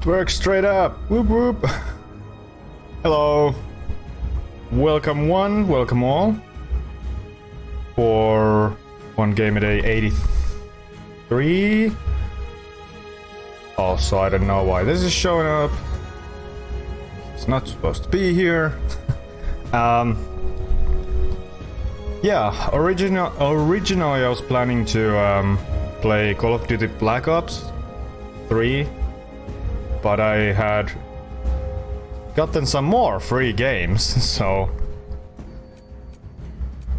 Work straight up. Whoop whoop. Hello. Welcome one, welcome all. For one game a day 83. Also, I don't know why this is showing up. It's not supposed to be here. Yeah, originally I was planning to play Call of Duty Black Ops 3, but I had gotten some more free games, so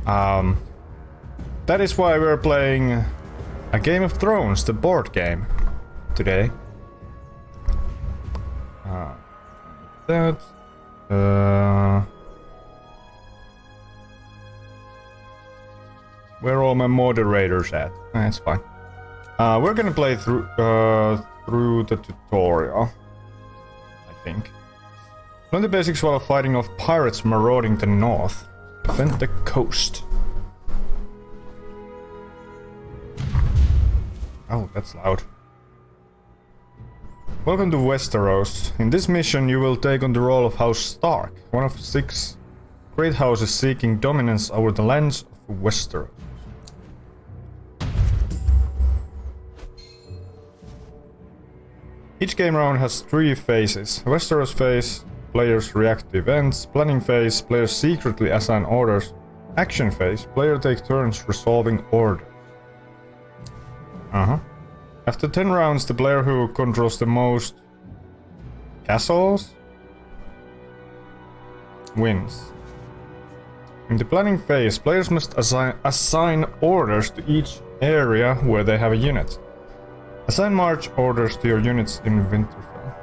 that is why we're playing a Game of Thrones, the board game, today. Where are all my moderators at? That's fine. We're gonna play through the tutorial, I think. Learn the basics while fighting off pirates marauding the north. Defend the coast. Oh, that's loud. Welcome to Westeros. In this mission you will take on the role of House Stark, one of 6 great houses seeking dominance over the lands of Westeros. Each game round has 3 phases. Westeros Phase, players react to events. Planning Phase, players secretly assign orders. Action Phase, players take turns resolving orders. After 10 rounds, the player who controls the most castles wins. In the planning phase, players must assign orders to each area where they have a unit. Assign march orders to your units in Winterfell.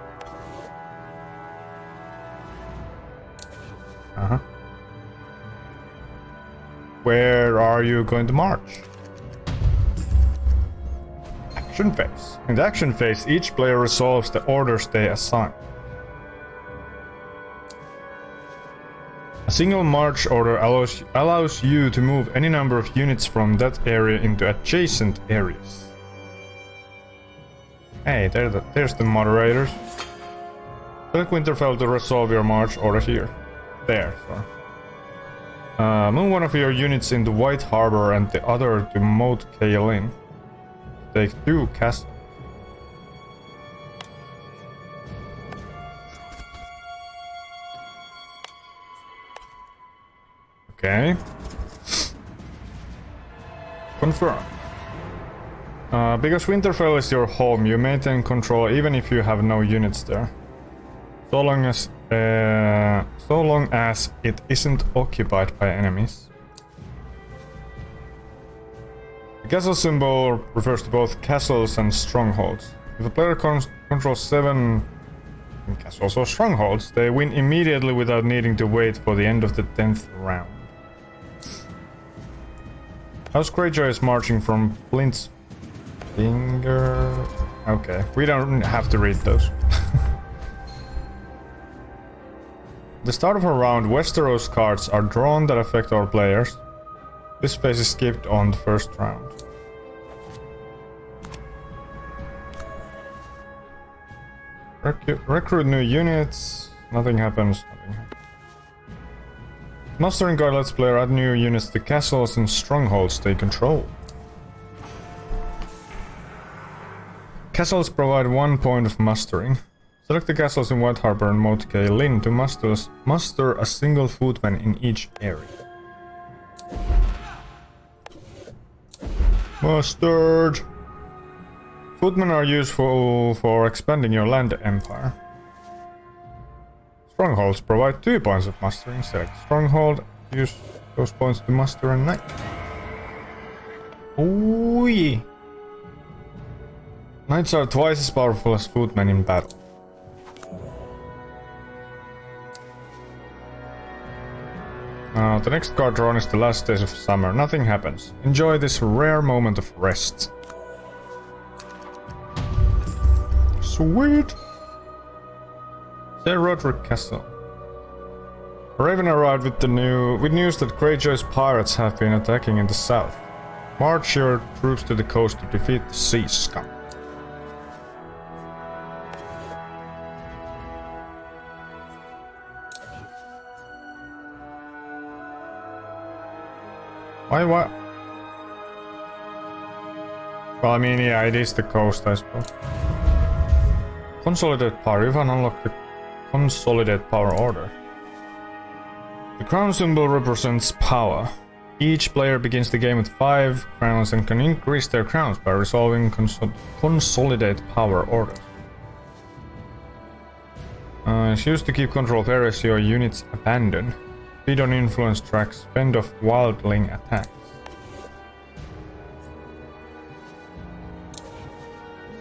Where are you going to march? Action phase. In the action phase, each player resolves the orders they assign. A single march order allows you to move any number of units from that area into adjacent areas. Hey, there's the moderators. Select Winterfell to resolve your march order here. There, sorry. Move one of your units into White Harbor and the other to Moat Cailin. Take 2 castles. Okay. Confirm. Because Winterfell is your home, you maintain control even if you have no units there. So long as it isn't occupied by enemies. The castle symbol refers to both castles and strongholds. If a player controls 7 castles or strongholds, they win immediately without needing to wait for the end of the 10th round. House Greyjoy is marching from Flint's Finger. Okay, we don't have to read those. The start of a round, Westeros cards are drawn that affect our players. This phase is skipped on the first round. Recruit new units. Nothing happens. Mustering card lets player add new units to castles and strongholds they control. Castles provide 1 point of mustering. Select the castles in White Harbor and Moat Cailin to muster a single footman in each area. Mustered! Footmen are useful for expanding your land empire. Strongholds provide 2 points of mustering. Select stronghold, use those points to muster a knight. Ooh yeah. Knights are twice as powerful as footmen in battle. The next card drawn is the last days of summer. Nothing happens. Enjoy this rare moment of rest. Sweet! Sir Roderick Castle. Raven arrived with news that Greyjoy's pirates have been attacking in the south. March your troops to the coast to defeat the sea scum. Why, what? Well, I mean, yeah, it is the coast, I suppose. Consolidate power. You've unlocked the Consolidate power order. The crown symbol represents power. Each player begins the game with 5 crowns and can increase their crowns by resolving Consolidate power orders. It's used to keep control of areas your units abandon. Feed on influence tracks, fend off wildling attacks.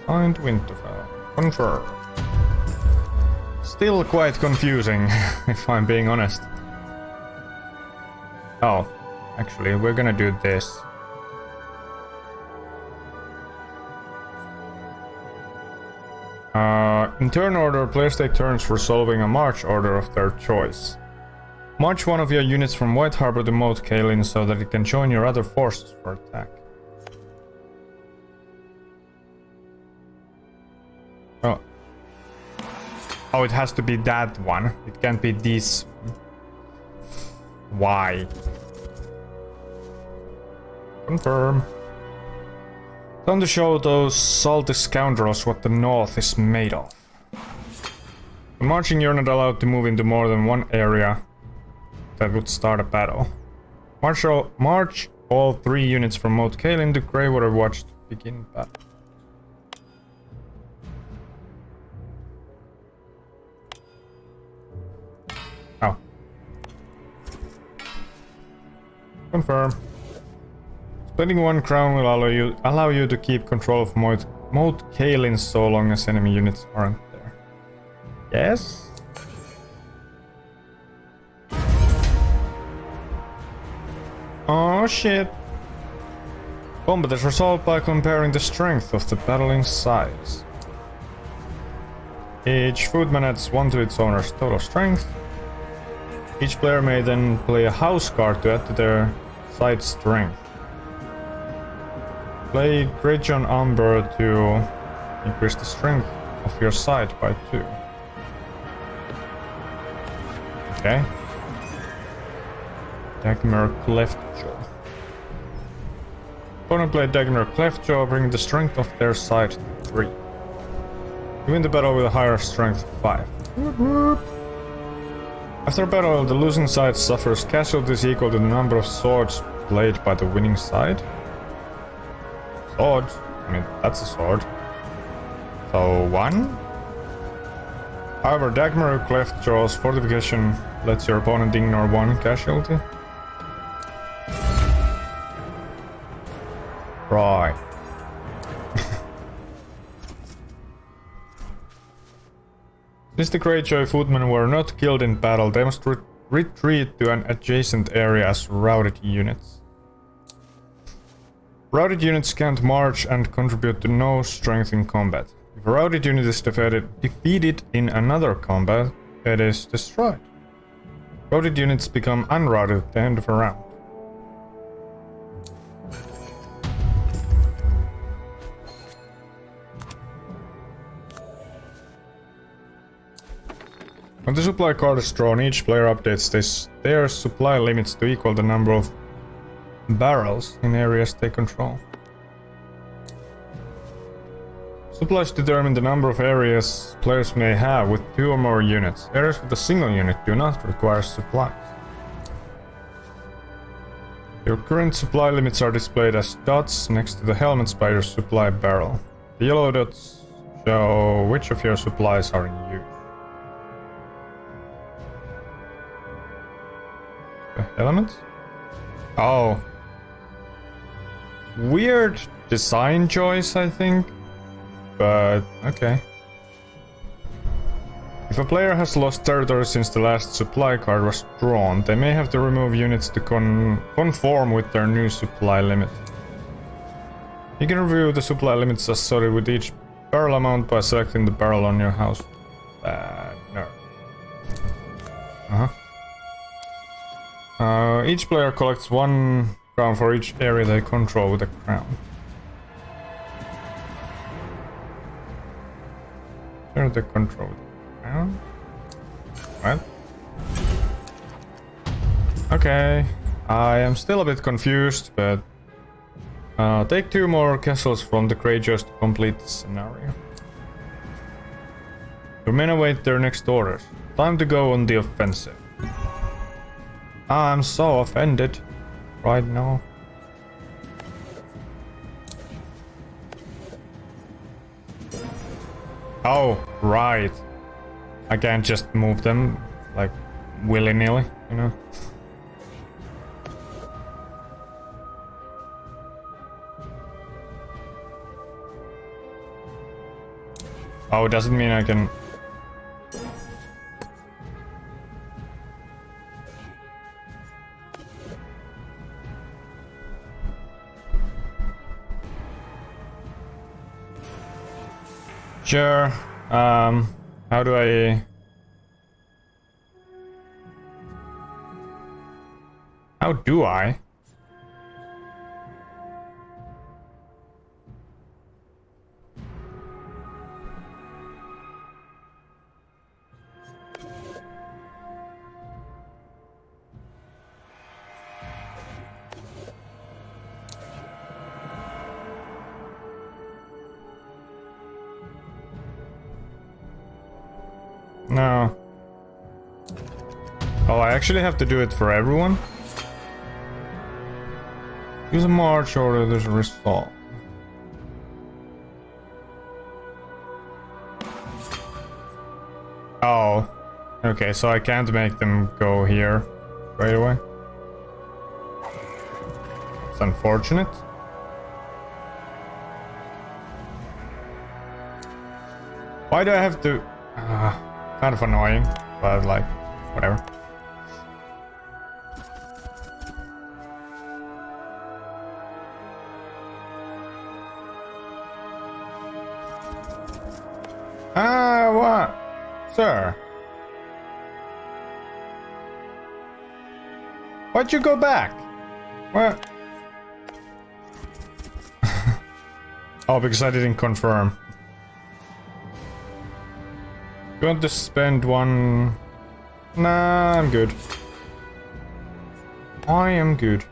Find Winterfell. Confirm. Still quite confusing, if I'm being honest. Oh, actually, we're gonna do this. In turn order, players take turns resolving a march order of their choice. March one of your units from White Harbor to Moat Cailin so that it can join your other forces for attack. Oh. Oh, it has to be that one. It can't be this. Why? Confirm. Time to show those salty scoundrels what the North is made of. When marching, you're not allowed to move into more than one area that would start a battle. March all 3 units from Moat Cailin to Greywater Watch to begin battle. Oh. Confirm. Spending 1 crown will allow you to keep control of Moat Cailin so long as enemy units aren't there. Yes? Oh shit. Combat is resolved by comparing the strength of the battling sides. Each footman adds 1 to its owner's total strength. Each player may then play a house card to add to their side strength. Play Great John Umber to increase the strength of your side by 2. Okay. Dagmar Cleftjaw. Opponent play Dagmar Cleftjaw, bringing the strength of their side to 3. You win the battle with a higher strength of 5. After a battle, the losing side suffers casualties equal to the number of swords played by the winning side. Sword? I mean, that's a sword. So, 1? However, Dagmar Cleftjaw's fortification lets your opponent ignore 1 casualty. Right. Since the Greyjoy footmen were not killed in battle, they must retreat to an adjacent area as routed units. Routed units can't march and contribute to no strength in combat. If a routed unit is defeated in another combat, it is destroyed. Routed units become unrouted at the end of a round. When the supply card is drawn, each player updates their supply limits to equal the number of barrels in areas they control. Supplies determine the number of areas players may have with 2 or more units. Areas with a single unit do not require supplies. Your current supply limits are displayed as dots next to the helmets by your supply barrel. The yellow dots show which of your supplies are in use. The elements? Oh. Weird design choice, I think. But, okay. If a player has lost territory since the last supply card was drawn, they may have to remove units to conform with their new supply limit. You can review the supply limits associated with each barrel amount by selecting the barrel on your house. No. Each player collects 1 crown for each area they control with a crown. Share the control with a crown? What? Okay. I am still a bit confused, but take 2 more castles from the Greyjoys to complete the scenario. Your men await their next orders. Time to go on the offensive. I'm so offended right now. Oh, right. I can't just move them like willy-nilly, you know? Oh, doesn't mean I can... Sure. How do I... How do I? No. Oh, I actually have to do it for everyone? Use a march order, there's a result. Oh. Okay, so I can't make them go here right away. It's unfortunate. Why do I have to... kind of annoying, but like, whatever. What? Sir? Why'd you go back? What? Oh, because I didn't confirm. You want to spend 1... Nah, I'm good. I am good.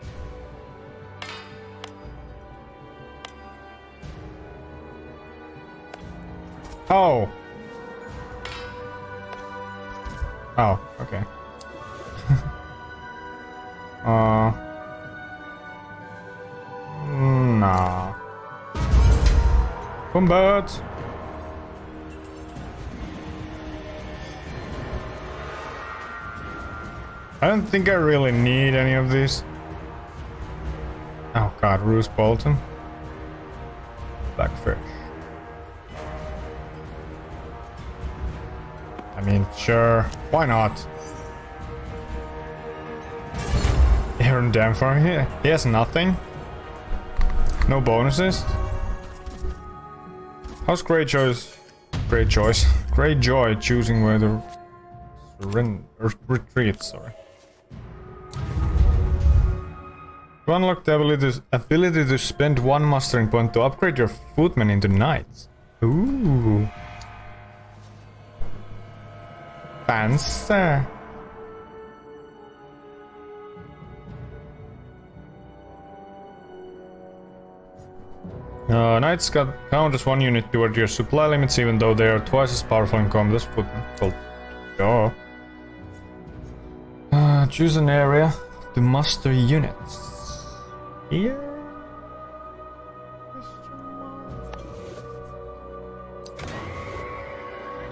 Oh. Oh, okay. Nah. Combat. I don't think I really need any of these. Oh god, Roose Bolton. Blackfish. I mean, sure, why not? Aaron Damfar, he has nothing. No bonuses. How's Greyjoy choosing where to retreat, sorry. You unlock the ability to spend 1 mustering point to upgrade your footmen into knights. Ooh. Fancy. Knights count as 1 unit toward your supply limits, even though they are twice as powerful in combat as footmen. Well, choose an area to muster units. Here?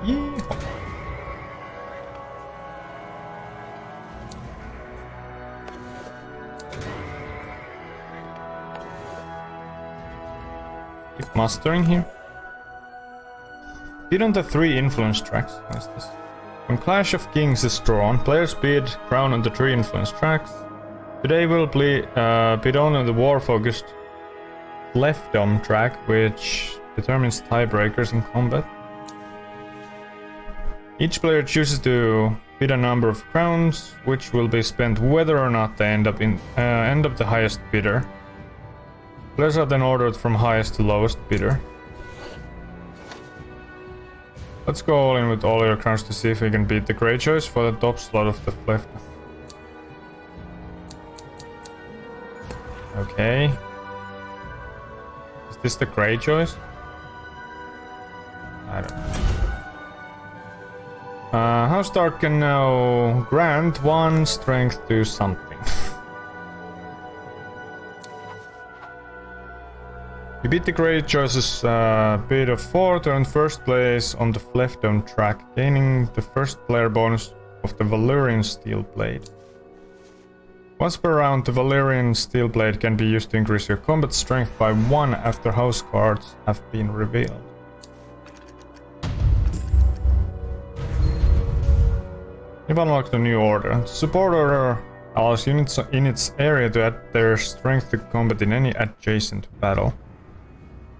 Yeah. Keep mustering here. Bid on the 3 influence tracks. What is this? When Clash of Kings is drawn, players bid crown on the 3 influence tracks. Today we'll bid only on the war-focused Leftdom track, which determines tiebreakers in combat. Each player chooses to bid a number of crowns, which will be spent whether or not they end up the highest bidder. Players are then ordered from highest to lowest bidder. Let's go all in with all your crowns to see if we can beat the Greyjoys for the top slot of the left. Okay. Is this the great choice? I don't know. House Stark can now grant 1 strength to something. You beat the great choice's bid of 4 to earn first place on the left down track, gaining the first player bonus of the Valyrian Steel Blade. Once per round, the Valyrian Steel Blade can be used to increase your combat strength by 1 after house cards have been revealed. You've unlocked a new order. The support order allows units in its area to add their strength to combat in any adjacent battle.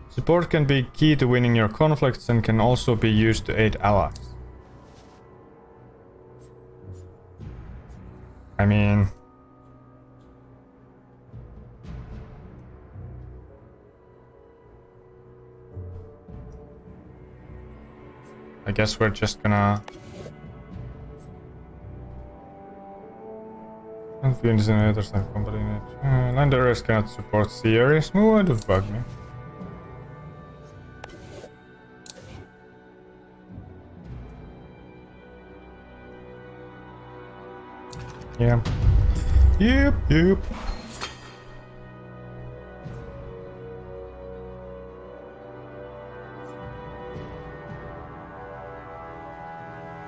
Support can be key to winning your conflicts and can also be used to aid allies. I mean... I guess we're just gonna... Units in others have company in it. Land areas cannot support sea areas. No, what the fuck, man. Yeah. Yep.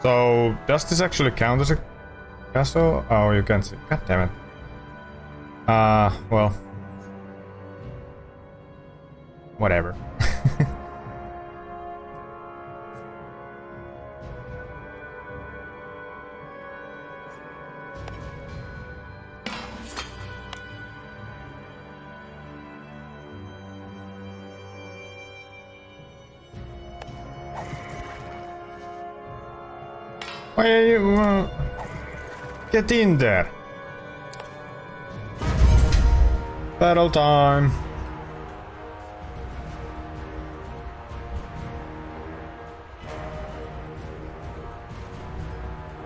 So, does this actually count as a castle? Oh, you can't see. God damn it. Well. Whatever. Why are you... Get in there. Battle time.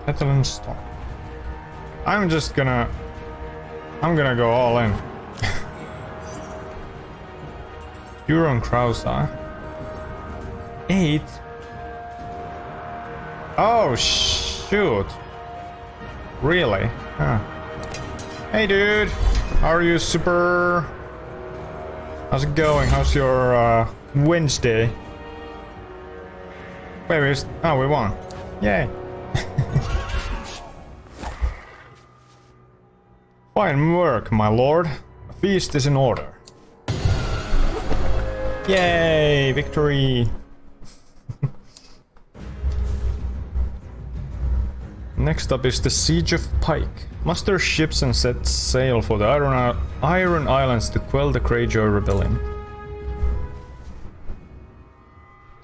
Battle and storm. I'm gonna go all in. Euron Krauser. 8? Oh shoot. Really? Huh. Hey dude, how are you, super? How's it going? How's your Wednesday? Wait, we won. Yay. Fine work, my lord. A feast is in order. Yay, victory. Next up is the Siege of Pike. Muster ships and set sail for the Iron Islands to quell the Greyjoy rebellion.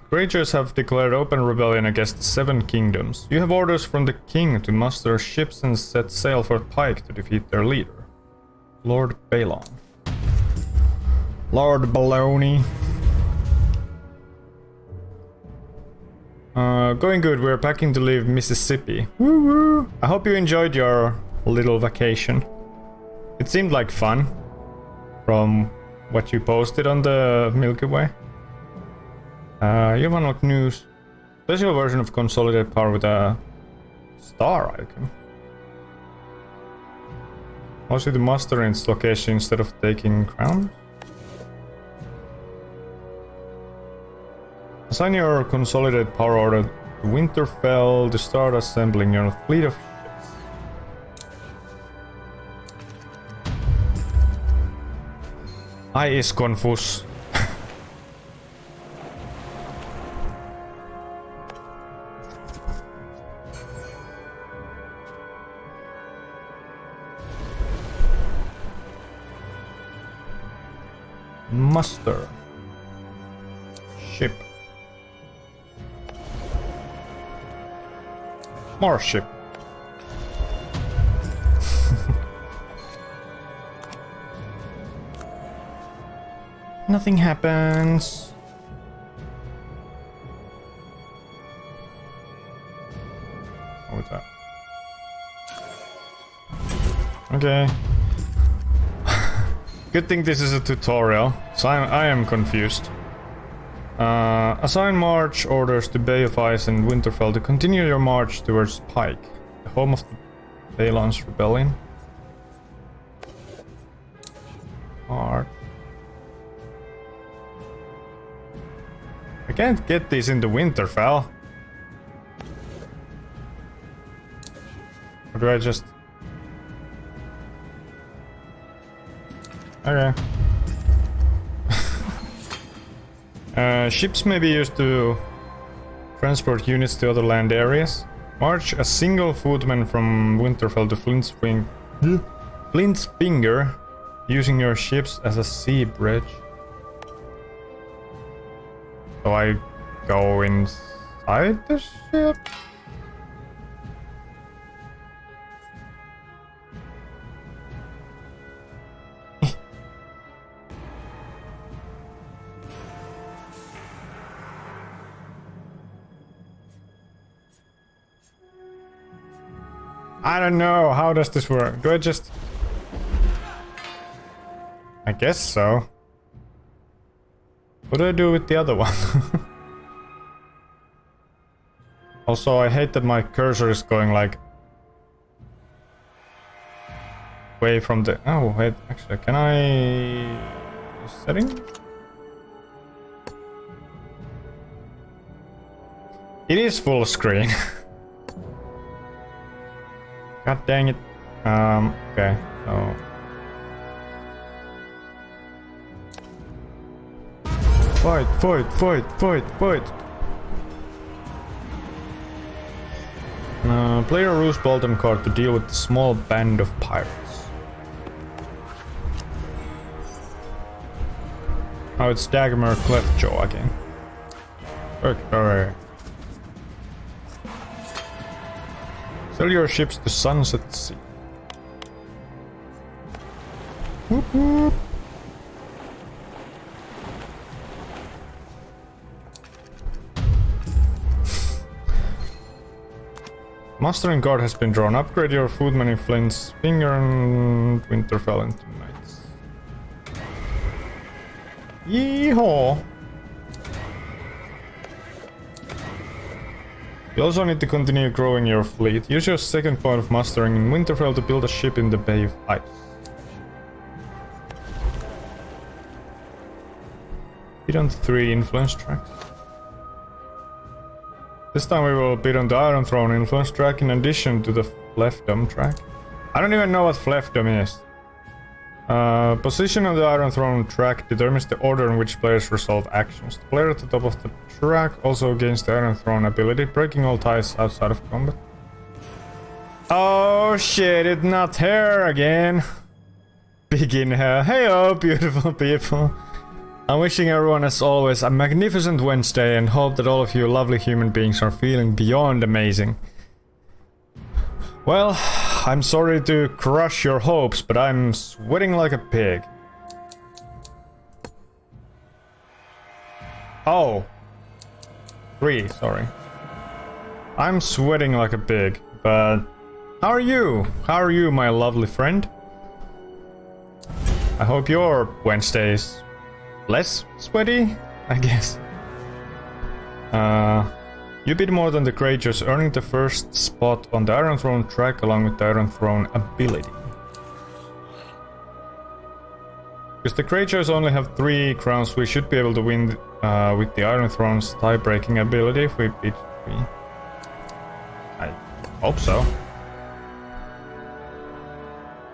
The Greyjoys have declared open rebellion against the Seven Kingdoms. You have orders from the king to muster ships and set sail for Pike to defeat their leader, Lord Balon. Lord Baloney. Going good, we're packing to leave Mississippi. Woo woo! I hope you enjoyed your little vacation. It seemed like fun from what you posted on the Milky Way. You have unlocked new special version of Consolidated Power with a star icon. Also, the muster in its location instead of taking crowns. Assign your Consolidated Power order to Winterfell to start assembling your fleet of ships. I is confused. Muster. Ship. More ship. Nothing happens. What was that? Good thing this is a tutorial, so I am confused. Assign march orders to Bay of Ice and Winterfell to continue your march towards Pike, the home of the Balon's Rebellion. March. I can't get these into Winterfell. Or do I just... Okay. Ships may be used to transport units to other land areas. March a single footman from Winterfell to Flint's Finger, using your ships as a sea bridge. So I go inside the ship? I don't know, how does this work? Do I just... I guess so. What do I do with the other one? Also, I hate that my cursor is going like... away from the... Oh, wait, actually, can I... Settings? It is full screen. God dang it. Okay, so... Fight! Play a Roose Bolton card to deal with the small band of pirates. Oh, it's Dagmer Cleftjaw again. Okay. Sell your ships to Sunset Sea. Whoop whoop. Mastering card has been drawn. Upgrade your footman in Flint's Finger and Winterfell into knights. Yeehaw! You also need to continue growing your fleet. Use your second point of mastering in Winterfell to build a ship in the Bay of Ice. Bid on 3 influence tracks. This time we will bid on the Iron Throne influence track in addition to the Fleftdom track. I don't even know what Fleftdom is. Position on the Iron Throne track determines the order in which players resolve actions. The player at the top of the track also gains the Iron Throne ability, breaking all ties outside of combat. Oh shit, it's not her again. Begin her. Heyo, beautiful people. I'm wishing everyone, as always, a magnificent Wednesday and hope that all of you lovely human beings are feeling beyond amazing. Well, I'm sorry to crush your hopes, but I'm sweating like a pig. Oh. 3, sorry. I'm sweating like a pig, but... How are you? How are you, my lovely friend? I hope your Wednesday is less sweaty, I guess. You bid more than the Greyjoys, earning the first spot on the Iron Throne track along with the Iron Throne ability. Because the Greyjoys only have 3 crowns, we should be able to win with the Iron Throne's tie-breaking ability if we bid 3. I hope so.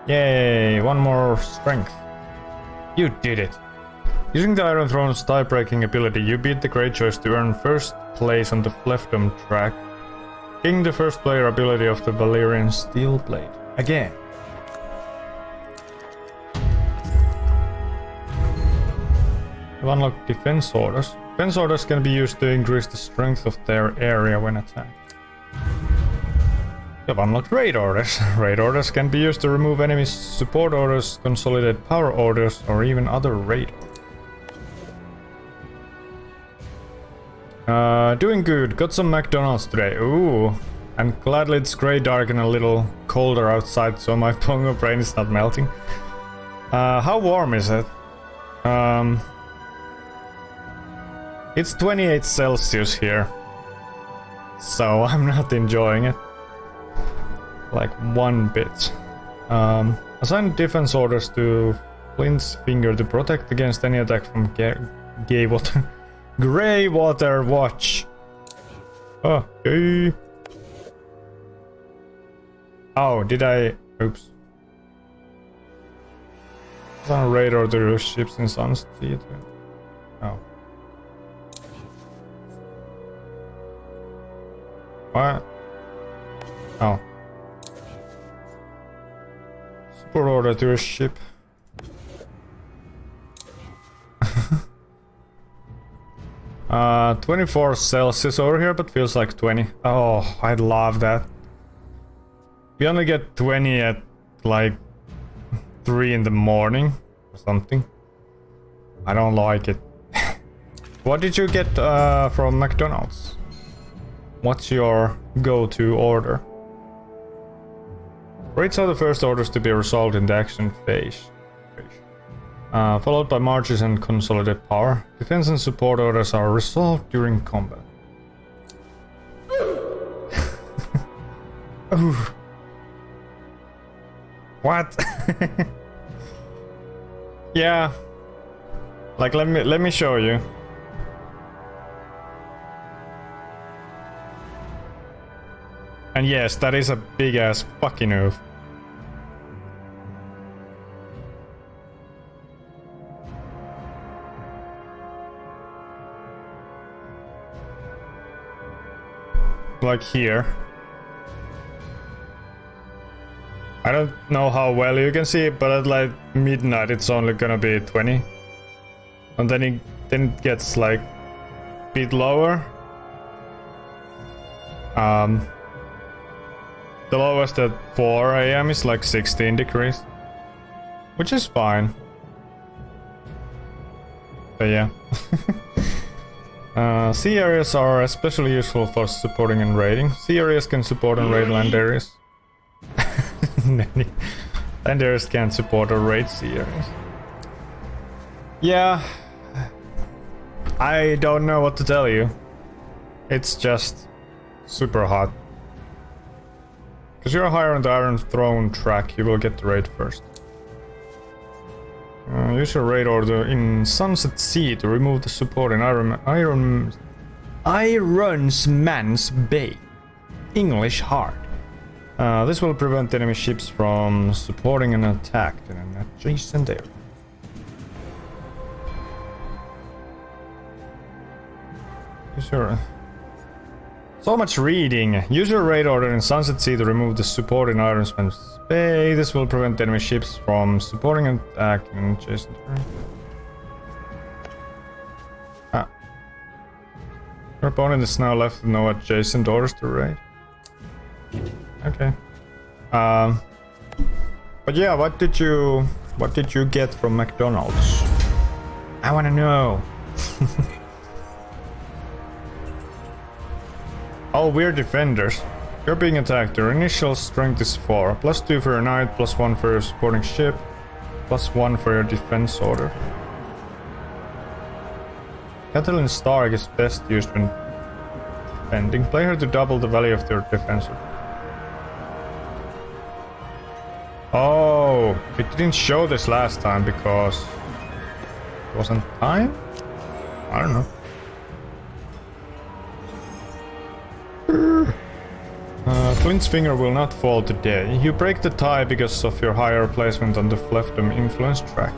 Yay, 1 more strength. You did it. Using the Iron Throne's tie-breaking ability, you beat the Greyjoys to earn first place on the Fleftdom track, gaining the first player ability of the Valyrian Steel Blade. Again. You unlock defense orders. Defense orders can be used to increase the strength of their area when attacked. You have unlocked raid orders. Raid orders can be used to remove enemy support orders, consolidate power orders, or even other raid orders. Doing good. Got some McDonald's today. Ooh. And gladly it's grey dark and a little colder outside, so my pongo brain is not melting. How warm is it? It's 28 Celsius here. So I'm not enjoying it. Like one bit. Assign defense orders to Flint's Finger to protect against any attack from Grey Water Watch. Okay. Oh, did I... Oops. Assign radar to your ships in Sun's Theater. Oh. What? Oh. Support order to a ship. 24 Celsius over here, but feels like 20. Oh, I'd love that. We only get 20 at like 3 in the morning or something. I don't like it. What did you get from McDonald's? What's your go-to order? Rates are the first orders to be resolved in the action phase. Followed by marches and consolidated power. Defense and support orders are resolved during combat. Ooh. What? Yeah. Like let me show you. And yes, that is a big ass fucking oof. Like here. I don't know how well you can see it, but at like midnight it's only gonna be 20. And then it gets like a bit lower. The lowest at 4 AM is like 16 degrees. Which is fine. But yeah. Sea areas are especially useful for supporting and raiding. Sea areas can support and raid land areas. Land areas can't support or raid sea areas. Yeah. I don't know what to tell you. It's just super hot. Because you're higher on the Iron Throne track, you will get the raid first. Use your raid order in Sunset Sea to remove the support in Ironsman's Bay. English hard. This will prevent enemy ships from supporting an attack in an adjacent area. So much reading. Use your raid order in Sunset Sea to remove the support in Ironsman's Bay. This will prevent enemy ships from supporting an attack in an adjacent area. Your opponent is now left with no adjacent orders to raid. Okay. But yeah, what did you get from McDonald's? I wanna know. Oh, we're defenders. You're being attacked. Your initial strength is 4. +2 for your knight, +1 for your supporting ship, +1 for your defense order. Catelyn Stark is best used when defending. Play her to double the value of their defense. Oh, it didn't show this last time because it wasn't time? I don't know. Flint's Finger will not fall today. You break the tie because of your higher placement on the Fleftdom influence track.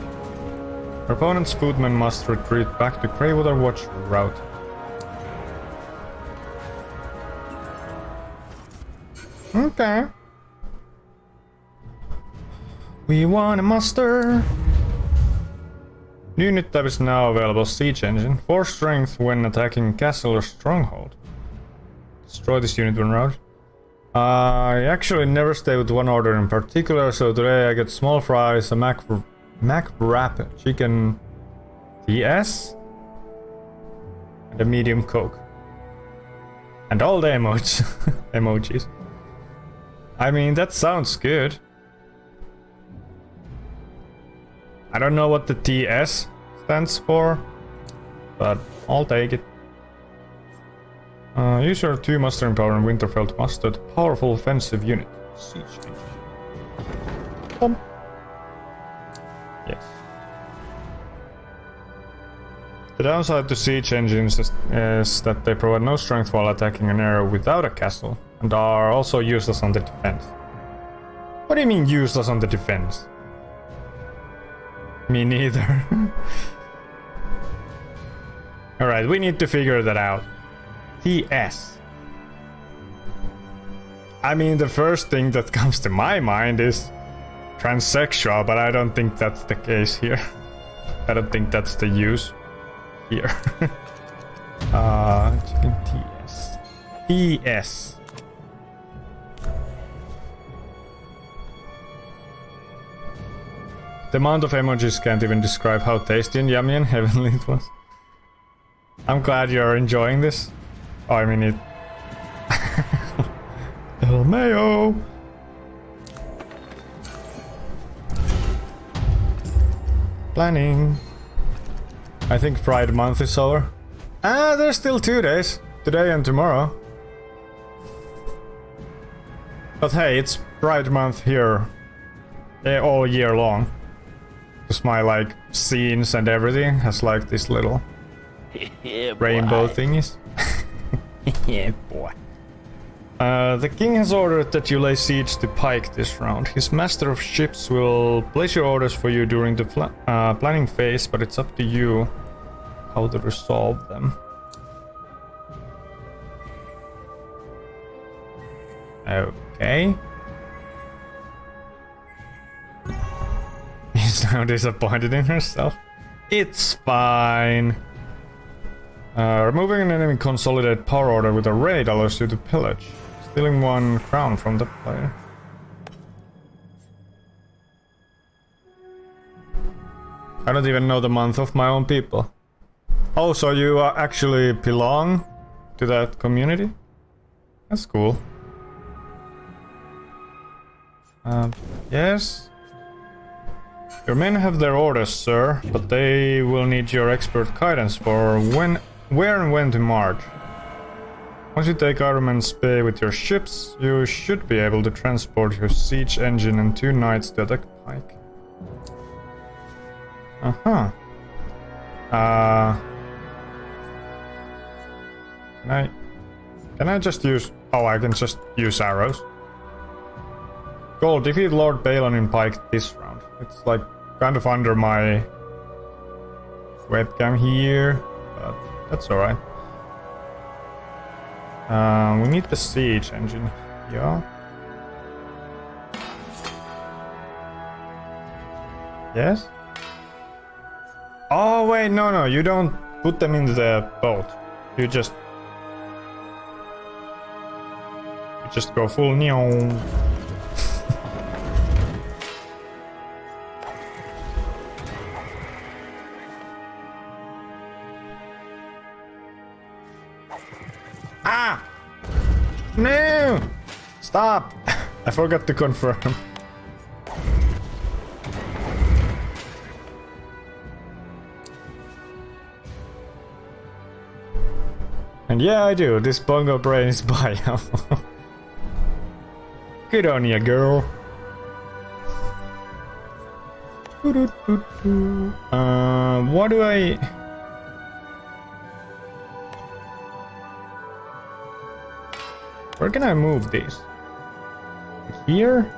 Your opponent's footmen must retreat back to Greywater Watch route. Okay. We want a muster. New unit type is now available. Siege Engine. 4 strength when attacking castle or stronghold. Destroy this unit when routed. I actually never stay with one order in particular, so today I get small fries, a Mac wrap, chicken TS, and a medium Coke. And all the emojis. I mean, that sounds good. I don't know what the TS stands for, but I'll take it. Use your 2 mustering power in Winterfell to muster the powerful offensive unit. Siege engine. Yes. The downside to siege engines is that they provide no strength while attacking an area without a castle, and are also useless on the defense. What do you mean useless on the defense? Me neither. Alright, we need to figure that out. TS. I mean, the first thing that comes to my mind is transsexual, but I don't think that's the case here. I don't think that's the use here. Checking TS. TS. The amount of emojis can't even describe how tasty and yummy and heavenly it was. I'm glad you're enjoying this. Oh, I mean it. El Mayo. Planning. I think Pride Month is over. There's still 2 days. Today and tomorrow. But hey, it's Pride Month here all year long. Because my like scenes and everything has like this little rainbow thingies. Yeah, boy. The king has ordered that you lay siege to Pike this round. His master of ships will place your orders for you during the planning phase, but it's up to you how to resolve them. Okay. He's now disappointed in herself. It's fine. Removing an enemy consolidated power order with a raid allows you to pillage, stealing 1 crown from the player. I don't even know the month of my own people. Oh, so you actually belong to that community? That's cool. Yes. Your men have their orders, sir, but they will need your expert guidance for where and when to march. Once you take Ironman's Bay with your ships, you should be able to transport your siege engine and 2 knights to attack Pike. Uh-huh. Can I just use... Oh, I can just use arrows. Goal, defeat Lord Balon in Pike this round. It's like kind of under my webcam here, but that's alright. We need the siege engine. Yeah. Yes? Oh wait, no, you don't put them in the boat. You just go full neon. Ah! No! Stop! I forgot to confirm. And yeah, I do. This bongo brain is bio. Good on ya, girl. What do I... Where can I move these? Here?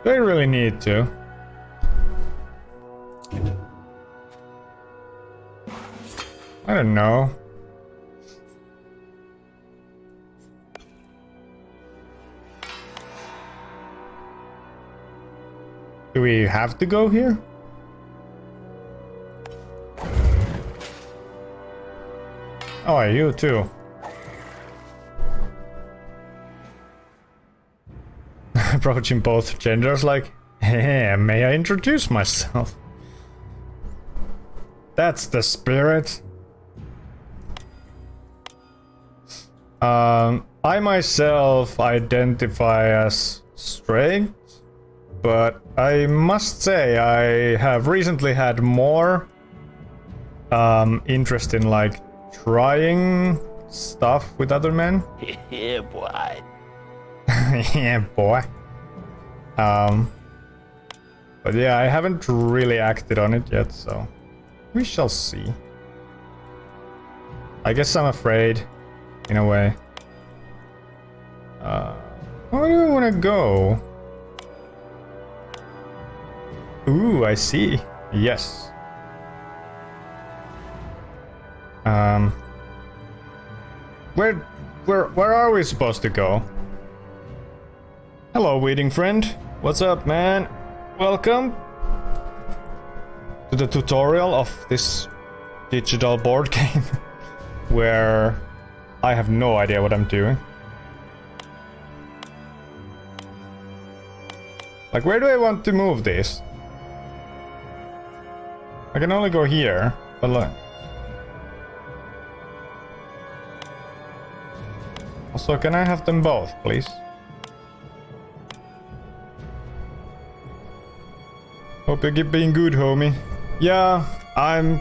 Do I really need to? I don't know. Do we have to go here? Oh, you too. Approaching both genders like, hey, may I introduce myself? That's the spirit. I myself identify as straight, But I must say I have recently had more interest in like trying stuff with other men. Yeah, boy. Yeah, boy. But yeah, I haven't really acted on it yet, so we shall see. I guess I'm afraid, in a way. Where do I want to go? Ooh, I see. Yes. Where are we supposed to go? Hello, waiting friend. What's up, man? Welcome to the tutorial of this digital board game where I have no idea what I'm doing. Like, where do I want to move this? I can only go here, but look. Also, can I have them both, please? Hope you keep being good, homie. Yeah, I'm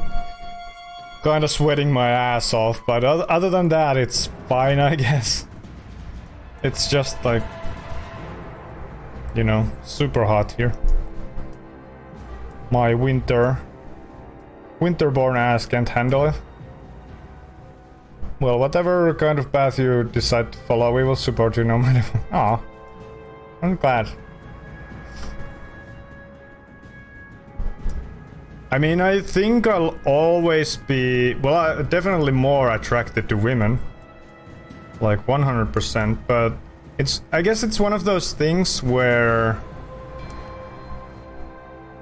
kind of sweating my ass off, but other than that, it's fine, I guess. It's just like, you know, super hot here. My winterborn ass can't handle it. Well, whatever kind of path you decide to follow, we will support you no matter. Aw, I'm glad. I mean, I think I'll always be, well, definitely more attracted to women. Like 100%, but I guess it's one of those things where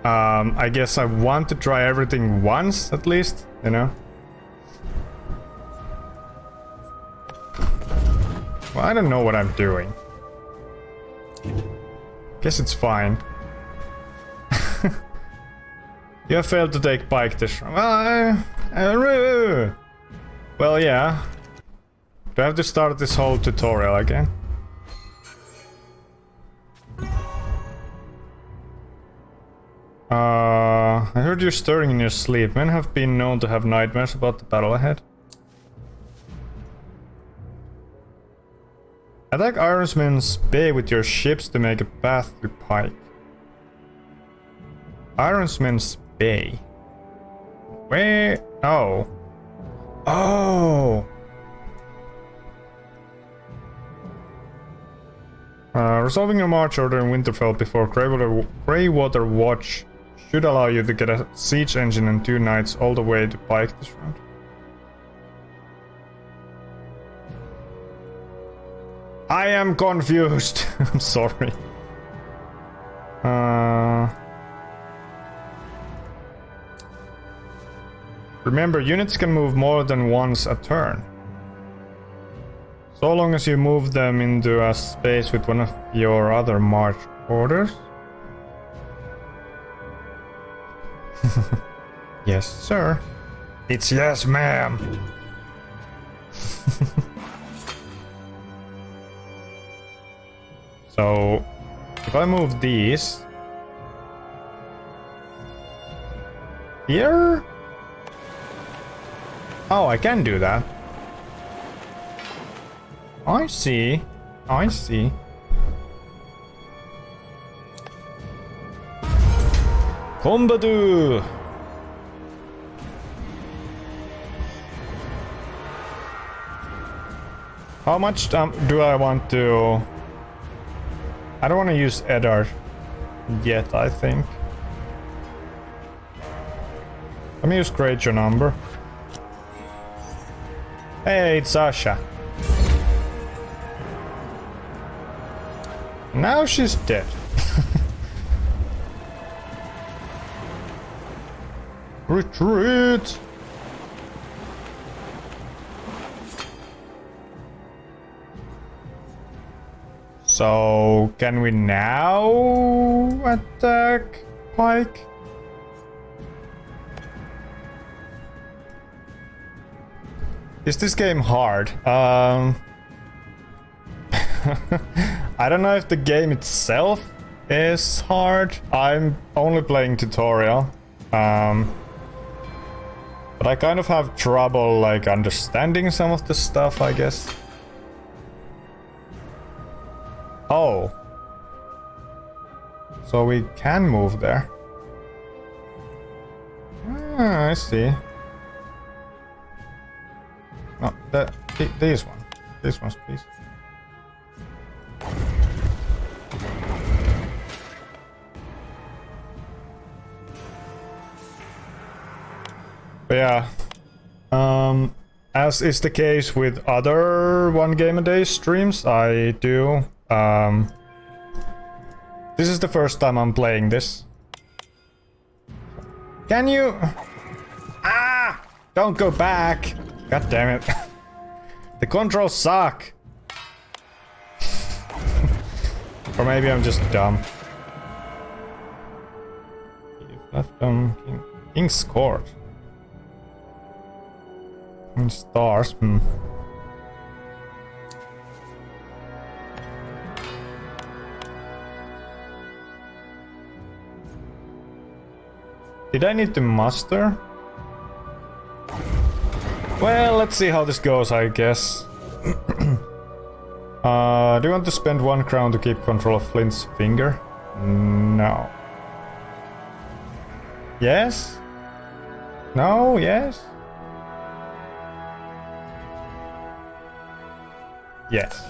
I guess I want to try everything once, at least, you know? Well, I don't know what I'm doing. Guess it's fine. You have failed to take bike this. Well, yeah. Do I have to start this whole tutorial again? I heard you stirring in your sleep. Men have been known to have nightmares about the battle ahead. Attack Ironsman's Bay with your ships to make a path to Pike. Ironsman's Bay. Where? Oh. Oh! Resolving your march order in Winterfell before Greywater Watch should allow you to get a siege engine and 2 knights all the way to Pike this round. I am confused. I'm sorry. Remember, units can move more than once a turn. So long as you move them into a space with one of your other march orders. Yes, sir. It's yes, ma'am. So, if I move these here? Oh, I can do that. I see. I see. Combadoo! How much do I want to... I don't want to use Eddard yet, I think. Let me use Create Your Number. Hey, it's Sasha. Now she's dead. Retreat! So, can we now attack Pike? Is this game hard? I don't know if the game itself is hard. I'm only playing tutorial. But I kind of have trouble like understanding some of the stuff, I guess. Oh. So we can move there. Ah, I see. No, these ones. These ones, please. But yeah, as is the case with other one game a day streams, I do. This is the first time I'm playing this. Can you? Ah! Don't go back! God damn it! The controls suck. Or maybe I'm just dumb. You've left them. King's Court. And stars. Did I need to muster? Well, let's see how this goes, I guess. Do you want to spend 1 crown to keep control of Flint's finger? No. Yes? No? Yes? Yes.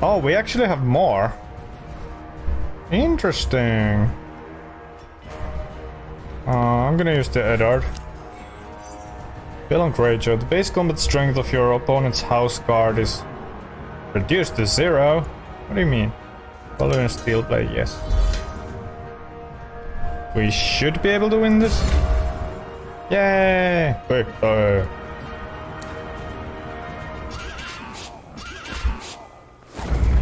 Oh, we actually have more. Interesting. I'm gonna use the Eddard. Balon Greyjoy. The base combat strength of your opponent's house guard is reduced to 0. What do you mean? Color and steel blade, yes. We should be able to win this. Yay! Victor!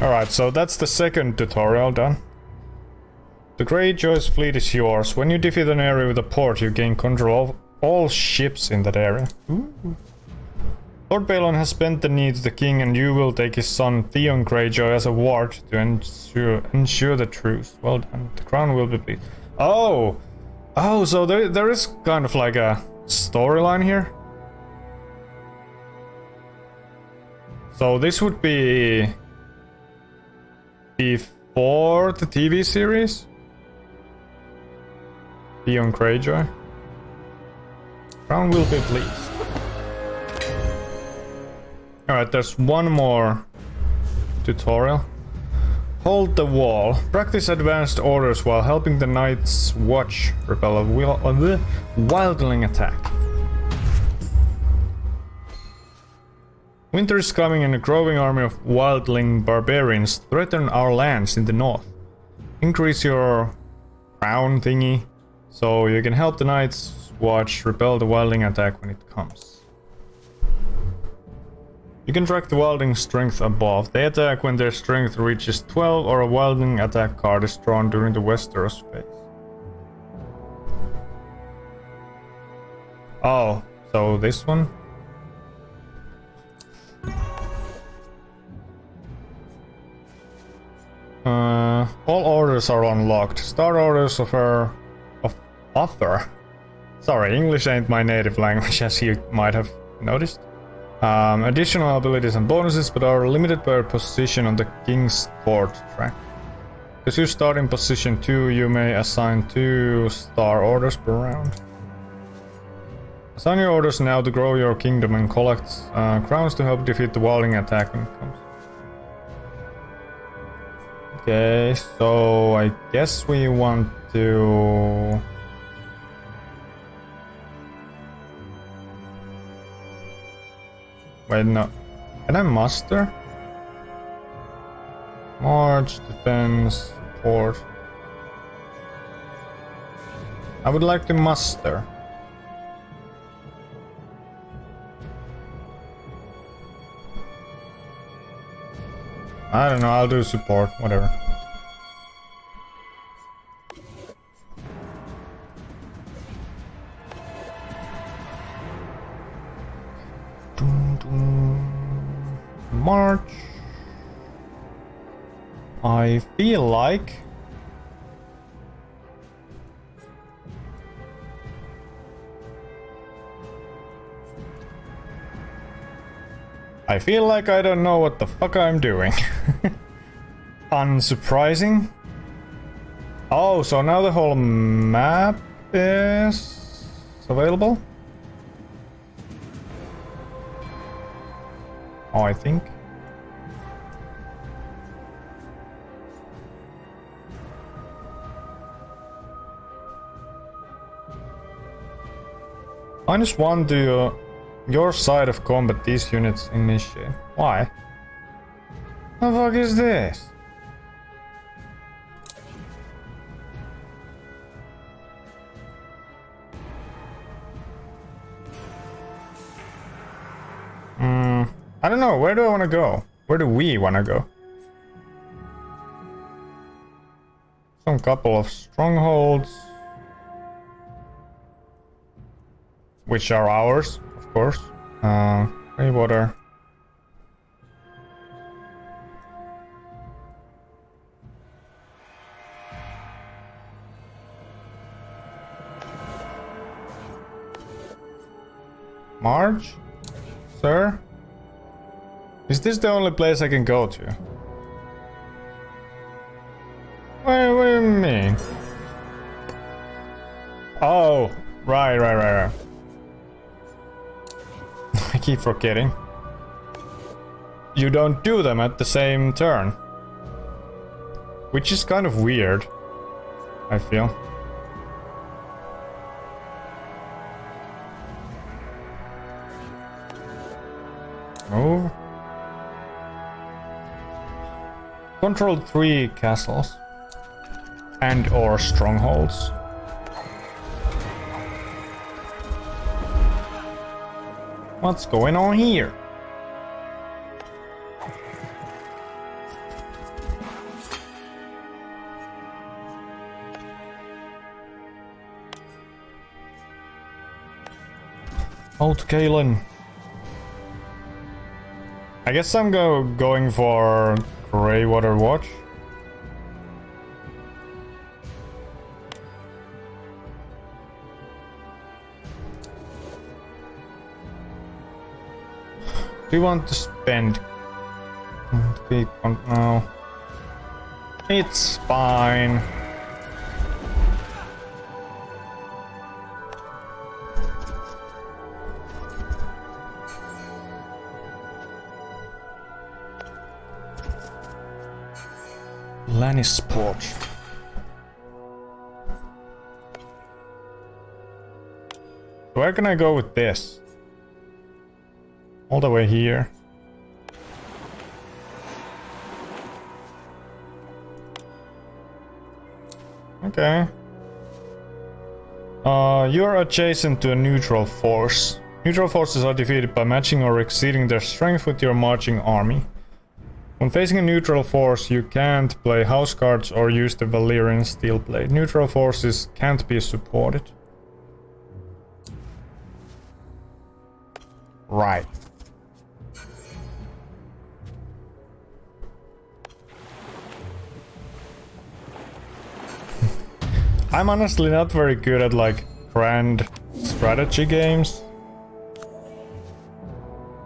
Alright, so that's the second tutorial done. The Greyjoy's fleet is yours. When you defeat an area with a port, you gain control of all ships in that area. Ooh. Lord Balon has bent the knee to the king, and you will take his son Theon Greyjoy as a ward to ensure the truce. Well done. The crown will be pleased. Oh! Oh, so there is kind of like a storyline here. So this would be before the TV series? Theon Greyjoy. Crown will be pleased. Alright, there's one more tutorial. Hold the wall. Practice advanced orders while helping the Night's Watch repel a wildling attack. Winter is coming and a growing army of wildling barbarians threaten our lands in the north. Increase your crown thingy so you can help the Night's Watch repel the wildling attack when it comes. You can track the wildling strength above. They attack when their strength reaches 12 or a wildling attack card is drawn during the Westeros Phase. Oh, so this one? All orders are unlocked. Start orders of author. Sorry, English ain't my native language, as you might have noticed. Additional abilities and bonuses, but are limited by position on the King's Court track. Because you start in position 2, you may assign 2 star orders per round. Assign your orders now to grow your kingdom and collect crowns to help defeat the wildling attack when it comes. Okay, so I guess we want to... Wait, no. Can I muster? March, defense, support. I would like to muster. I don't know, I'll do support, whatever. March. I feel like... I don't know what the fuck I'm doing. Unsurprising. Oh, so now the whole map is available? Oh, I think. -1 to your side of combat these units initiate. Why? The fuck is this? I don't know, where do I want to go? Where do we want to go? Some couple of strongholds. Which are ours, of course. Greywater. Marge? Sir? Is this the only place I can go to? What do you mean? Oh, right. I keep forgetting. You don't do them at the same turn. Which is kind of weird, I feel. Move. Control 3 castles. And or strongholds. What's going on here? Old Kalen. I guess I'm going for Greywater Watch. Do you want to spend? No. It's fine. Lannisport. Where can I go with this? All the way here. Okay. You're adjacent to a neutral force. Neutral forces are defeated by matching or exceeding their strength with your marching army. When facing a neutral force, you can't play house cards or use the Valyrian steel blade. Neutral forces can't be supported. Right. I'm honestly not very good at like grand strategy games.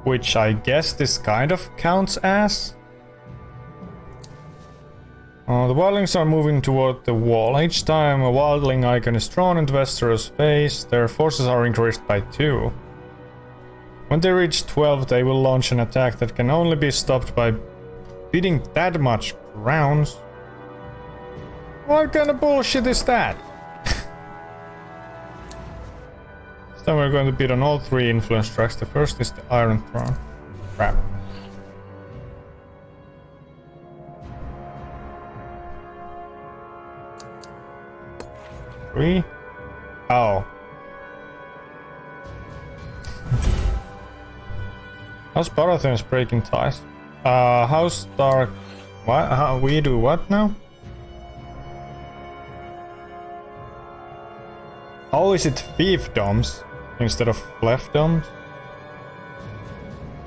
Which I guess this kind of counts as. The Wildlings are moving toward the wall. Each time a Wildling icon is drawn into Westeros Phase, their forces are increased by 2. When they reach 12, they will launch an attack that can only be stopped by beating that much grounds. What kind of bullshit is that? This time we're going to bid on all 3 influence tracks. The first is the Iron Throne. Crap. Three? Oh. House Baratheon is breaking ties. House Stark. What? How we do what now? Oh, is it fiefdoms instead of lefdoms?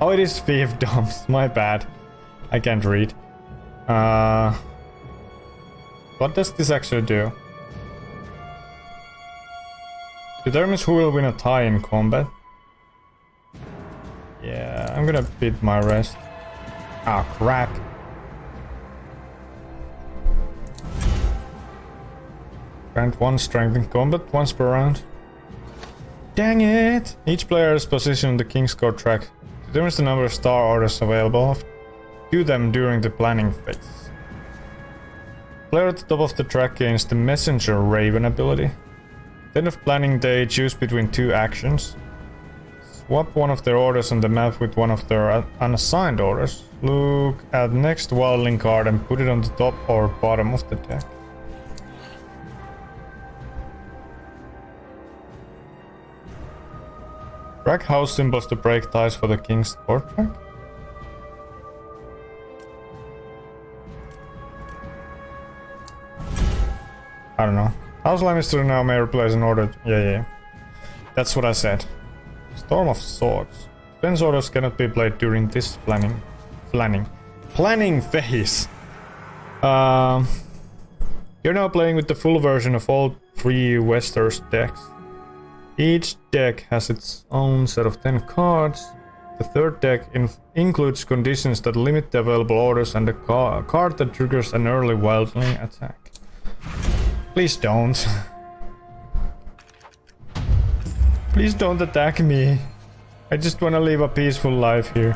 Oh, it is fiefdoms. My bad. I can't read. What does this actually do? Determines who will win a tie in combat. Yeah, I'm gonna beat my rest. Ah, crap. Grant 1 strength in combat once per round. Dang it! Each player is positioned on the King's Court track. Determines the number of star orders available to them during the planning phase. Player at the top of the track gains the Messenger Raven ability. At the end of planning day, choose between 2 actions. Swap one of their orders on the map with one of their unassigned orders. Look at next Wildling card and put it on the top or bottom of the deck. Drag house symbols to break ties for the King's Court track. I don't know. House Lannister now may replace an order. Yeah. That's what I said. Storm of Swords. Defense orders cannot be played during this planning phase. You're now playing with the full version of all 3 Westeros decks. Each deck has its own set of 10 cards. The third deck includes conditions that limit the available orders and a card that triggers an early Wildling attack. Please don't. Please don't attack me. I just wanna live a peaceful life here.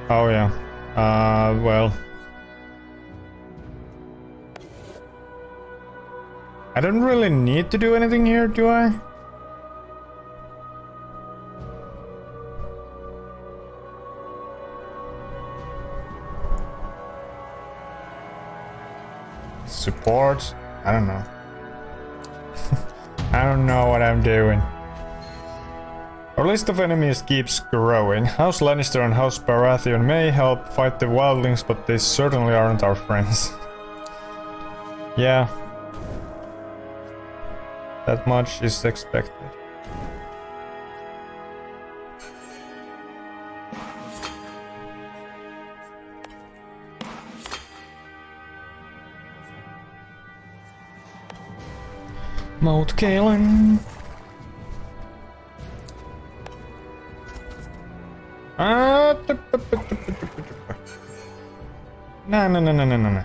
Oh yeah. Well. I don't really need to do anything here, do I? Support? I don't know. I don't know what I'm doing. Our list of enemies keeps growing. House Lannister and House Baratheon may help fight the Wildlings, but they certainly aren't our friends. Yeah. That much is expected. Mount Kalen. No.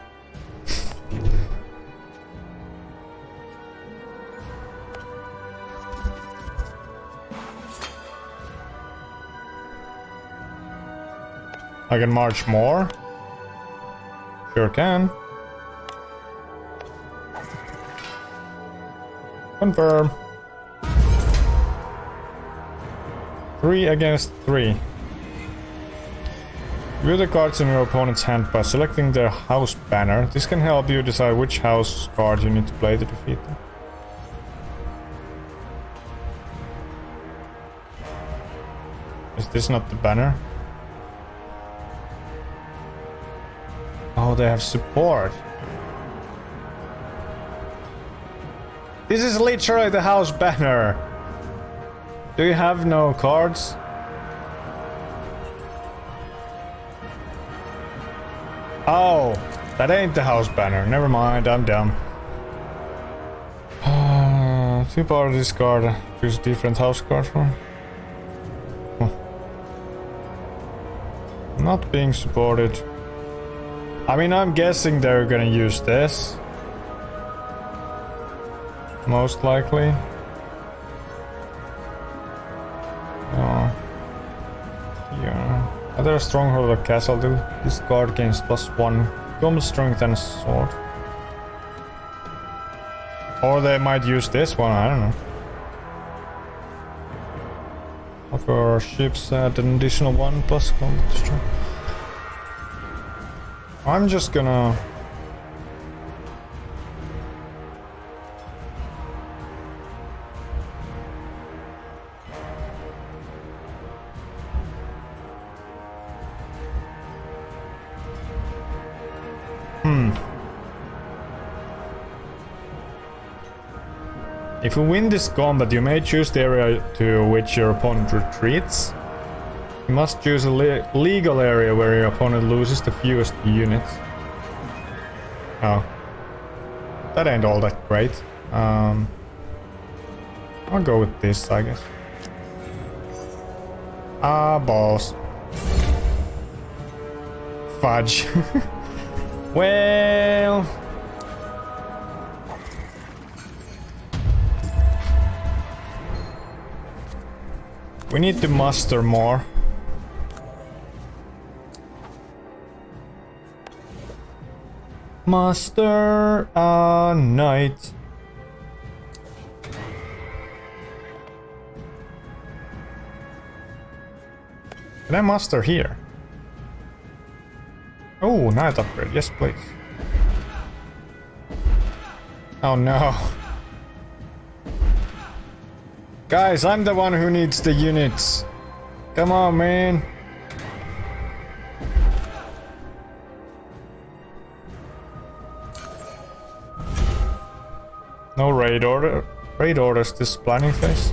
I can march more? Sure can. Confirm. 3 against 3. View the cards in your opponent's hand by selecting their house banner. This can help you decide which house card you need to play to defeat them. Is this not the banner? Oh, they have support. This is literally the house banner. Do you have no cards? Oh, that ain't the house banner. Never mind, I'm dumb. 2 power discard. Choose different house cards from. Not being supported. I mean, I'm guessing they're gonna use this. Most likely. Oh. Yeah. Either a stronghold or castle. This card gains +1 combat strength and sword. Or they might use this one, I don't know. Offer ships at an additional 1 plus combat strength. I'm just gonna... If you win this combat, you may choose the area to which your opponent retreats. You must choose a legal area where your opponent loses the fewest units. Oh. That ain't all that great. I'll go with this, I guess. Ah, balls. Fudge. Well... we need to muster more. Muster a knight. Can I muster here? Oh, knight upgrade. Yes, please. Oh no. Guys, I'm the one who needs the units. Come on, man. No raid orders this planning phase.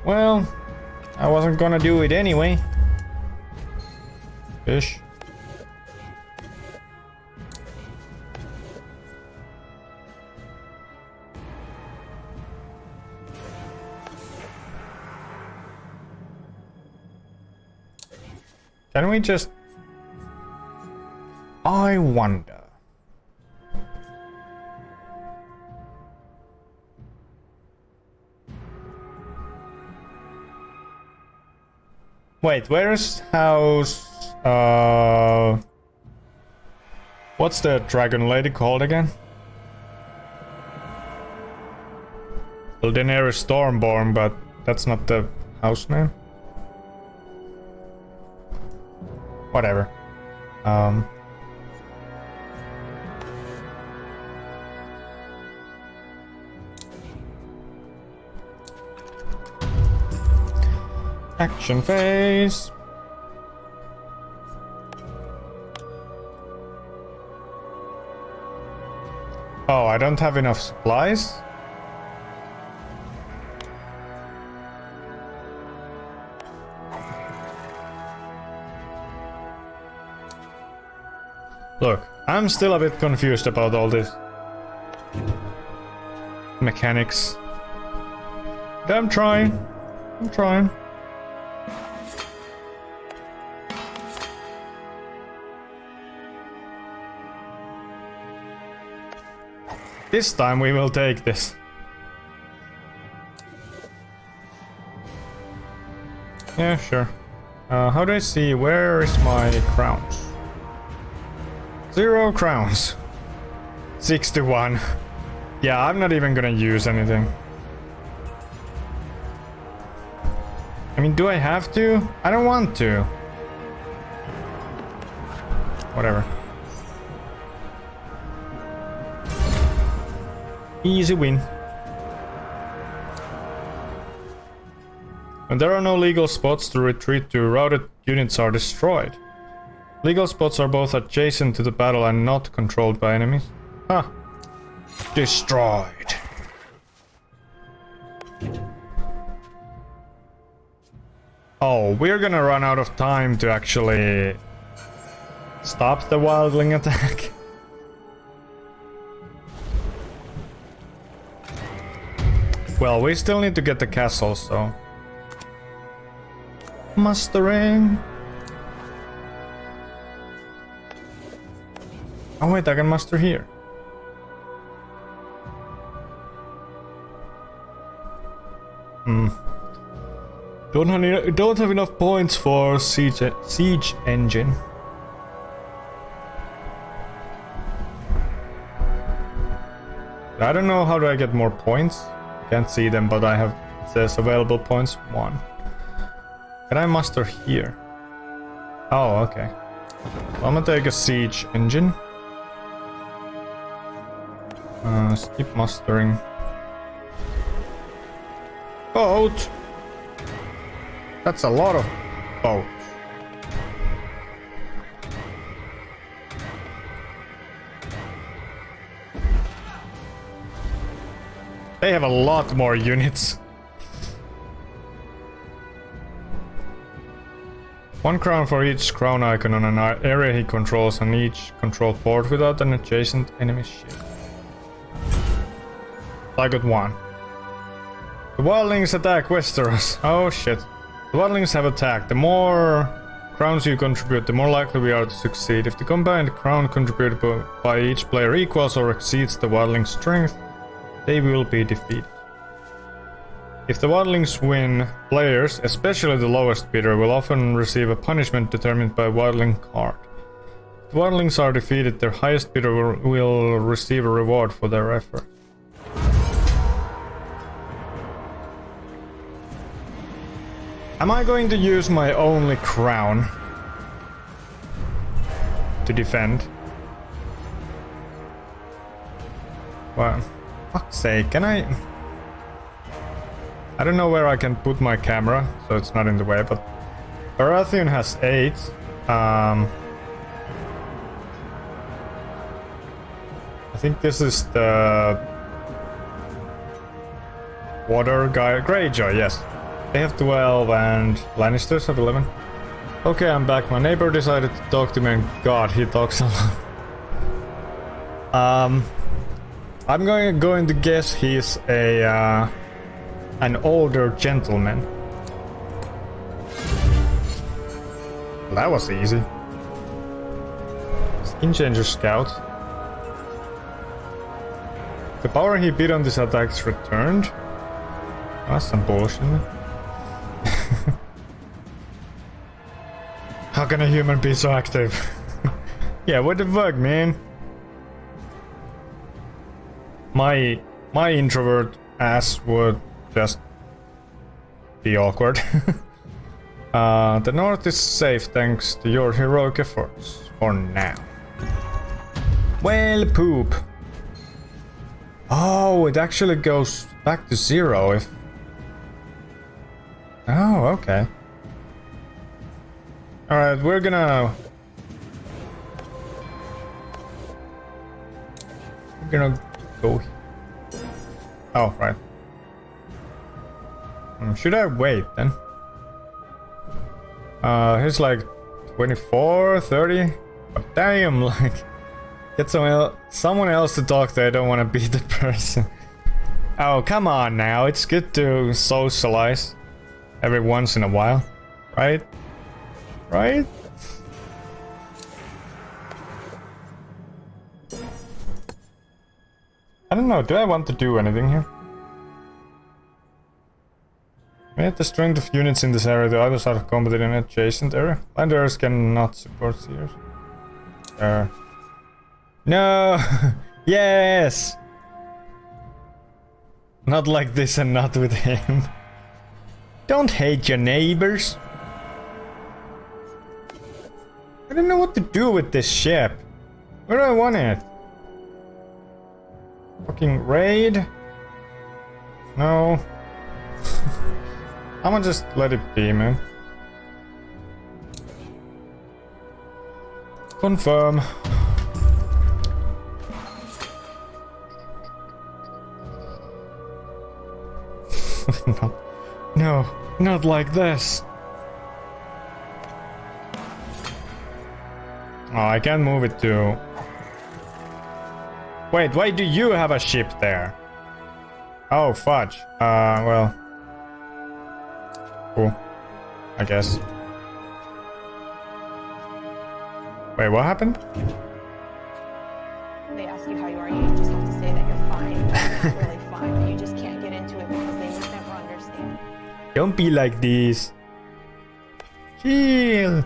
Well, I wasn't gonna do it anyway. Fish. Can we just... I wonder. Wait, where's house... what's the dragon lady called again? Well, Daenerys Stormborn, but that's not the house name. Whatever. Action phase. Oh, I don't have enough supplies? Look, I'm still a bit confused about all this mechanics. But I'm trying. I'm trying. This time we will take this. Yeah, sure. How do I see? Where is my crowns? 0 crowns. 61. Yeah, I'm not even gonna use anything. I mean, do I have to? I don't want to. Whatever. Easy win. When there are no legal spots to retreat to, routed units are destroyed. Legal spots are both adjacent to the battle and not controlled by enemies. Huh. Destroyed. Oh, we're gonna run out of time to actually stop the wildling attack. Well, we still need to get the castle, so... mustering. Oh wait, I can muster here. Don't have enough points for siege engine. I don't know how do I get more points. Can't see them, but I have, it says available points 1. Can I muster here? Oh, okay. So I'm gonna take a siege engine. Skip mustering. Boat! That's a lot of boats. They have a lot more units. 1 crown for each crown icon on an area he controls on each control board without an adjacent enemy ship. I got 1. The Wildlings attack Westeros. Oh shit. The Wildlings have attacked. The more crowns you contribute, the more likely we are to succeed. If the combined crown contributed by each player equals or exceeds the Wildlings' strength, they will be defeated. If the Wildlings win, players, especially the lowest bidder, will often receive a punishment determined by Wildling card. If the Wildlings are defeated, their highest bidder will receive a reward for their effort. Am I going to use my only crown to defend? Well, fuck's sake, can I don't know where I can put my camera, so it's not in the way, but Baratheon has 8. I think this is the water guy, Greyjoy, yes. They have 12 and Lannisters have 11. Okay, I'm back. My neighbor decided to talk to me and god, he talks a lot. I'm going to guess he's an older gentleman. Well, that was easy. Skin Changer Scout. The power he bid on this attack is returned. That's some bullshit. How can a human be so active? Yeah, what the fuck, man? My introvert ass would just be awkward. The north is safe thanks to your heroic efforts. For now. Well, poop. Oh, it actually goes back to 0 if... Oh, okay. Alright, we're gonna go... Oh, right. Should I wait then? Here's like 24, 30. Oh, damn, like... Get someone else to talk to, I don't want to be the person. Oh, come on now, it's good to socialize. Every once in a while, right? Right? I don't know, do I want to do anything here? We have the strength of units in this area, the other side of combat in an adjacent area. Landers cannot support seers. No! Yes! Not like this and not with him. Don't hate your neighbors. I don't know what to do with this ship. Where do I want it? Fucking raid? No. I'ma just let it be, man. Confirm. No, not like this. Oh, I can't move it to... Wait, why do you have a ship there? Oh, fudge. Well... Cool. I guess. Wait, what happened? They ask you how you are, you just have to say that you're fine. You're not really fine, but you just can't get into it because they would never understand. Don't be like this. Chill.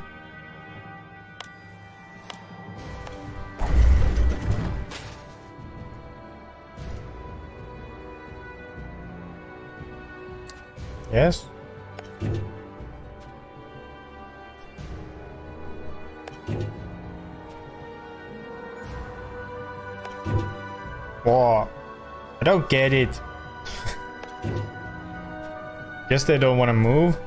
Yes. Whoa. I don't get it. Guess they don't want to move.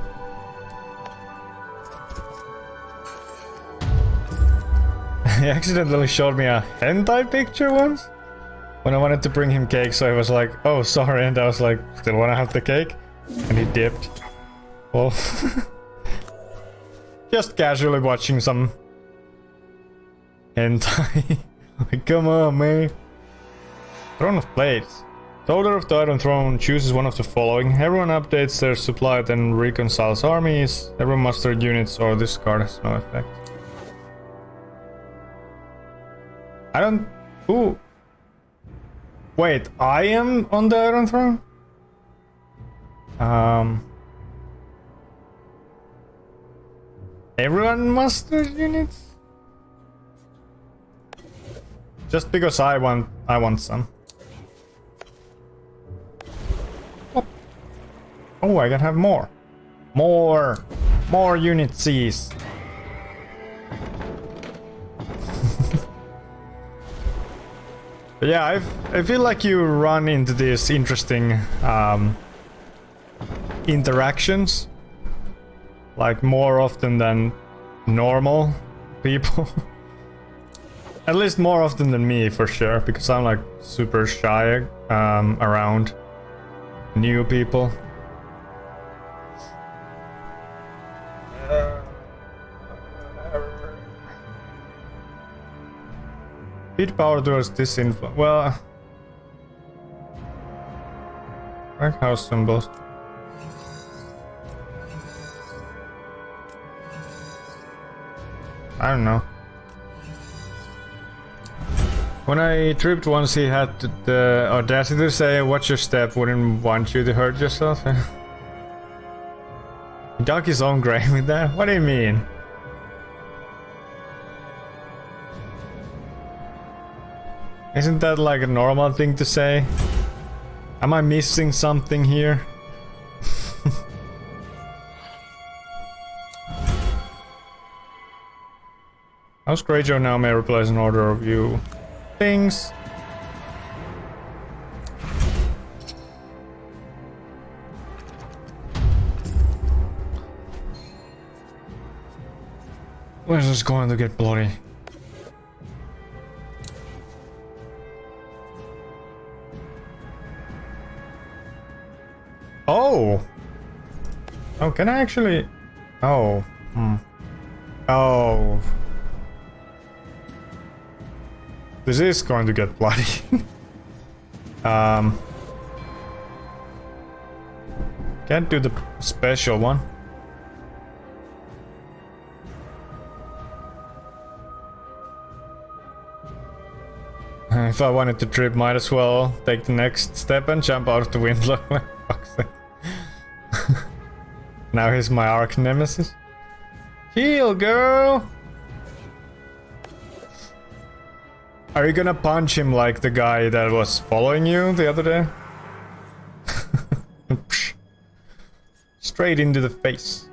He accidentally showed me a hentai picture once. When I wanted to bring him cake, so he was like, oh, sorry, and I was like, still wanna have the cake? And he dipped. Well, just casually watching some hentai. Like, come on, man. Throne of Blades. The holder of the Iron Throne chooses one of the following. Everyone updates their supply, then reconciles armies. Everyone muster units, or this card has no effect. I don't... Who? Wait, I am on the Iron Throne? Everyone musters units? Just because I want some. Oh, I can have more. More unit Cs. Yeah, I feel like you run into these interesting interactions, like more often than normal people. At least more often than me, for sure, because I'm like super shy around new people. Feed power towards this influence. Well, like house symbols. I don't know. When I tripped once, he had the audacity to say, "Watch your step, wouldn't want you to hurt yourself." He dug his own grave with that? What do you mean? Isn't that like a normal thing to say? Am I missing something here? House Greyjoy now may replace an order of you things. Where's this going to get bloody? Oh! Oh, can I actually... Oh. Oh. This is going to get bloody. Can't do the special one. If I wanted to trip, might as well take the next step and jump out of the window. Fuck's sake. Now he's my arch nemesis. Heal, girl! Are you gonna punch him like the guy that was following you the other day? Straight into the face.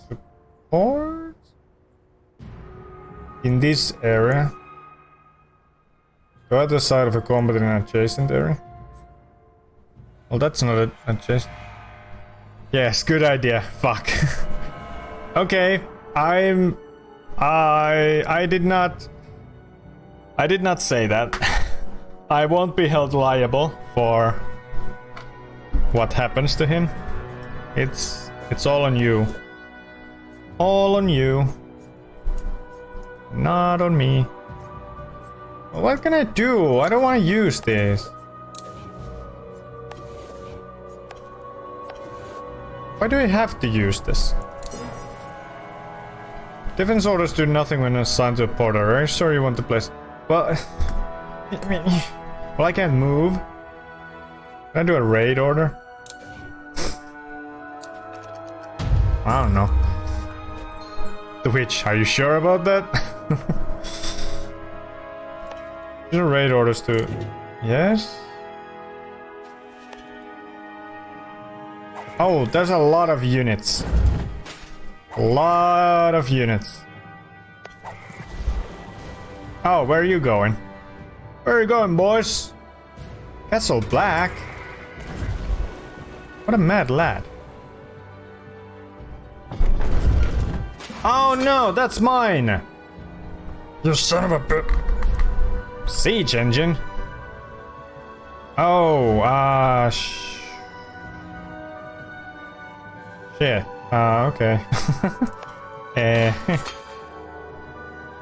Support? In this area. Go other side of a combat in an adjacent area. Well, that's not adjacent. Yes, good idea. Fuck. Okay, I did not say that. I won't be held liable for what happens to him. It's all on you. All on you. Not on me. What can I do? I don't want to use this. Why do I have to use this? Defense orders do nothing when assigned to a porter. Are you sure you want to place... Well... well, I can't move. Can I do a raid order? I don't know. The witch, are you sure about that? These are raid orders too. Yes? Oh, there's a lot of units. A lot of units. Oh, where are you going? Where are you going, boys? Castle Black? What a mad lad. Oh no, that's mine! You son of a bitch. Siege engine? Oh, shit. Okay.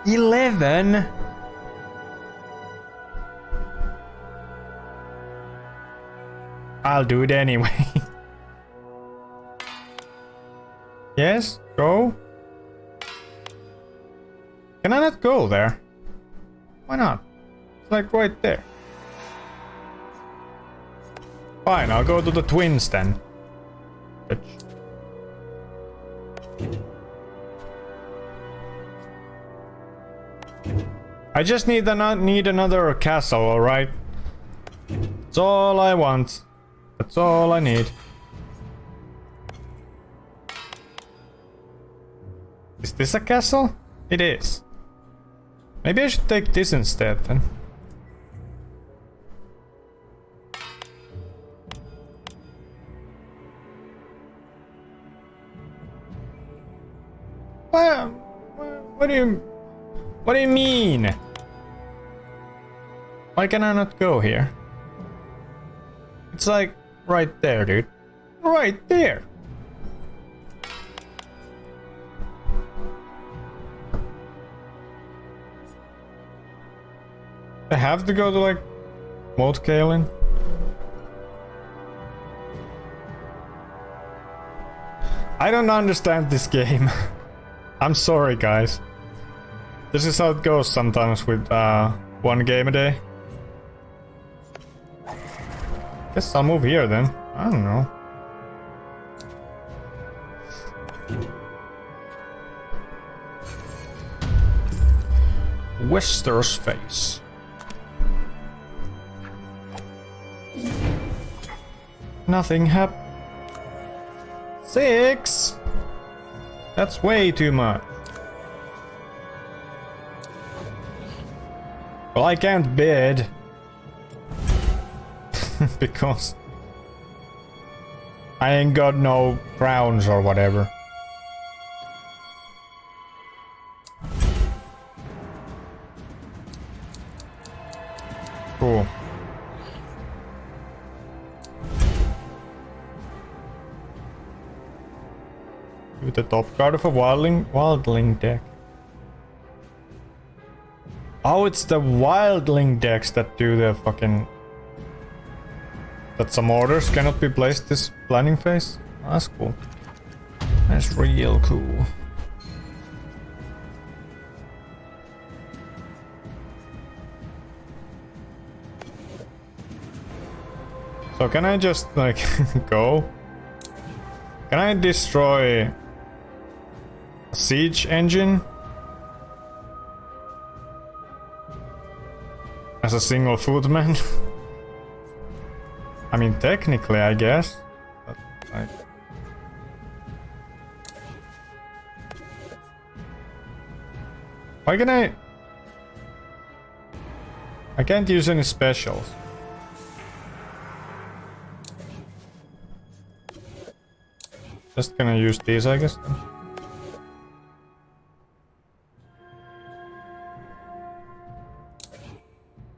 11? I'll do it anyway. Yes, go. Can I not go there? Why not? It's like right there. Fine, I'll go to the twins then. Bitch. I just need another castle, alright? That's all I want. That's all I need. Is this a castle? It is. Maybe I should take this instead then. What do you mean? Why can I not go here? It's like right there, dude. Right there. I have to go to like Moat Kaelin. I don't understand this game. I'm sorry, guys. This is how it goes sometimes with one game a day. Guess I'll move here then. I don't know. Westeros Phase. Nothing happened. 6? That's way too much. Well, I can't bid. Because I ain't got no crowns or whatever. Cool. With the top card of a Wildling deck. Oh, it's the Wildling decks that do the fucking... That some orders cannot be placed this planning phase? Oh, that's cool. That's real cool. So can I just like go? Can I destroy a siege engine? As a single footman? I mean, technically, I guess. But, like... Why can I can't use any specials. Just gonna use these, I guess. Then.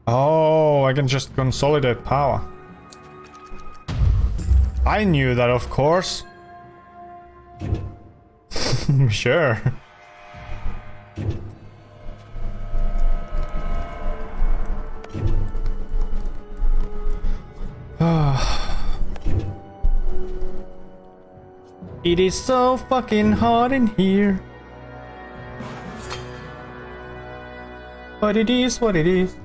Oh, I can just consolidate power. I knew that, of course. Sure. It is so fucking hot in here. But it is what it is.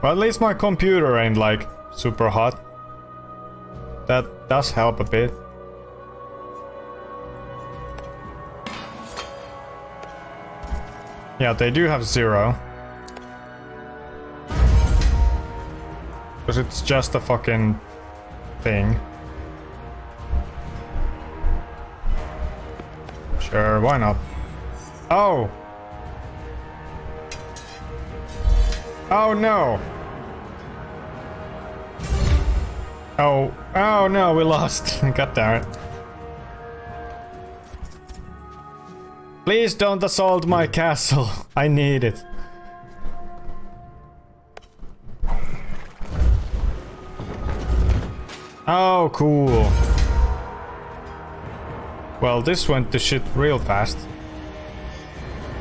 Well, at least my computer ain't like super hot. That does help a bit. Yeah, they do have 0. Because it's just a fucking thing. Sure, why not? Oh! Oh no! Oh no, we lost. God damn it. Please don't assault my castle. I need it. Oh, cool. Well, this went to shit real fast.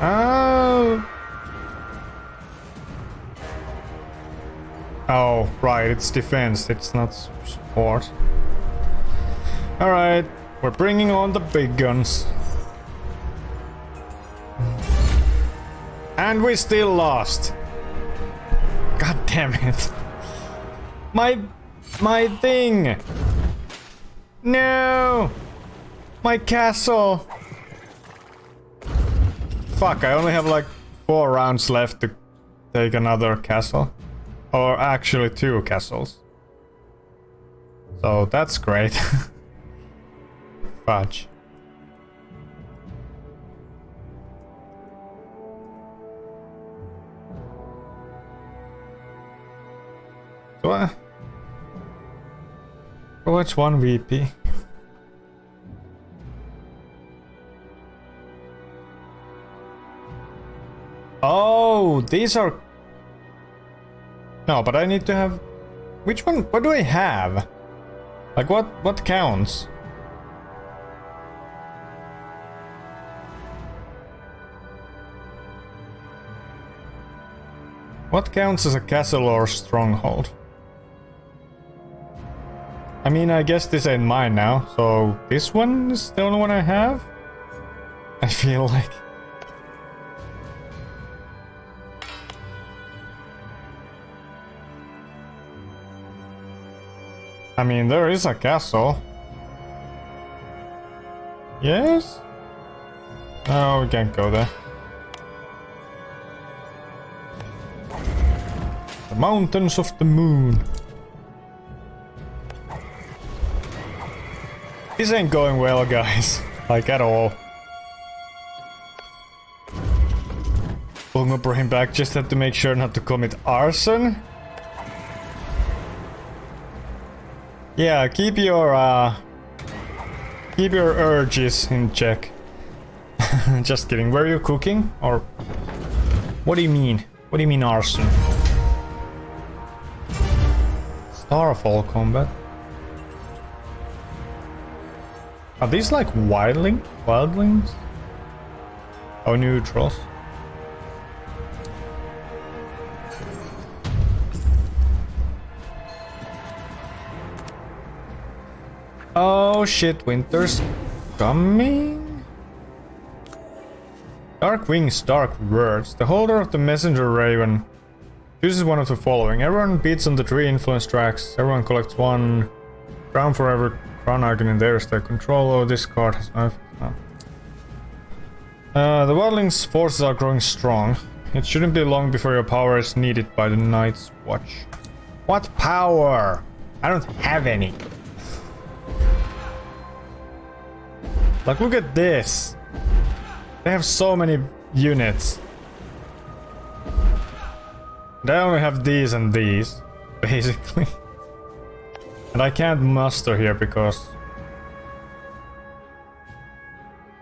Oh. Oh, right, it's defense, it's not support. Alright, we're bringing on the big guns. And we still lost. God damn it. My thing. No. My castle. Fuck, I only have like 4 rounds left to take another castle. Or actually 2 castles. So that's great. Fudge. So what's 1 VP? Oh, these are... No, but I need to have... Which one? What do I have? Like what counts? What counts as a castle or stronghold? I mean, I guess this ain't mine now, so this one is the only one I have? I feel like... I mean, there is a castle. Yes? Oh, we can't go there. The Mountains of the Moon. This ain't going well, guys. Like, at all. Pull my brain back, just had to make sure not to commit arson. Yeah, keep your urges in check. Just kidding. Were you cooking? Or what do you mean? What do you mean arson? Starfall combat. Are these like wildlings? Oh, neutrals. Oh shit, winter's coming? Dark wings, dark words. The holder of the messenger raven chooses one of the following. Everyone beats on the tree influence tracks. Everyone collects 1 crown for every crown icon in their state control. Oh, this card has no... The Wildlings' forces are growing strong. It shouldn't be long before your power is needed by the Night's Watch. What power? I don't have any. Like, look at this. They have so many units. And I only have these and these, basically. And I can't muster here because...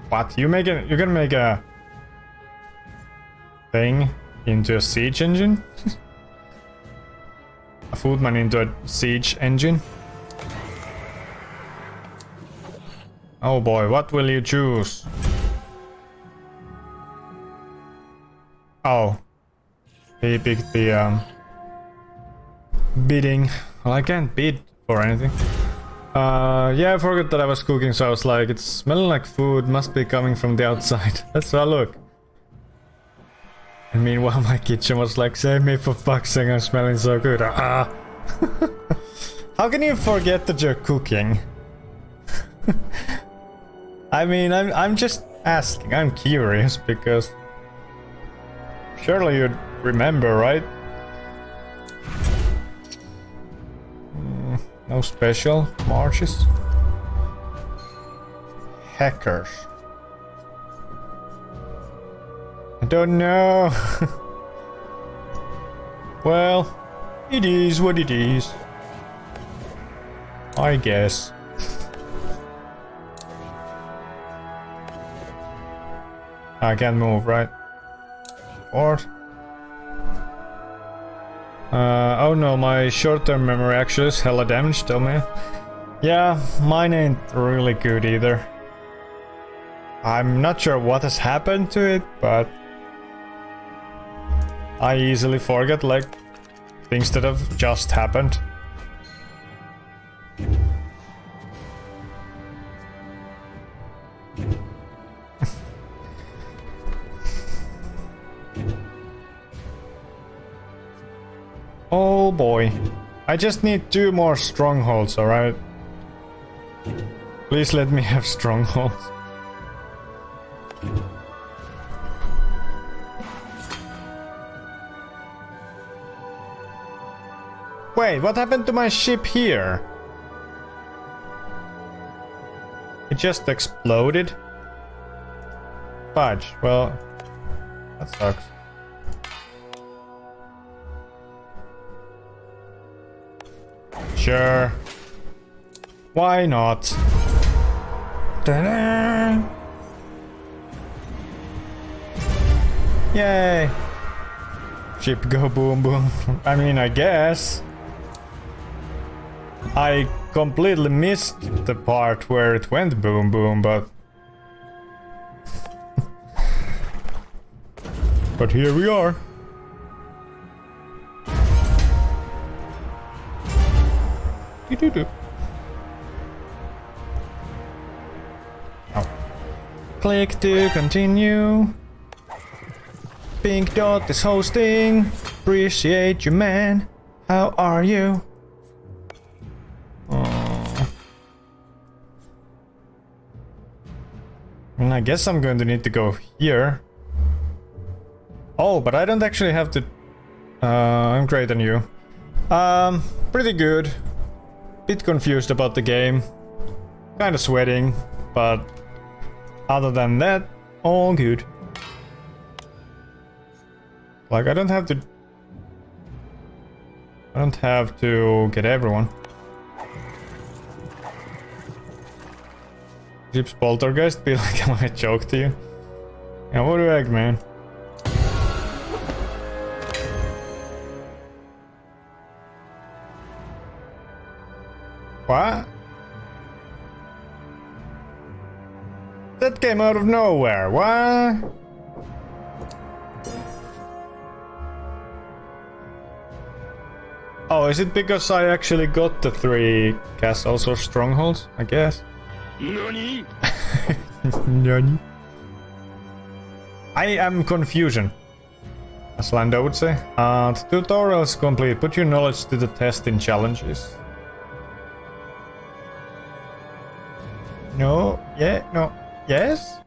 What? You're gonna make a... thing into a siege engine? A footman into a siege engine? Oh boy, what will you choose? Oh. He picked the bidding. Well, I can't bid for anything. Yeah, I forgot that I was cooking, so I was like, it's smelling like food, must be coming from the outside. Let's have a look. And meanwhile my kitchen was like, save me for fuck's sake, I'm smelling so good. How can you forget that you're cooking? I mean, I'm just asking, I'm curious, because... Surely you'd remember, right? No special marches. Hackers. I don't know. Well, it is what it is. I guess. I can't move, right? Or... oh no, my short-term memory actually is hella damaged, tell me. Yeah, mine ain't really good either. I'm not sure what has happened to it, but... I easily forget, like, things that have just happened. Oh boy. I just need 2 more strongholds, alright? Please let me have strongholds. Wait, what happened to my ship here? It just exploded? Fudge, well, that sucks. Sure. Why not? Ta-da! Yay! Ship go boom boom. I mean, I guess. I completely missed the part where it went boom boom, but... but here we are. Oh. Click to continue. Pink dot is hosting. Appreciate you, man. How are you? I guess I'm going to need to go here. Oh, but I don't actually have to... I'm great on you. Pretty good. Bit confused about the game. Kinda sweating, but... other than that, all good. Like, I don't have to get everyone. Ship's poltergeist be like I might joke to you. Yeah, what do you heck, man? What? That came out of nowhere, what? Oh, is it because I actually got the 3 castles or strongholds, I guess? Nani? Nani? I am confusion, as Lando would say. The tutorial is complete. Put your knowledge to the test in challenges. No, yeah, no, yes?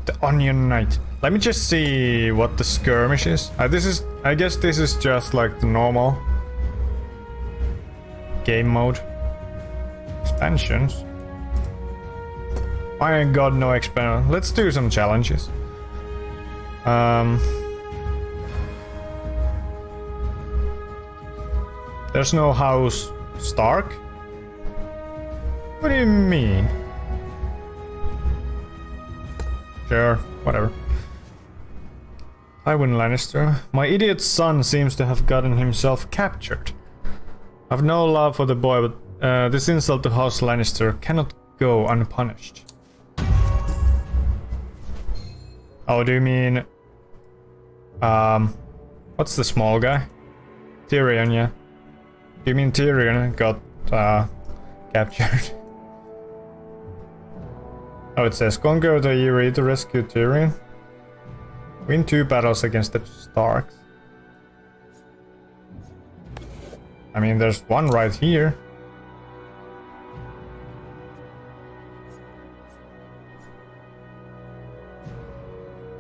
The Onion Knight. Let me just see what the skirmish is. I guess this is just like the normal game mode. Expansions. I ain't got no expansion. Let's do some challenges. There's no House Stark? What do you mean? Sure, whatever. Tywin Lannister. My idiot son seems to have gotten himself captured. I've no love for the boy, but this insult to House Lannister cannot go unpunished. Oh, do you mean... what's the small guy? Tyrion, yeah. Do you mean Tyrion got captured? Oh, it says, conquer the Eyrie to rescue Tyrion. Win 2 battles against the Starks. I mean, there's one right here.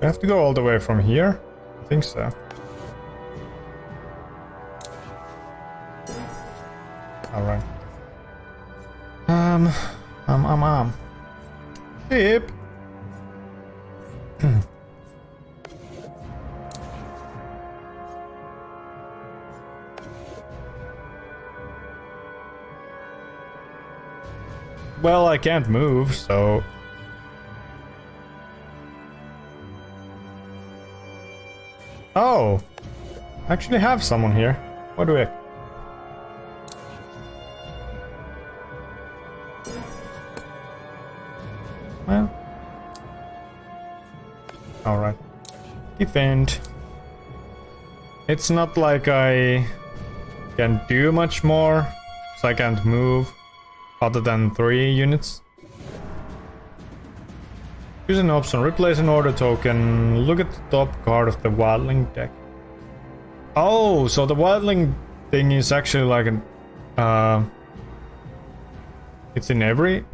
I have to go all the way from here? I think so. Alright. Ship. well, I can't move, so... Oh! I actually have someone here. What do I... Well... Alright. Defend. It's not like I can do much more, so I can't move other than 3 units. Use an option, replace an order token, look at the top card of the Wildling deck. Oh, so the Wildling thing is actually like an... it's in every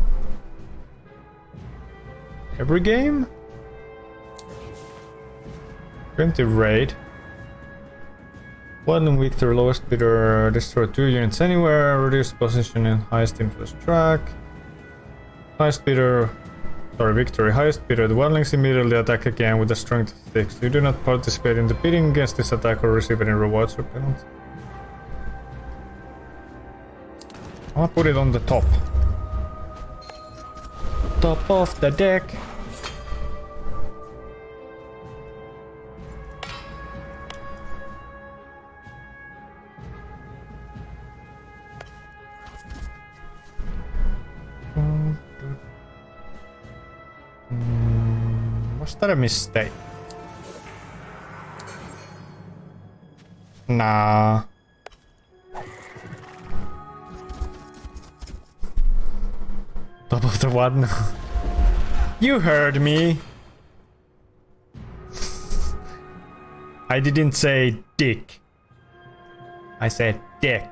game? 20 raid. Wildling victory, lowest bidder, destroy 2 units anywhere, reduce position in highest influence track. Highest bidder, victory, highest bidder. The Wildlings immediately attack again with a strength of 6. You do not participate in the bidding against this attack or receive any rewards or penalties. I'll put it on the top. Top of the deck. Was that a mistake? Nah. Top of the one. You heard me. I didn't say dick. I said dick.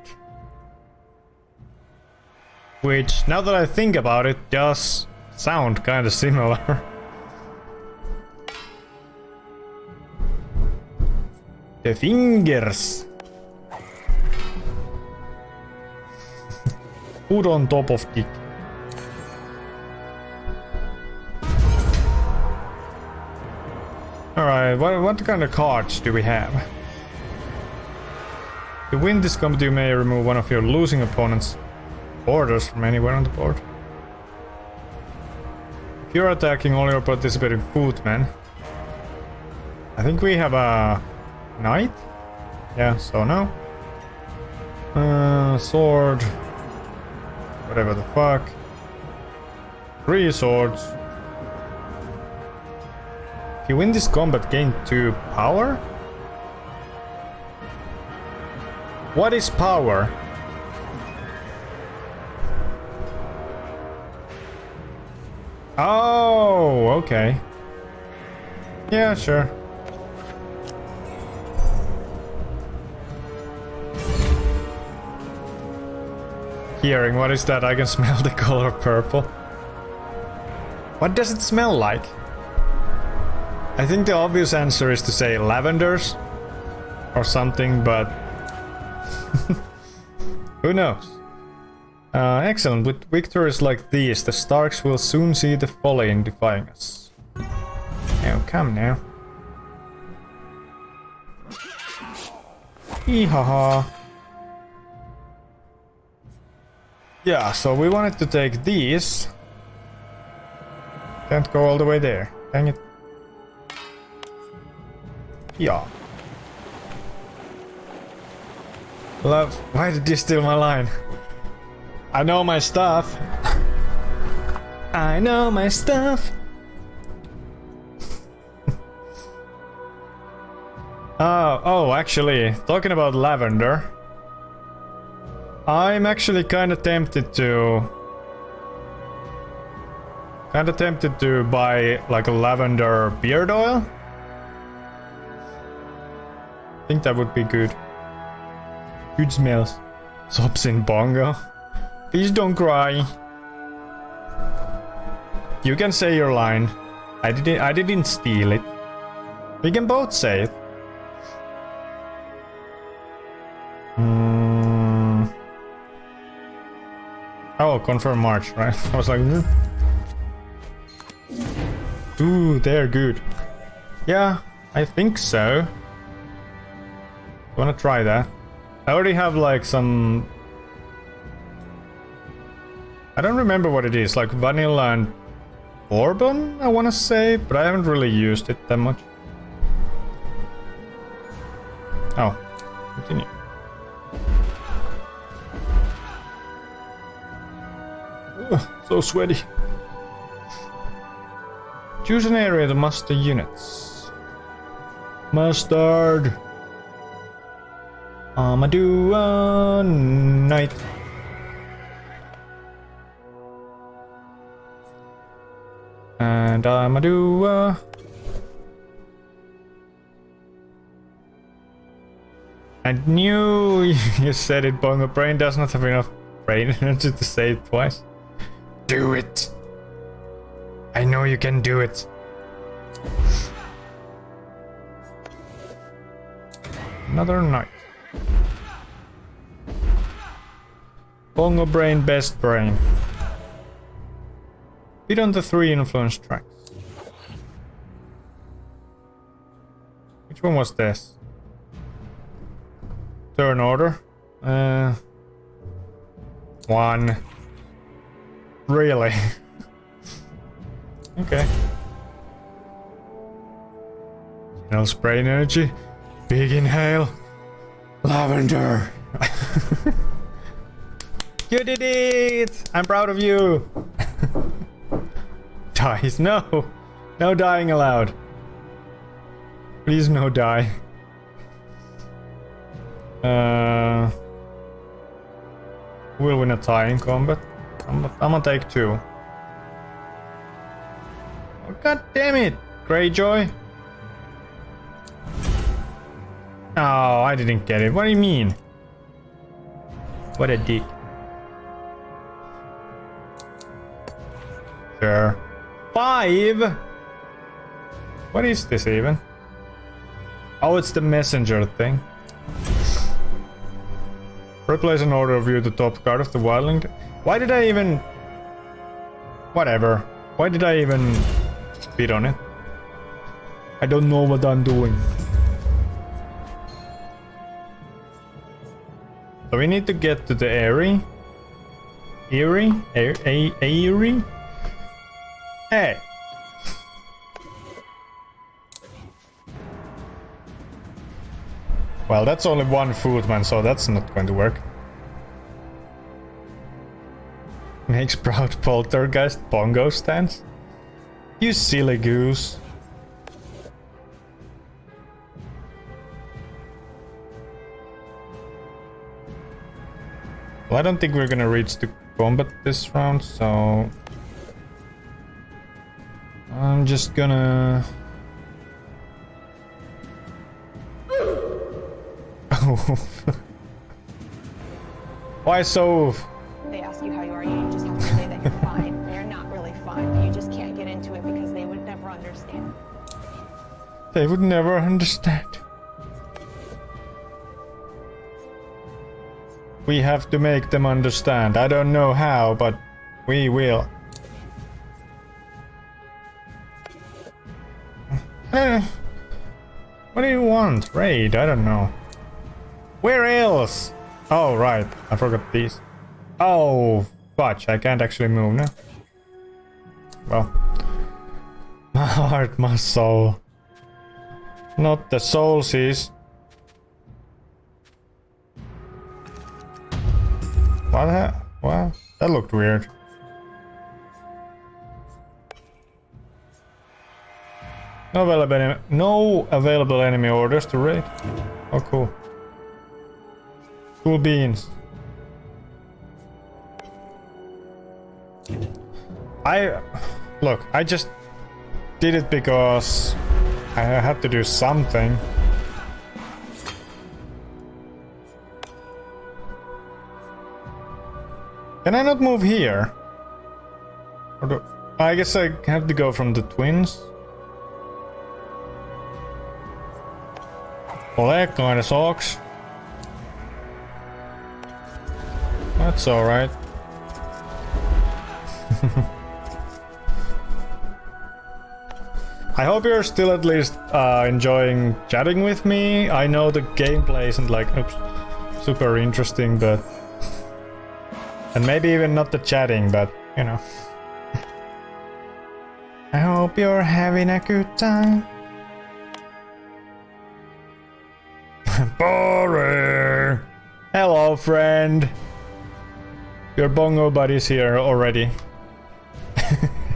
Which, now that I think about it, does sound kind of similar. The fingers. Put on top of dick. Alright, what kind of cards do we have? To win this combat, you may remove one of your losing opponent's borders from anywhere on the board. If you're attacking all your participating footmen, I think we have a knight? Yeah, so no. Sword. Whatever the fuck. 3 swords. If you win this combat, gain 2 power? What is power? Oh, okay. Yeah, sure. Hearing, what is that? I can smell the color purple. What does it smell like? I think the obvious answer is to say lavenders or something, but who knows? Excellent. With victories like these, the Starks will soon see the folly in defying us. Now, come now. Eehaha. Yeah, so we wanted to take these. Can't go all the way there. Dang it. Yeah. Love, why did you steal my line? I know my stuff. I know my stuff. Oh, actually, talking about lavender. I'm actually kinda tempted to buy like a lavender beard oil. I think that would be good. Good smells. Sobs in bongo. Please don't cry. You can say your line. I didn't steal it. We can both say it. Oh, confirm March, right? I was like, Ooh, they're good. Yeah, I think so. Wanna try that? I already have like some I don't remember what it is, like vanilla and bourbon, I want to say, but I haven't really used it that much. Oh, continue. Ugh, so sweaty. Choose an area to muster units. Mustard. Amadou Knight. And Amadou. I knew you said it, Bongo. Brain does not have enough brain energy to say it twice. Do it. I know you can do it. Another night. Bongo brain, best brain. Beat on the 3 influence tracks. Which one was this? Turn order. 1. Really? Okay. Channel spray energy. Big inhale. Lavender. You did it! I'm proud of you. Dies. No. No dying allowed. Please no die. We'll win a tie in combat. I'm gonna take 2. Oh, God damn it, Greyjoy. Oh, I didn't get it. What do you mean? What a dick. Sure. 5? What is this even? Oh, it's the messenger thing. Replace an order of you the top card of the Wildling. Why did I even... Whatever. Why did I even bid on it? I don't know what I'm doing. So we need to get to the Eyrie. Eyrie? Eyrie? Hey! Well, that's only 1 footman, so that's not going to work. Makes proud poltergeist bongo stance? You silly goose. Well, I don't think we're gonna reach the combat this round, so... I'm just gonna... Why so? They ask you how you are, you just have to say that you're fine. They're not really fine, but you just can't get into it because they would never understand. They would never understand. We have to make them understand. I don't know how, but we will. What do you want? Raid? I don't know. Where else? Oh, right. I forgot these. Oh, fudge. I can't actually move now. Well. My heart, my soul. Not the soul sees. What? What? That looked weird. No available enemy orders to raid. Oh, cool. Cool beans. Look, I just did it because I had to do something. Can I not move here? Or I guess I have to go from the twins. Well, that kinda sucks. That's alright. I hope you're still at least enjoying chatting with me. I know the gameplay isn't like super interesting, but And maybe even not the chatting, but you know. I hope you're having a good time. Boring. Hello, friend. Your bongo buddy's here already.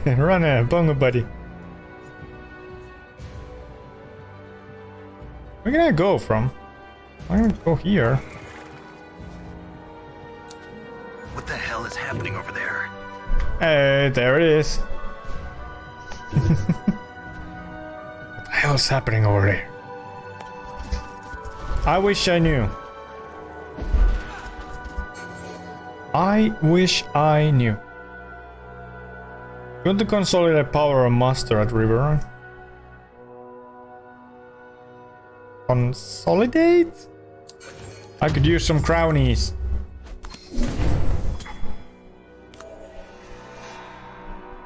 Run a bongo buddy. Where can I go from? I'm gonna go here. What the hell is happening over there? Hey, there it is. What the hell's happening over there? I wish I knew. I wish I knew. You want to consolidate power and master at Riverrun? Consolidate? I could use some crownies.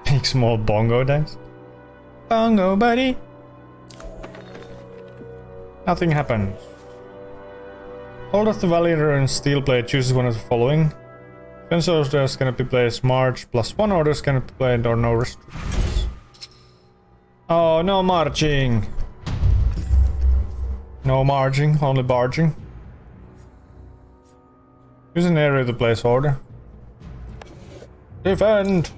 Make small bongo dance. Bongo buddy. Nothing happens. Hold of the Valiant and Steel Blade chooses one of the following. Defense orders can be placed March +1 orders can be played or no restrictions. Oh, no marching. No marching, only barging. Use an area to place order. Defend!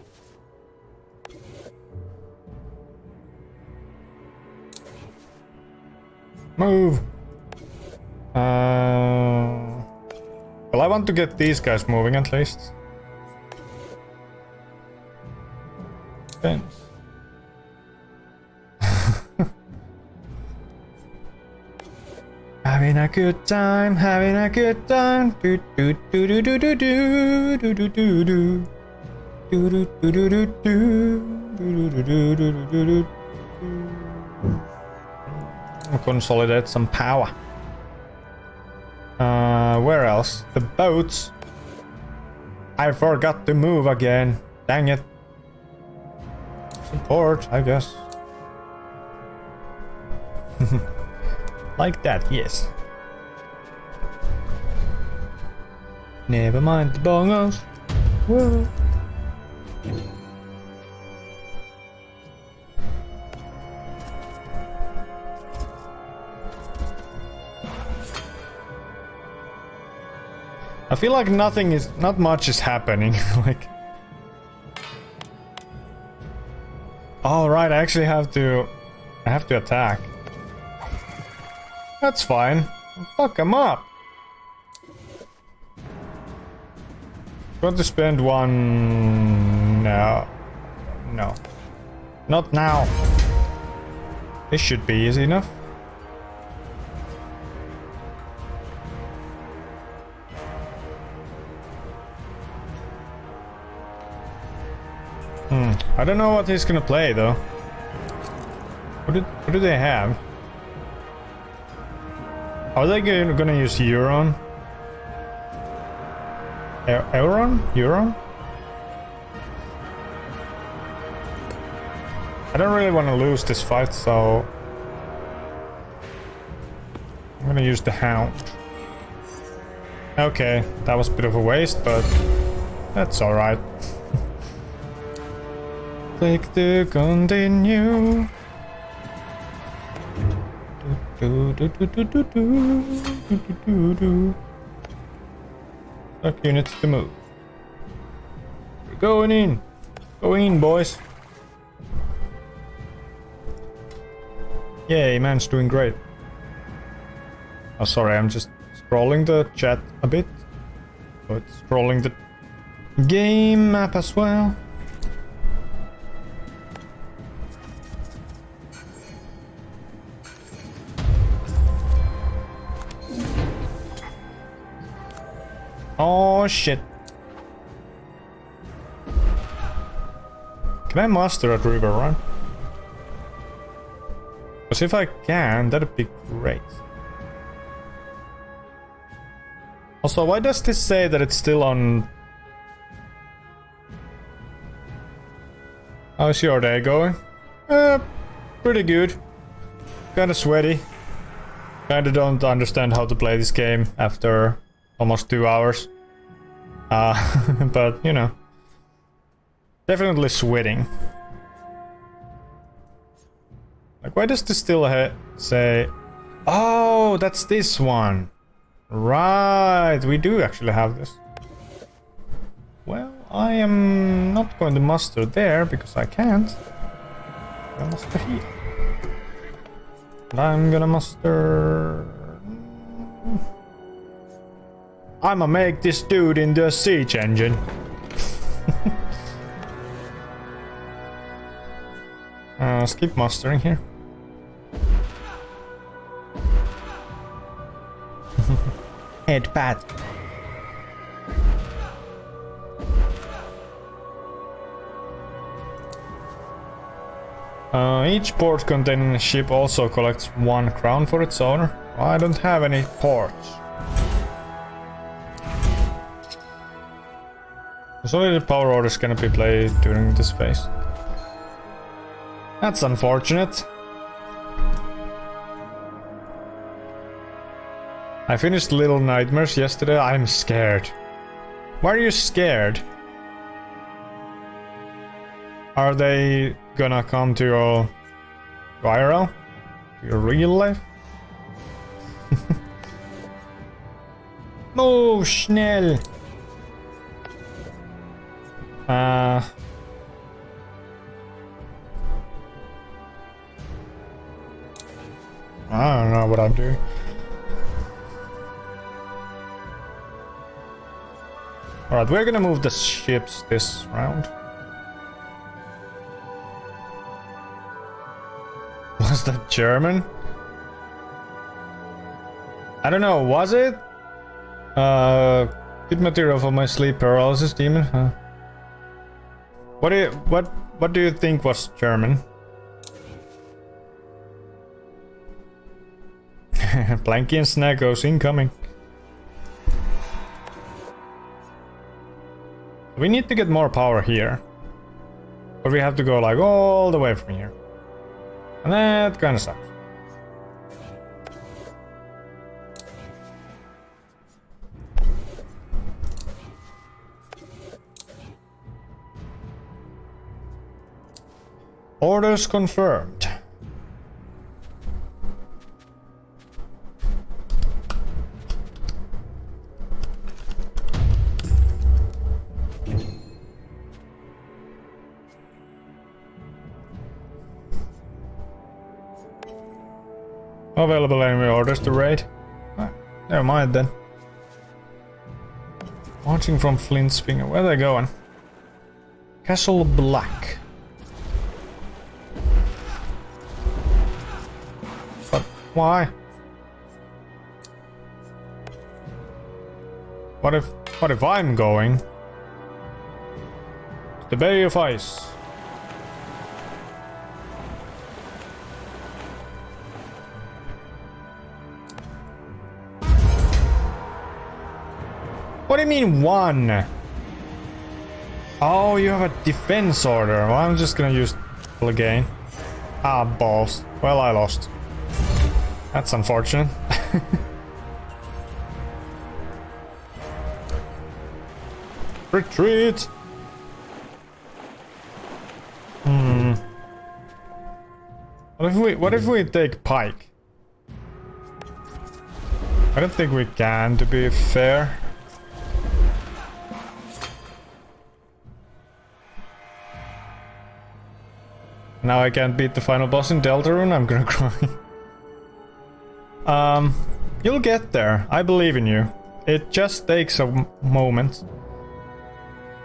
Move! Well, I want to get these guys moving at least. Defense. Having a good time, having a good time. Do do do do do do do do do do do. Do do do do do do do do do do do. Consolidate some power. Where else? The boats. I forgot to move again. Dang it. Support, I guess. Like that, yes. Never mind the bongos. Whoa. I feel like not much is happening. Like, oh right, I actually have to attack. That's fine. Fuck him up. Going to spend one. No, not now. This should be easy enough. I don't know what he's gonna play though. What do they have? Are they gonna use Euron? Euron? Euron? I don't really want to lose this fight, so I'm gonna use the Hound. Okay, that was a bit of a waste, but that's alright. Click to continue. Suck units to move. We're going in. Go in, boys. Yay, man's doing great. Oh, sorry, I'm just scrolling the chat a bit. So it's scrolling the game map as well. Oh shit. Can I master at Riverrun? Because if I can, that'd be great. Also, why does this say that it's still on? How's your day going? Pretty good. Kinda sweaty. Kinda don't understand how to play this game after almost 2 hours. But, you know. Definitely sweating. Like, why does this still say... Oh, that's this one. Right, we do actually have this. Well, I am not going to muster there because I can't. I muster here. And I'm gonna muster... I'ma make this dude into a siege engine. Let's keep mustering here. Head pat. Each port containing a ship also collects 1 crown for its owner. I don't have any ports. So only the power orders gonna be played during this phase. That's unfortunate. I finished Little Nightmares yesterday. I'm scared. Why are you scared? Are they gonna come to your IRL? To your real life? Oh, schnell! I don't know what I'm doing. Alright, we're gonna move the ships this round. Was that German? I don't know, was it? Good material for my sleep paralysis demon, huh? What do you think was German? Blanky and Snaggos incoming. We need to get more power here. But we have to go like all the way from here. And that kinda sucks. Orders confirmed. Available enemy orders to raid. Ah, never mind then. Marching from Flint's Finger. Where are they going? Castle Black. But why? What if I'm going to the Bay of Ice? What do you mean one? Oh, you have a defense order. Well, I'm just gonna use again. Ah, balls. Well, I lost. That's unfortunate. Retreat! What if we take Pike? I don't think we can, to be fair. Now I can't beat the final boss in Deltarune, I'm gonna cry. You'll get there. I believe in you. It just takes a moment.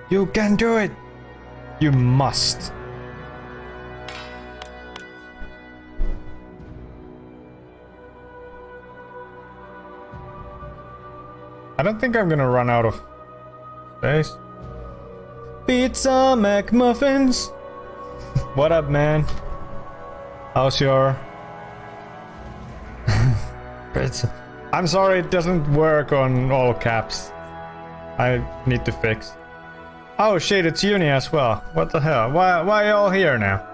You can do it! You must. I don't think I'm gonna run out of space. Pizza McMuffins! What up, man? How's your... I'm sorry it doesn't work on all caps. I need to fix. Oh shit, it's uni as well. What the hell? Why are you all here now?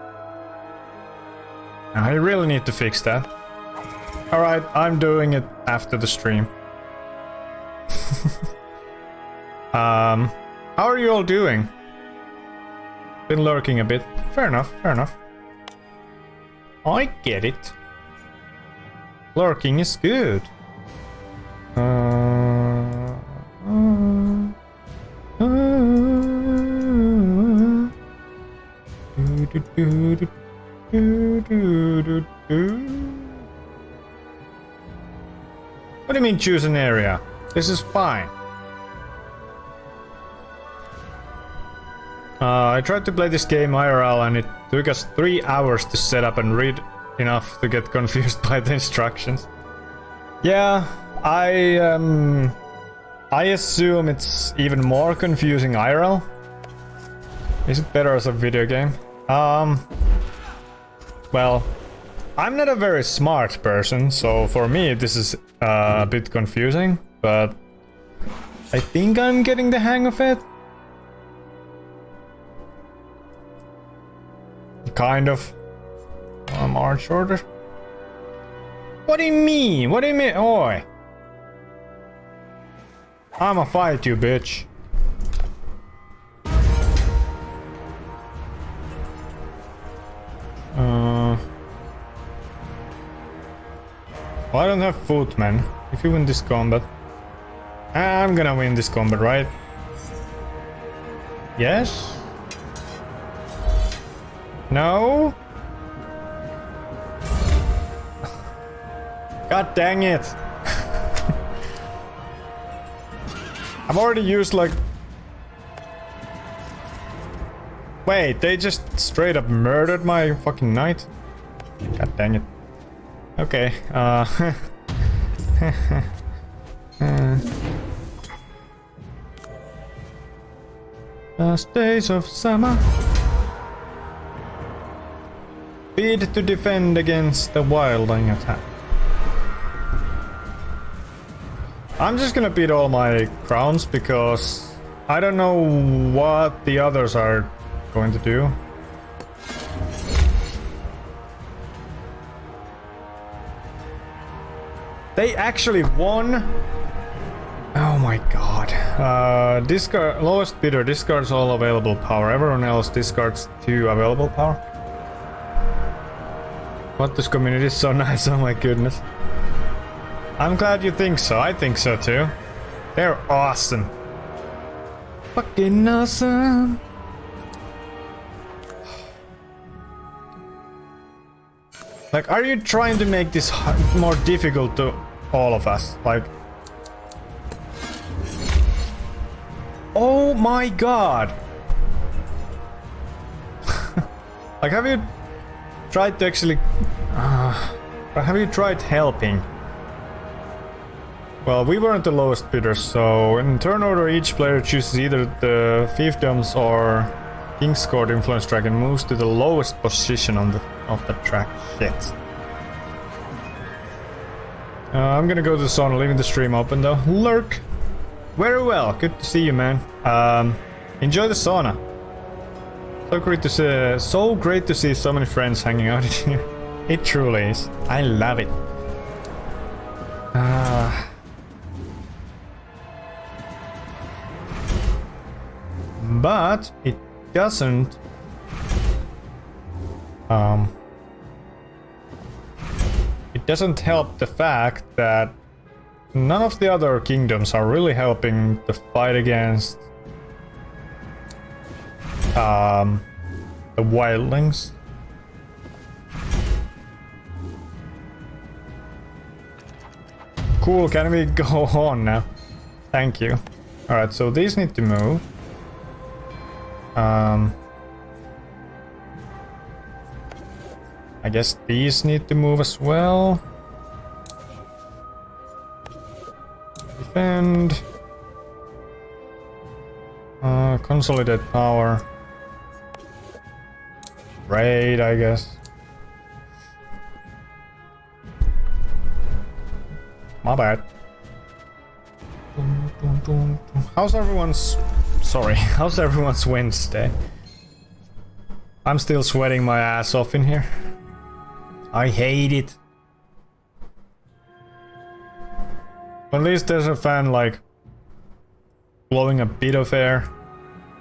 I really need to fix that. Alright, I'm doing it after the stream. How are you all doing? Been lurking a bit. Fair enough, fair enough. I get it. Lurking is good. What do you mean choose an area? This is fine. I tried to play this game IRL and it took us 3 hours to set up and read enough to get confused by the instructions. Yeah, I assume it's even more confusing IRL. Is it better as a video game? Well, I'm not a very smart person, so for me this is a bit confusing, but I think I'm getting the hang of it. Kind of. March order. What do you mean? What do you mean? Oi. I'ma fight you, bitch. Well, I don't have footmen. If you win this combat, I'm gonna win this combat, right? Yes? No? God dang it! I've already used like... Wait, they just straight up murdered my fucking knight? God dang it. Okay, Last days of summer. Speed to defend against the wildling attack. I'm just gonna beat all my crowns because I don't know what the others are going to do. They actually won. Oh my god. Discard lowest bidder discards all available power. Everyone else discards 2 available power. What, this community is so nice, oh my goodness. I'm glad you think so, I think so too. They're awesome. Fucking awesome. Like, are you trying to make this more difficult to all of us? Like... Oh my god! Like, have you tried to actually... have you tried helping? Well, we weren't the lowest bidders, so in turn order each player chooses either the fiefdoms or King's Court Influence track and moves to the lowest position on the track. Shit. I'm gonna go to the sauna, leaving the stream open though. Lurk! Very well, good to see you, man. Enjoy the sauna. So great to see so many friends hanging out here. It truly is. I love it. But it doesn't help the fact that none of the other kingdoms are really helping the fight against the wildlings. Cool, can we go on now? Thank you. Alright, so these need to move. I guess these need to move as well. Defend. Consolidate power. Raid, I guess. My bad. How's everyone's... Sorry, how's everyone's Wednesday? I'm still sweating my ass off in here. I hate it. At least there's a fan like blowing a bit of air.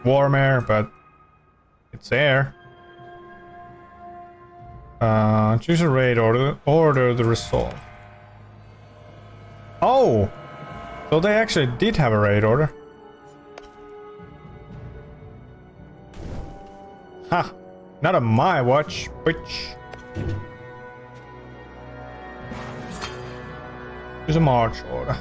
Warm air, but it's air. Choose a raid order the resolve. Oh! So they actually did have a raid order. Ha! Not on my watch, bitch. Choose a march order.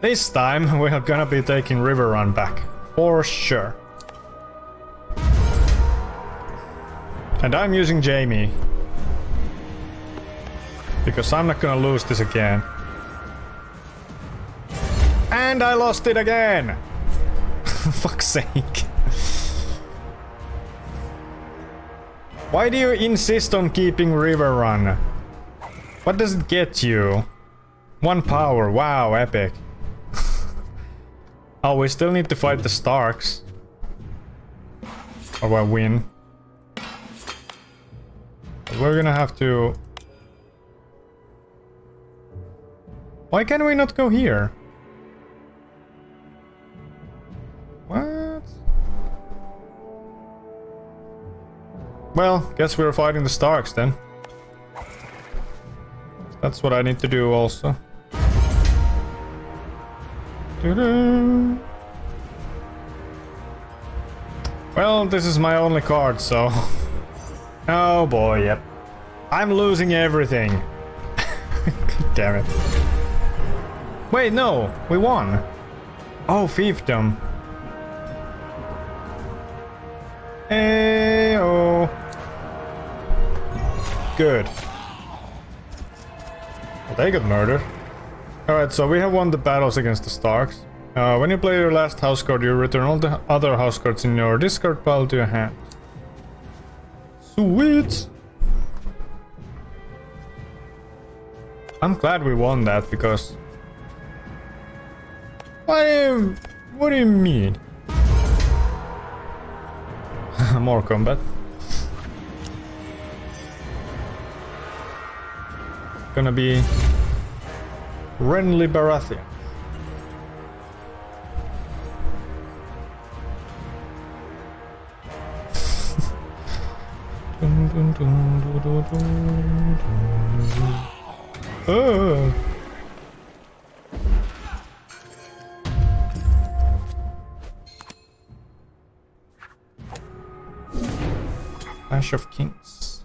This time we are gonna be taking River Run back. For sure. And I'm using Jamie. Because I'm not gonna lose this again. And I lost it again! Fuck's sake. Why do you insist on keeping River Run? What does it get you? 1 power, wow, epic. Oh, we still need to fight the Starks. Or I win. We're gonna have to... Why can we not go here? What? Well, guess we're fighting the Starks then. That's what I need to do also. Doo-doo. Well, this is my only card, so... Oh boy, yep. I'm losing everything. God damn it. Wait, no, we won. Oh, fiefdom. Hey-oh. Good. Well, they got murdered. Alright, so we have won the battles against the Starks. When you play your last house card, you return all the other house cards in your discard pile to your hand. Sweet! I'm glad we won that because... What do you mean? More combat. Gonna be... Renly Baratheon. Oh. Clash of Kings.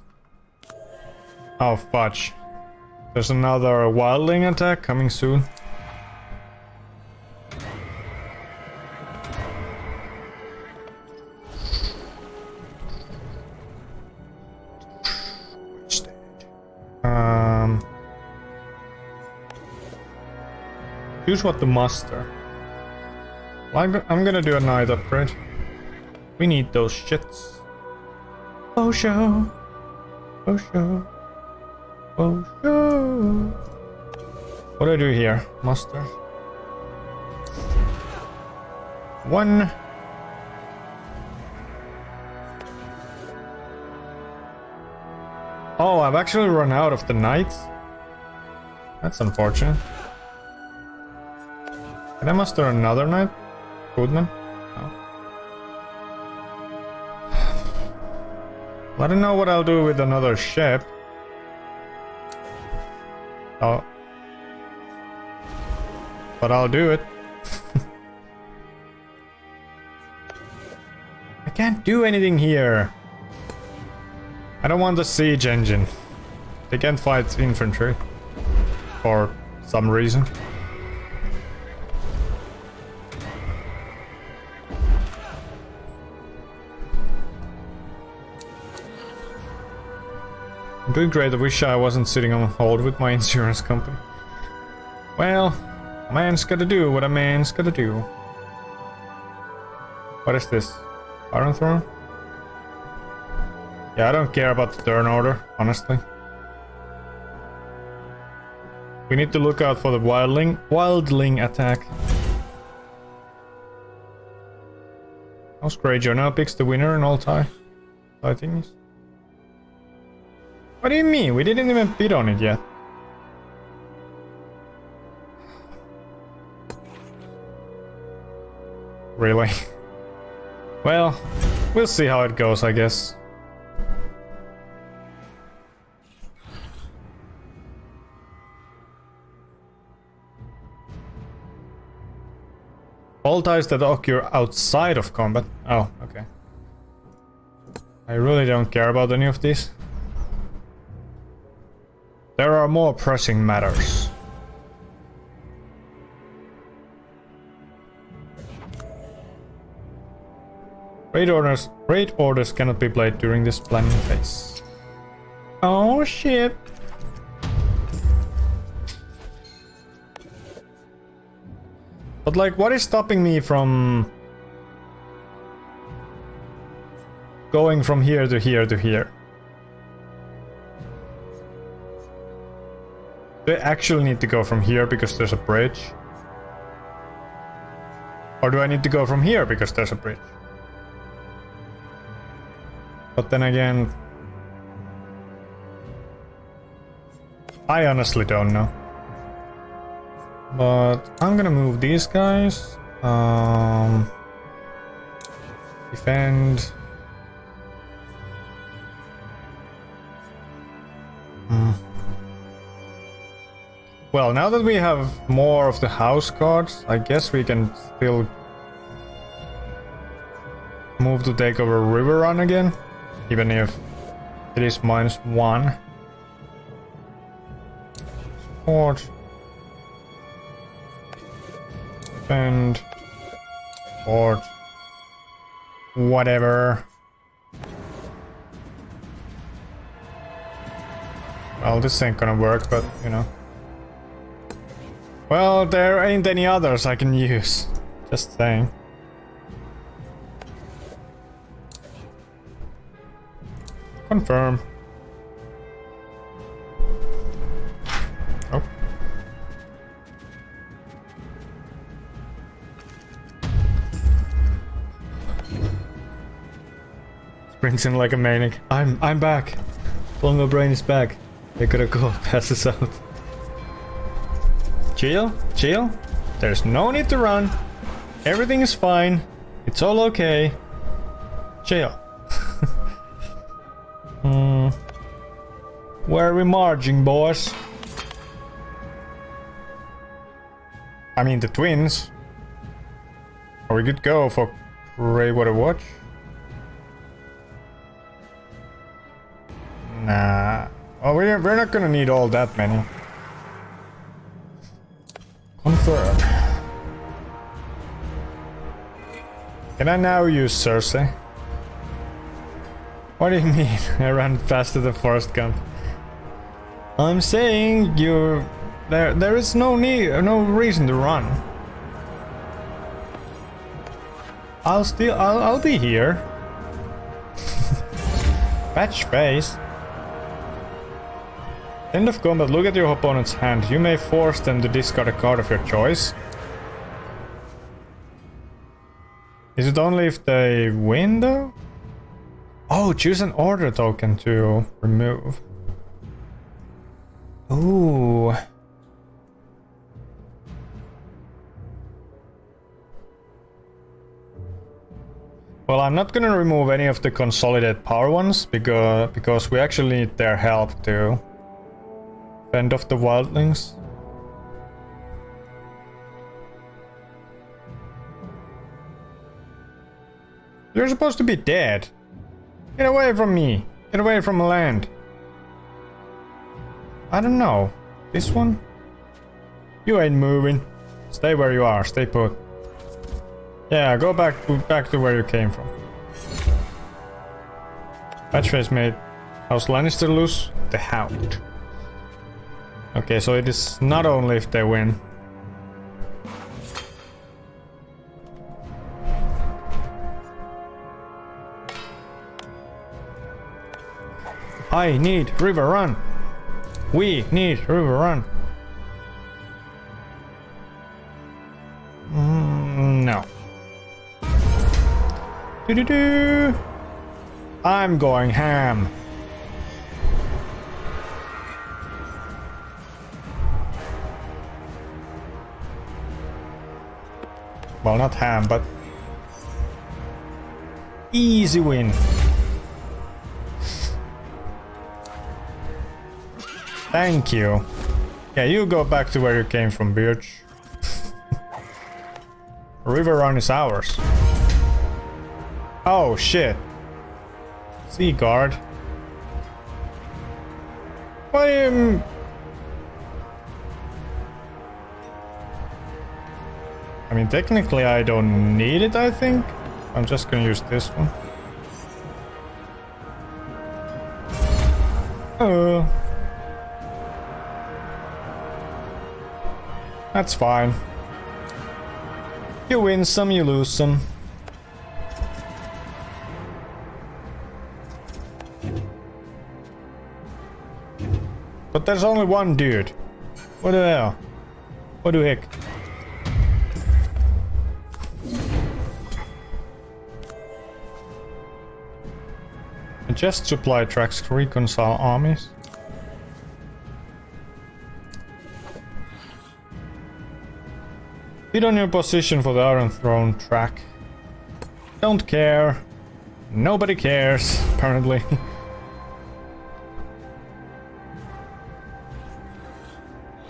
Oh fudge. There's another Wildling attack coming soon. Choose what to muster. I'm gonna do a knight upgrade. We need those shits. Oh show. Oh show. Oh show. What do I do here? Muster. 1. Oh, I've actually run out of the knights. That's unfortunate. Can I muster another knight? Goodman? No. I don't know what I'll do with another ship. Oh. But I'll do it. I can't do anything here. I don't want the siege engine. They can't fight infantry. For some reason. I'm doing great. I wish I wasn't sitting on hold with my insurance company. Well, a man's gotta do what a man's gotta do. What is this? Iron Throne? Yeah, I don't care about the turn order, honestly. We need to look out for the Wildling attack. House Greyjoy now picks the winner in all tie thingies. What do you mean? We didn't even bid on it yet. Really? Well, we'll see how it goes, I guess. All ties that occur outside of combat. Oh, okay. I really don't care about any of these. There are more pressing matters. Raid orders cannot be played during this planning phase. Oh shit. But like, what is stopping me from going from here to here to here? Do I actually need to go from here because there's a bridge? Or do I need to go from here because there's a bridge? But then again, I honestly don't know. But I'm gonna move these guys. Defend. Well, now that we have more of the house cards, I guess we can still move to take over River Run again, even if it is -1. Support. Defend. Support. Whatever. Well, this ain't gonna work, but you know. Well, there ain't any others I can use. Just saying. Confirm. Oh. Springs in like a maniac. I'm back. Bongo Brain is back. I gotta go pass this out. Chill, chill. There's no need to run. Everything is fine. It's all okay. Chill. Where are we marching, boys? I mean, the twins. Or we could go for Greywater Watch. Nah. Oh, we're not gonna need all that many. Confirm. Can I now use Cersei? What do you mean? I ran faster than Forrest Gump. I'm saying there is no reason to run. I'll be here. Patch phase. End of combat, look at your opponent's hand. You may force them to discard a card of your choice. Is it only if they win though? Oh, choose an order token to remove. Ooh. Well, I'm not gonna remove any of the consolidated power ones because we actually need their help to fend off the Wildlings. You're supposed to be dead. Get away from me. Get away from the land. I don't know. This one? You ain't moving. Stay where you are. Stay put. Yeah, go back to where you came from. Patchface made House Lannister lose the Hound. Okay, so it is not only if they win. I need River Run. We need River Run. No. Do-do-do. I'm going ham. Well, not ham, but Easy win. Thank you. Yeah, you go back to where you came from, bitch. River run is ours. Oh shit. Sea guard. What am... I mean, technically I don't need it, I think. I'm just gonna use this one. That's fine. You win some, you lose some. But there's only one dude. What the hell? What the heck? Adjust supply tracks, reconcile armies. Bid on your position for the Iron Throne track. Don't care. Nobody cares, apparently.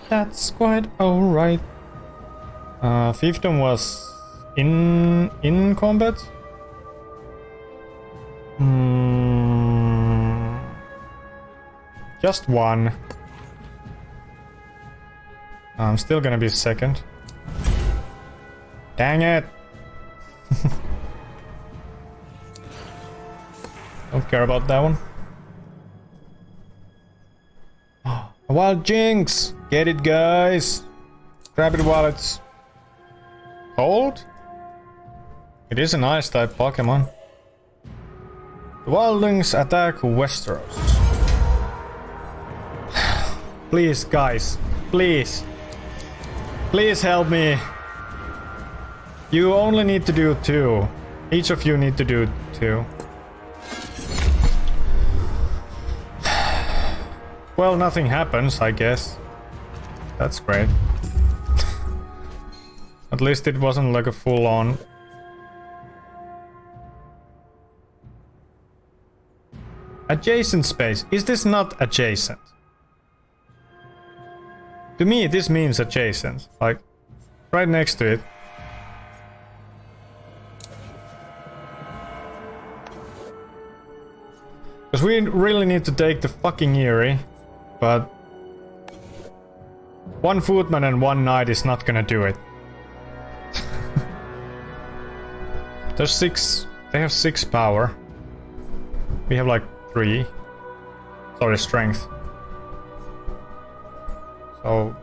That's quite alright. Fiefdom was in combat. Just one. I'm still gonna be second. Dang it! Don't care about that one. A wild jinx! Get it, guys! Grab it while it's cold? It is an ice type Pokemon. The Wildlings attack Westeros. Please, guys. Please. Please help me. You only need to do 2. Each of you need to do 2. Well, nothing happens, I guess. That's great. At least it wasn't like a full-on... Adjacent space. Is this not adjacent? To me, this means adjacent. Like, right next to it. Because we really need to take the fucking Eyrie, but... one footman and one knight is not gonna do it. There's 6... They have 6 power. We have like 3. Sorry, strength. So...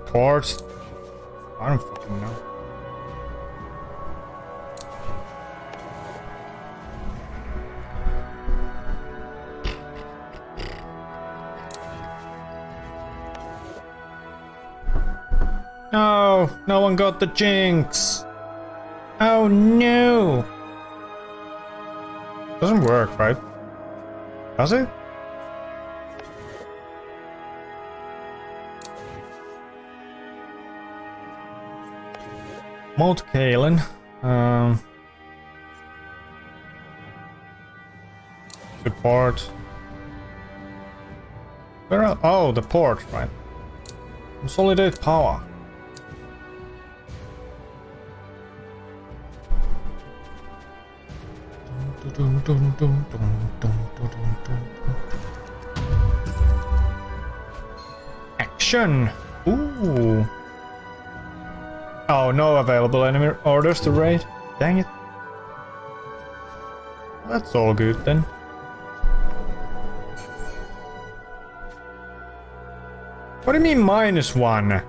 Support... I don't fucking know. No, no one got the jinx. Oh no. Doesn't work, right? Does it? Moat Kalen. Support. Where are... Oh, the port, right. Consolidate power. Action! Ooh! Oh, no available enemy orders to raid. Dang it. That's all good then. What do you mean -1?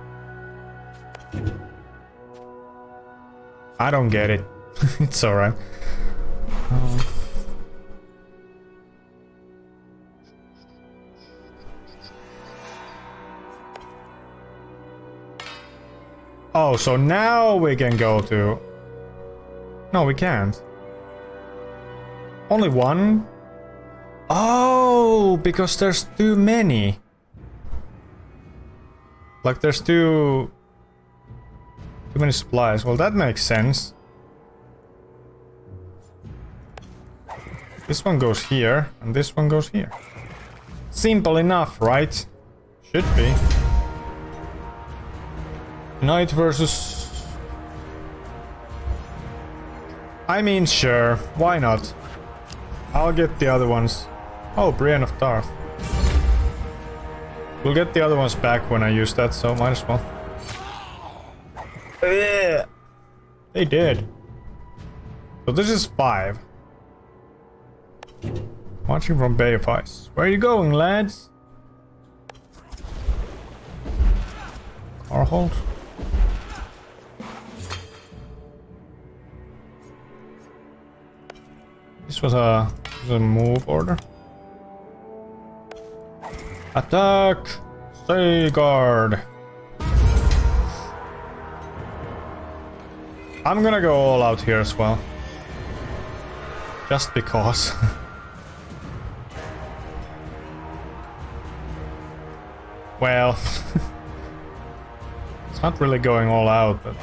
I don't get it. It's alright. Oh, so now we can go to... No, we can't. Only one? Oh, because there's too many. Like there's too many supplies. Well, that makes sense. This one goes here, and this one goes here. Simple enough, right? Should be. Knight versus... I mean, sure. Why not? I'll get the other ones. Oh, Brienne of Tarth. We'll get the other ones back when I use that, so might as well. They did. So this is 5. Watching from Bay of Ice. Where are you going, lads? Carhold. This was a move order. Attack! Stay guard! I'm gonna go all out here as well. Just because. Well, it's not really going all out, but...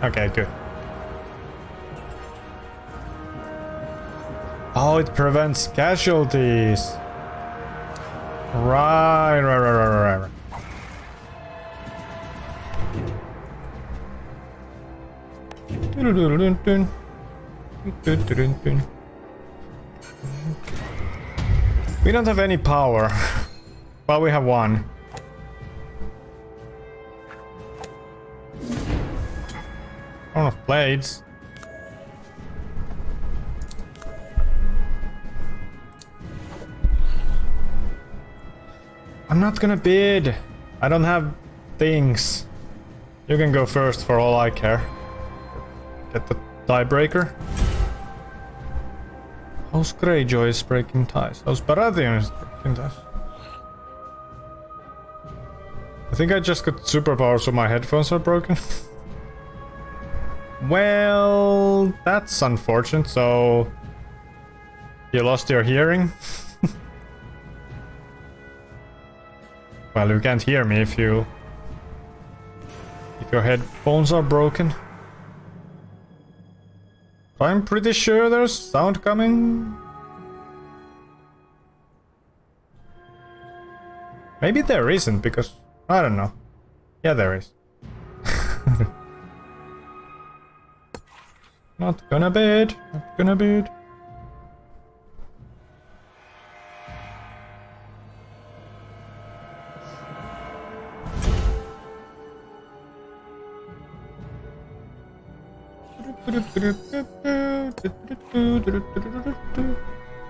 Okay, good. Oh, it prevents casualties. Right. We don't have any power. Well, we have one. Crown of Blades. I'm not gonna bid. I don't have things. You can go first for all I care. Get the tiebreaker. House Greyjoy is breaking ties. House Baratheon is breaking ties. I think I just got superpowers so my headphones are broken. Well, that's unfortunate, so... You lost your hearing? Well, you can't hear me if your headphones are broken. I'm pretty sure there's sound coming. Maybe there isn't, because... I don't know. Yeah, there is. Not gonna bid. Not gonna bid.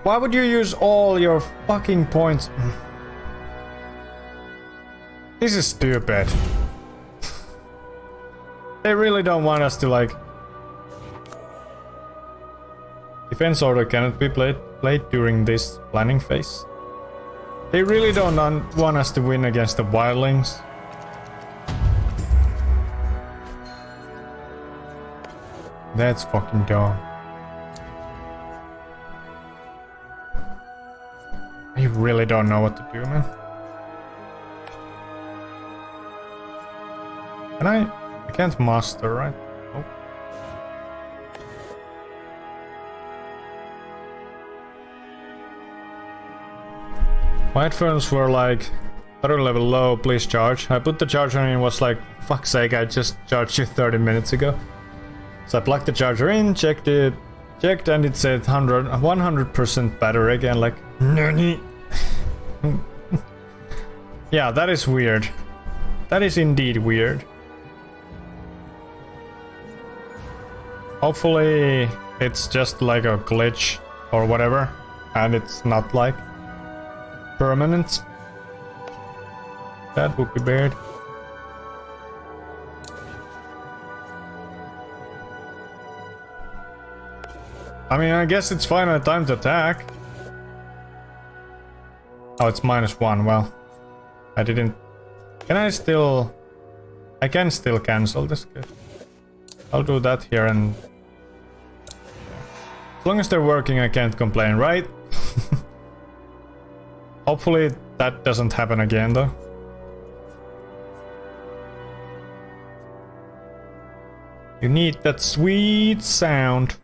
Why would you use all your fucking points? This is stupid. They really don't want us to like... Defense order cannot be played during this planning phase. They really don't want us to win against the Wildlings. That's fucking dumb. I really don't know what to do, man. Can I can't master, right? Oh. My headphones were like, battery level low, please charge. I put the charger in and was like, fuck's sake, I just charged you 30 minutes ago. So I plugged the charger in, checked, and it said 100% battery again, like, NANI? Yeah, that is weird. That is indeed weird. Hopefully it's just like a glitch or whatever, and it's not like permanent. That would be bad. I mean, I guess it's final time to attack. Oh, it's -1. Well, I didn't... Can I still... I can still cancel this. Good. I'll do that here and... As long as they're working, I can't complain, right? Hopefully that doesn't happen again, though. You need that sweet sound.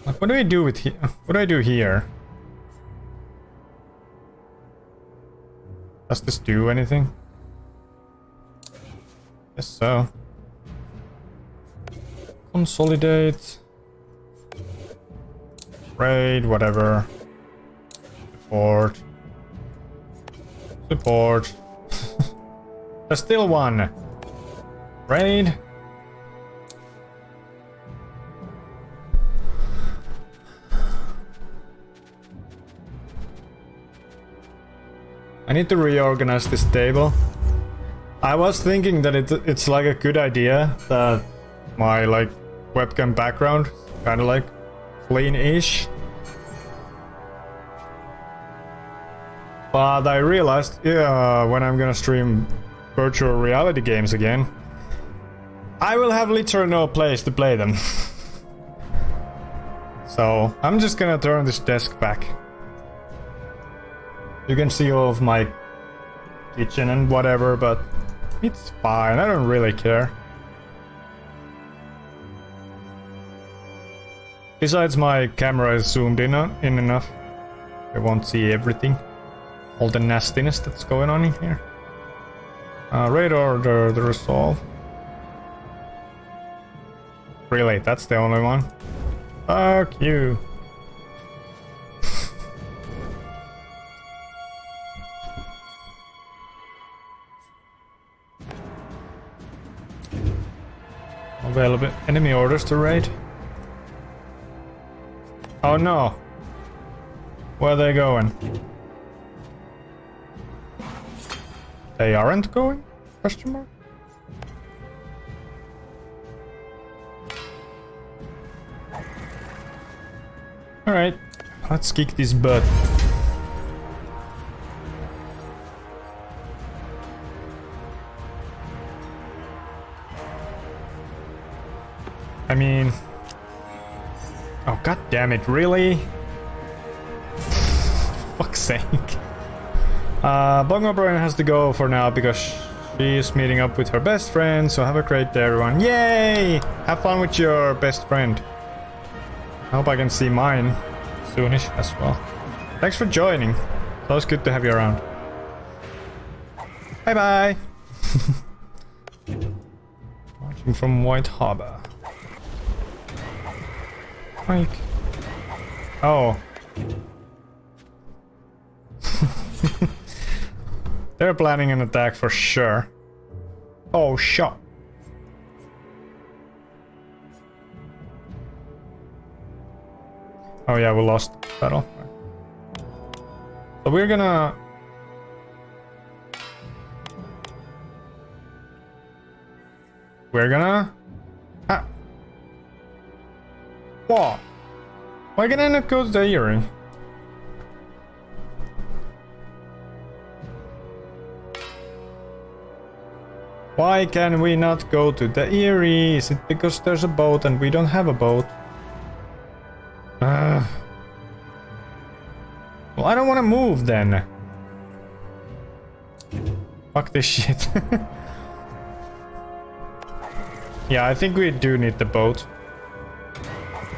Like, what do I do with what do I do here? Does this do anything? Guess so. Consolidate. Raid, whatever. Support. Support. There's still one. Raid. I need to reorganize this table. I was thinking that it's like a good idea that my like webcam background kind of like clean-ish. But I realized, yeah, when I'm gonna stream virtual reality games again, I will have literally no place to play them. So I'm just gonna turn this desk back. You can see all of my kitchen and whatever, but it's fine. I don't really care. Besides, my camera is zoomed in enough. I won't see everything. All the nastiness that's going on in here. Raid order, the resolve. Really, that's the only one? Fuck you. Available enemy orders to raid. Oh no. Where are they going? They aren't going? Question mark? Alright, let's kick this butt. I mean... Oh, god damn it, really? Fuck's sake. Bongo Brian has to go for now because she's meeting up with her best friend, so have a great day, everyone. Yay! Have fun with your best friend. I hope I can see mine soonish as well. Thanks for joining. It's always good to have you around. Bye bye! Watching from White Harbor. Mike. Oh. They're planning an attack for sure. Oh, shot. Oh yeah, we lost battle. So we're gonna... Ah. What? Why can I not go to the Eyrie? Why can we not go to the Eyrie? Is it because there's a boat and we don't have a boat? Well, I don't want to move then. Fuck this shit. Yeah, I think we do need the boat.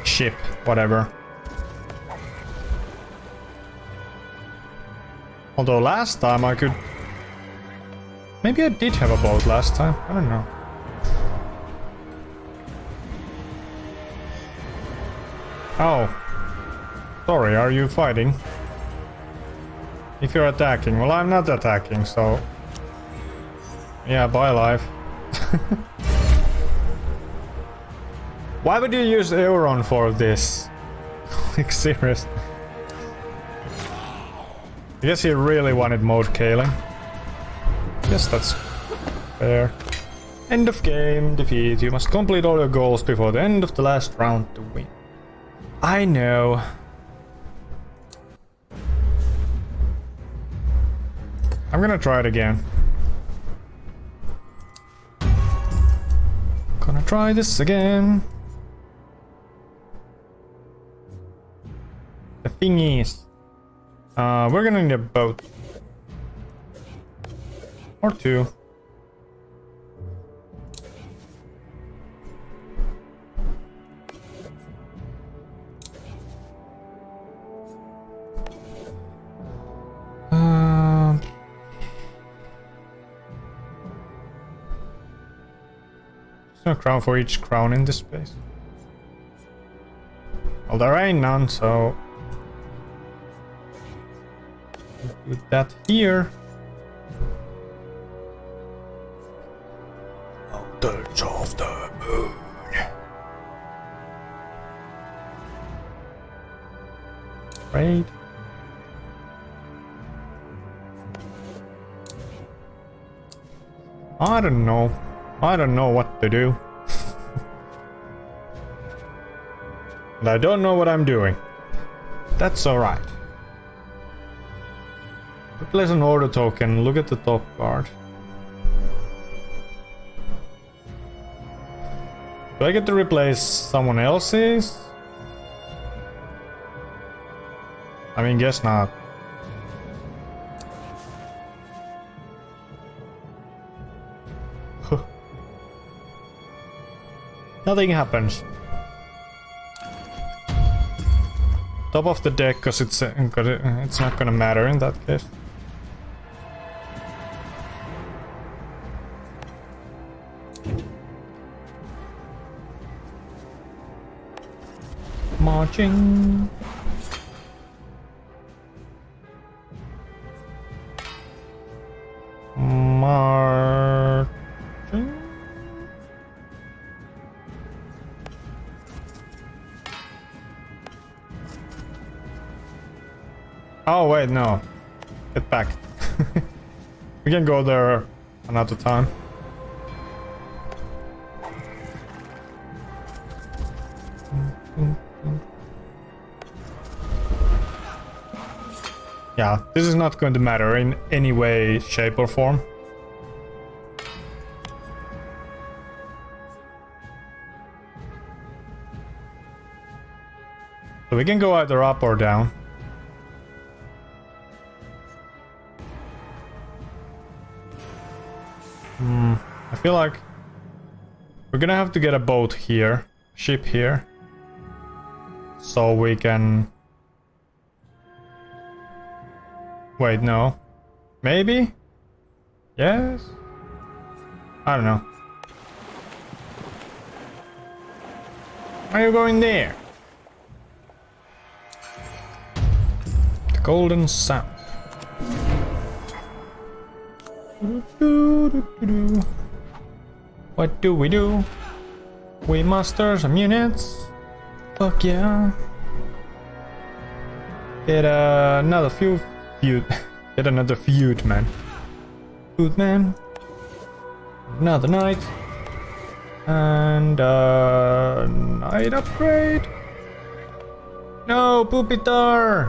Ship, whatever. Although last time I could... Maybe I did have a boat last time. I don't know. Oh. Sorry, are you fighting? If you're attacking. Well, I'm not attacking, so... Yeah, bye life. Why would you use Euron for this? Like, serious. I guess he really wanted mode Kaling. Yes, that's fair. End of game, defeat. You must complete all your goals before the end of the last round to win. I know. I'm gonna try it again. Gonna try this again. The thing is, we're gonna need a boat. Or two. No crown for each crown in this space. Well, there ain't none, so do that here. Mountains of the Moon. Right. I don't know. I don't know what to do. And I don't know what I'm doing. That's alright. Replace an order token. Look at the top card. Do I get to replace someone else's? I mean, guess not. Nothing happens. Top of the deck, cause it's not gonna matter in that case. Marching. Marching. Oh wait, no. Get back. We can go there another time. Yeah, this is not going to matter in any way, shape or form. So we can go either up or down. I feel like we're gonna have to get a boat here, ship here, so we can... Wait, no. Maybe? Yes? I don't know. Why are you going there? The Golden Sap. What do? We muster some units. Fuck yeah. Get another feud. Get another feud, man. Feud, man. Another knight. And knight upgrade. No, Pupitar.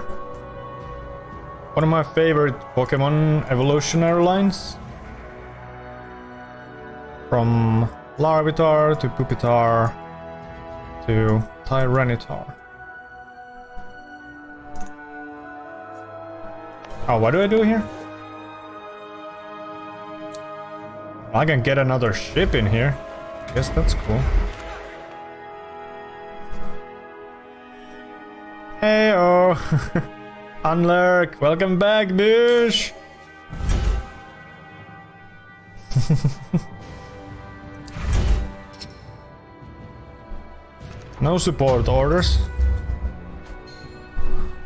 One of my favorite Pokemon evolutionary lines. From Larvitar to Pupitar to Tyranitar. Oh, what do I do here? I can get another ship in here. Guess that's cool. Hey-oh! Unlurk, welcome back, douche! No support orders.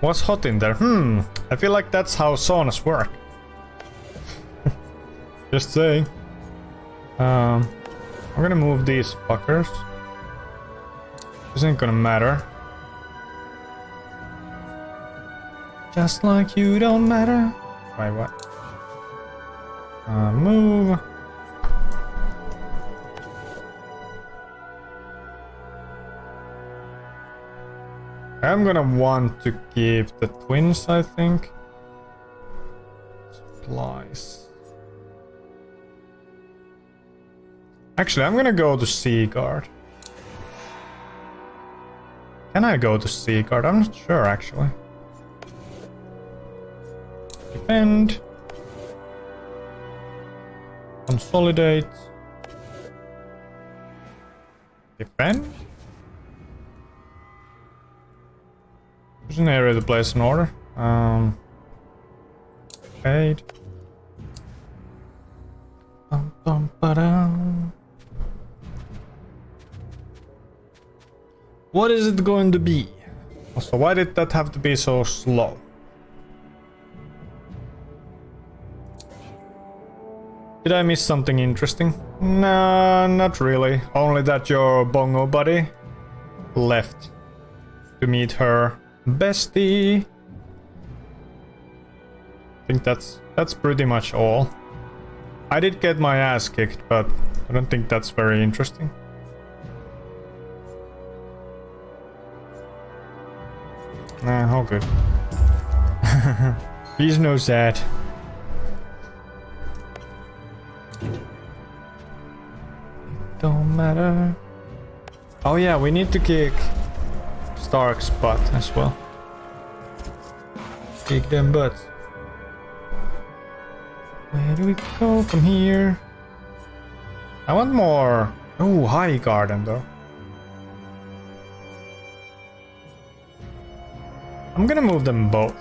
What's hot in there? I feel like that's how saunas work. Just saying. I'm gonna move these fuckers. This ain't gonna matter. Just like you don't matter. Wait, what? Move. I'm gonna want to keep the twins, I think. Supplies. Actually, I'm gonna go to Seaguard. Can I go to Seaguard? I'm not sure, actually. Defend. Consolidate. Defend? There's an area to place an order. Paid. What is it going to be? Also, why did that have to be so slow? Did I miss something interesting? Nah, not really. Only that your bongo buddy left to meet her bestie. I think that's pretty much all. I did get my ass kicked, but I don't think that's very interesting. Nah, all good. Please no sad. Don't matter. Oh yeah, we need to kick Stark's butt as well. Kick them butts. Where do we go from here? I want more. Oh, high garden though. I'm gonna move them both.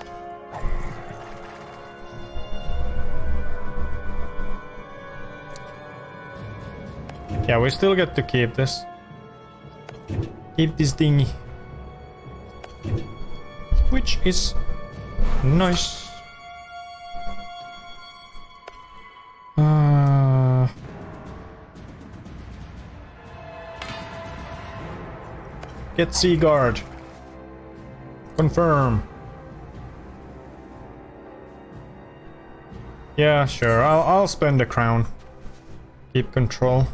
Yeah, we still get to keep this. Keep this thingy. Which is nice. Get Seaguard. Confirm. Yeah, sure. I'll spend the crown. Keep control.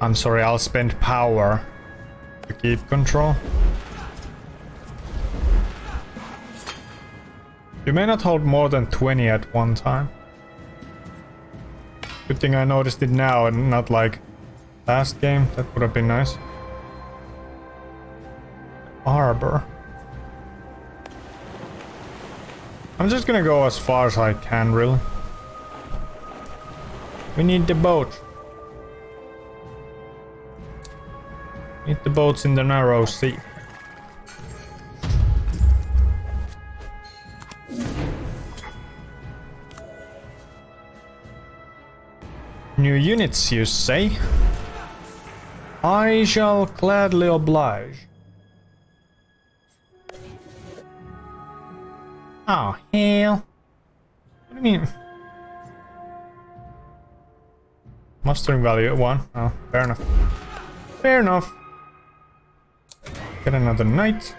I'm sorry, I'll spend power to keep control. You may not hold more than 20 at one time. Good thing I noticed it now and not like last game. That would have been nice. Arbor. I'm just gonna go as far as I can, really. We need the boat. Need the boats in the narrow sea. New units, you say? I shall gladly oblige. Oh, hell. What do you mean? Mustering value at 1. Oh, fair enough. Fair enough. Get another knight.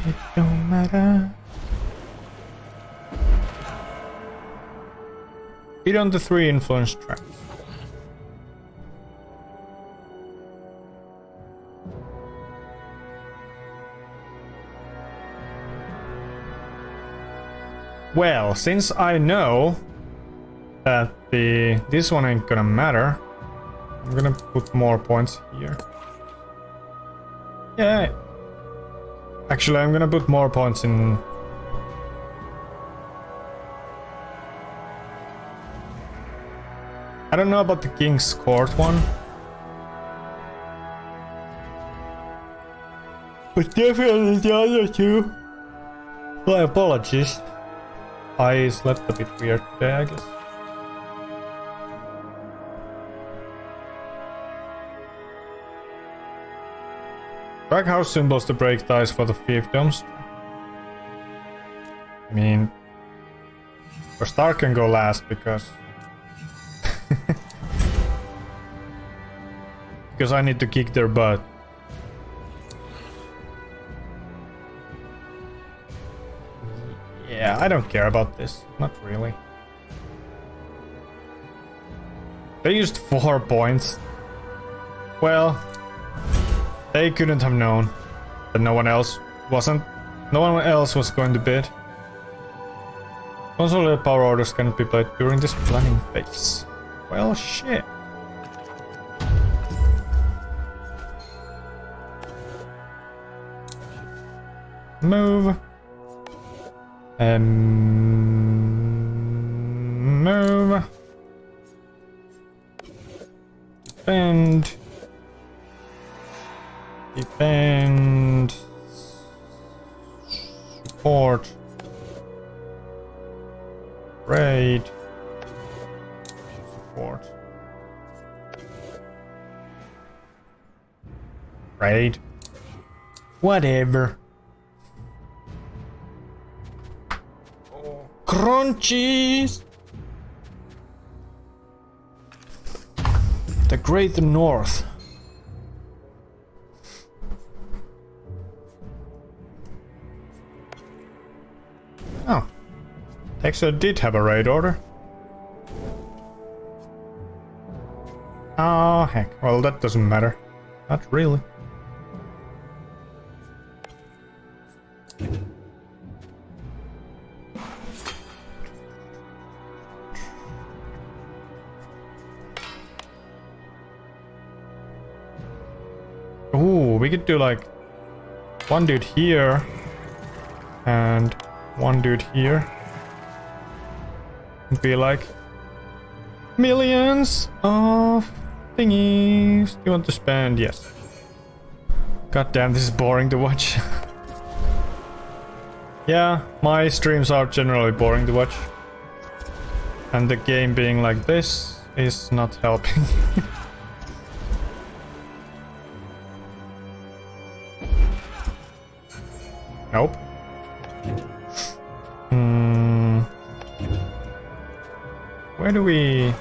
It don't matter. Hit on the 3 influence tracks. Well, since I know that this one ain't gonna matter, I'm gonna put more points here. Yeah. Actually, I'm gonna put more points in. I don't know about the King's Court one. But definitely the other two. My apologies. I slept a bit weird today, I guess. Drag house symbols to break ties for the fiefdoms. I mean, or Stark can go last because because I need to kick their butt. Yeah, I don't care about this. Not really. They used 4 points. Well, they couldn't have known that no one else was going to bid. Consolidated power orders cannot be played during this planning phase. Well, shit. Move. Move. Defend. Defend. Support. Raid. Support. Raid. Whatever. Oh, crunchies! The Great North. Oh. Texas did have a raid order. Oh, heck. Well, that doesn't matter. Not really. Ooh, we could do like one dude here and one dude here. It'd be like millions of thingies. Do you want to spend? Yes. God damn, this is boring to watch. Yeah, my streams are generally boring to watch. And the game being like this is not helping. Nope. Where do we...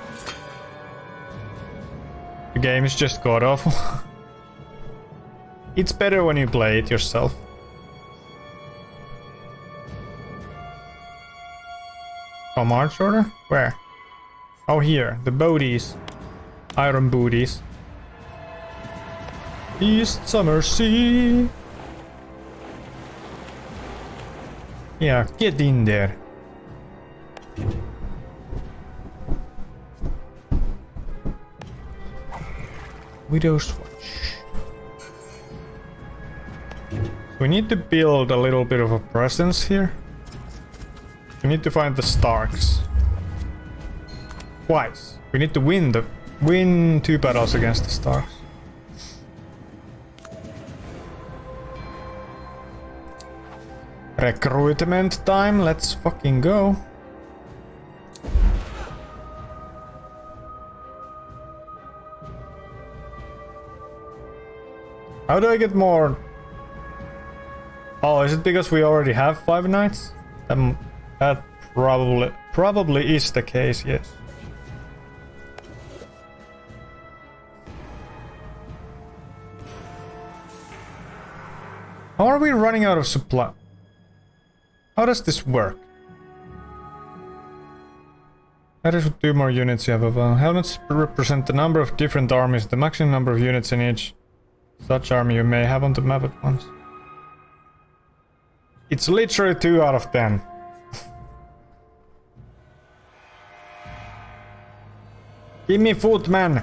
The game is just god-awful. It's better when you play it yourself. Oh, march order? Where? Oh, here. The booties. Iron booties. East Summer Sea. Yeah, get in there. Widow's Watch. We need to build a little bit of a presence here. We need to find the Starks. Twice. We need to win 2 battles against the Starks. Recruitment time, let's fucking go. How do I get more? Oh, is it because we already have 5 knights? That probably is the case, yes. How are we running out of supply? How does this work? That is 2 more units you have available. Helmets represent the number of different armies, the maximum number of units in each such army you may have on the map at once. It's literally 2 out of 10. Give me footman!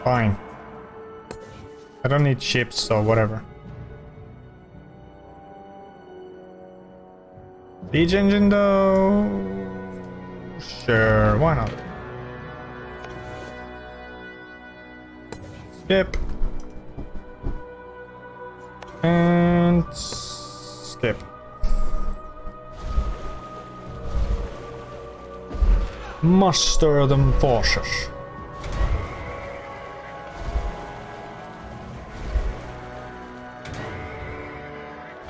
Fine. I don't need ships, so whatever. Siege engine though... Sure, why not? Skip. And... skip. Muster them forces.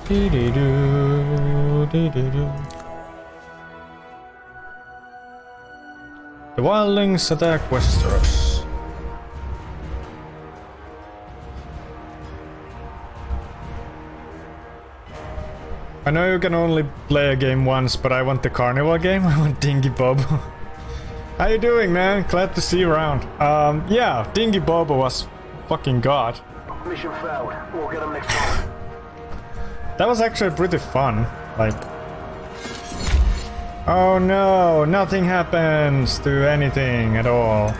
Dee-dee-doo, dee-dee-doo. The Wildlings attack Westeros. I know you can only play a game once, but I want the carnival game. I want Dingy Bob. How you doing, man? Glad to see you around. Yeah, Dingy Bobo was fucking god. Mission failed. We'll get him next time. That was actually pretty fun. Like... Oh no, nothing happens to anything at all.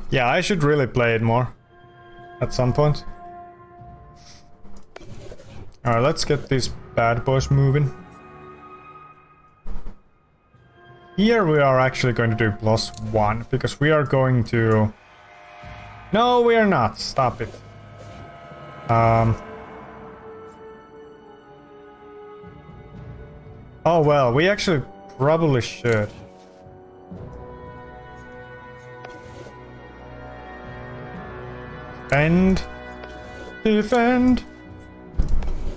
Yeah, I should really play it more. At some point. Alright, let's get these bad boys moving. Here we are actually going to do +1, because we are going to... No, we are not. Stop it. Oh well, we actually probably should. Defend. Defend.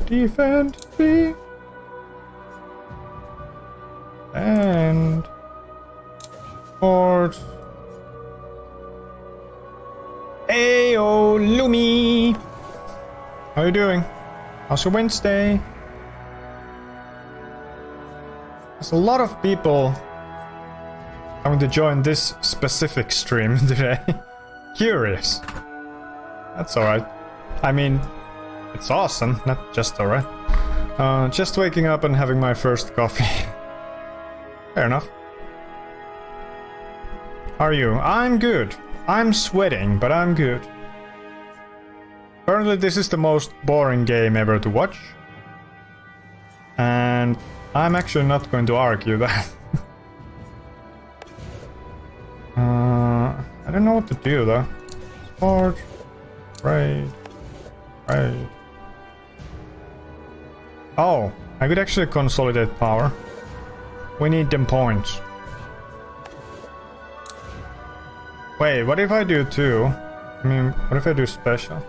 Defend me. And Fort. Ayo, Lumi. How you doing? How's your Wednesday? There's a lot of people coming to join this specific stream today. Curious. That's alright. I mean, it's awesome, not just alright. Just waking up and having my first coffee. Fair enough. How are you? I'm good. I'm sweating, but I'm good. Apparently this is the most boring game ever to watch. And I'm actually not going to argue that. I don't know what to do though. Sport. Raid. Raid. Oh, I could actually consolidate power. We need them points. Wait, what if I do two? I mean, what if I do special?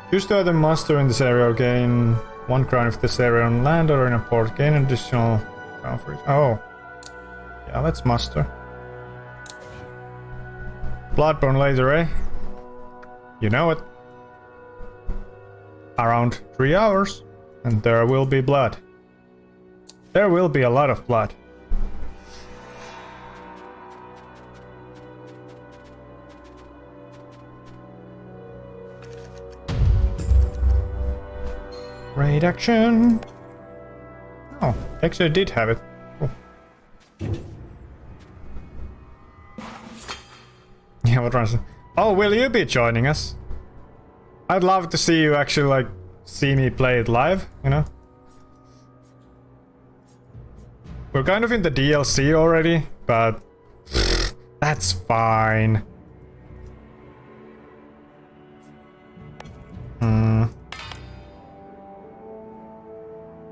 Choose to either muster in this area or gain 1 crown if this area on land or in a port. Gain additional crown for it. Oh. Yeah, let's muster. Bloodborne later, eh? You know it. Around 3 hours, and there will be blood. There will be a lot of blood. Raid action. Oh, actually I did have it. Cool. Yeah, what runs? Oh, will you be joining us? I'd love to see you actually like see me play it live, you know? We're kind of in the DLC already, but that's fine.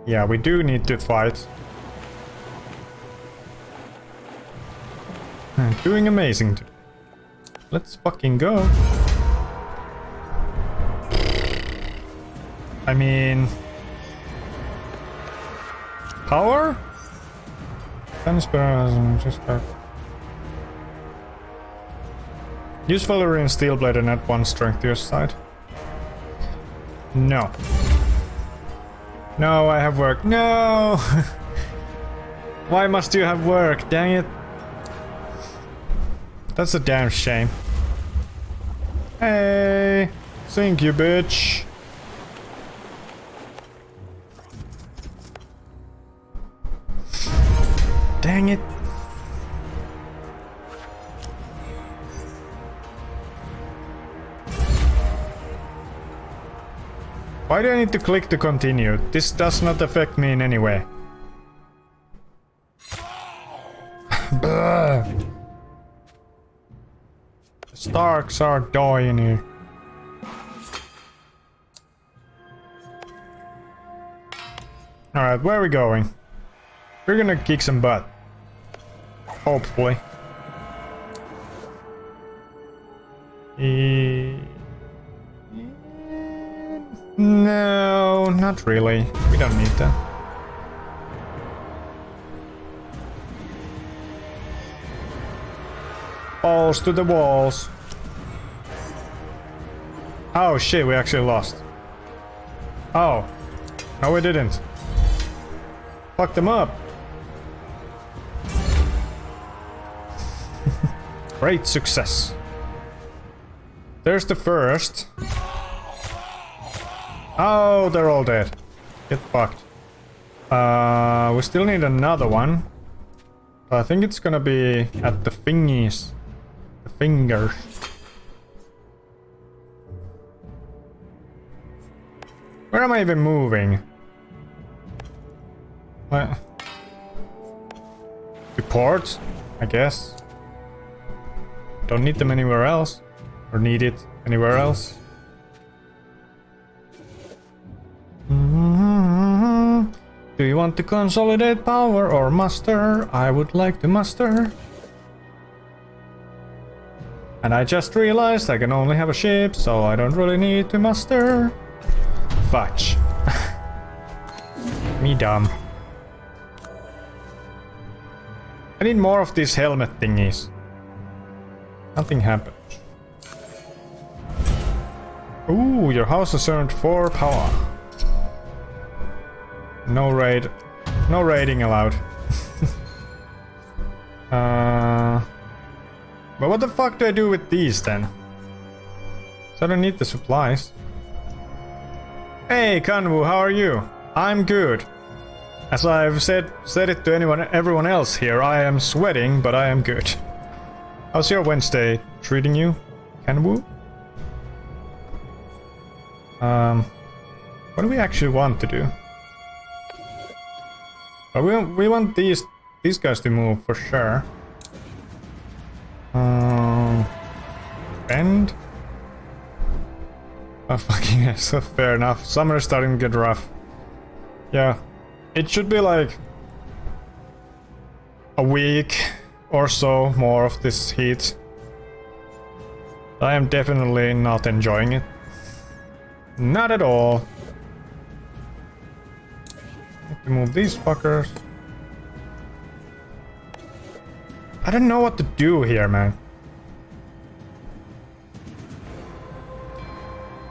Yeah, we do need to fight. Doing amazing today. Let's fucking go. I mean... Power? Use Valerian Steelblade and add 1 strength to your side. No. No, I have work. No! Why must you have work? Dang it. That's a damn shame. Hey! Thank you, bitch. Dang it. Why do I need to click to continue? This does not affect me in any way. The Starks are dying here. Alright, where are we going? We're gonna kick some butt. Hopefully. No, not really. We don't need that. Balls to the walls. Oh shit, we actually lost. Oh. No, we didn't. Fuck them up. Great success. There's the first. Oh, they're all dead. Get fucked. We still need another one. But I think it's gonna be at the thingies. The fingers. Where am I even moving? What? To port, I guess. Don't need them anywhere else. Or need it anywhere else. Do you want to consolidate power or muster? I would like to muster. And I just realized I can only have a ship, so I don't really need to muster. Fudge. Me dumb. I need more of these helmet thingies. Nothing happened. Ooh, your house has earned 4 power. No raid. No raiding allowed. But what the fuck do I do with these then? So I don't need the supplies. Hey Kanwu, how are you? I'm good. As I've said it to everyone else here, I am sweating, but I am good. How's your Wednesday treating you, Kanwu? What do we actually want to do? We want these guys to move for sure. Bend? Oh fucking yes, fair enough. Summer is starting to get rough. Yeah. It should be like a week or so more of this heat. I am definitely not enjoying it. Not at all. Need to move these fuckers. I don't know what to do here, man.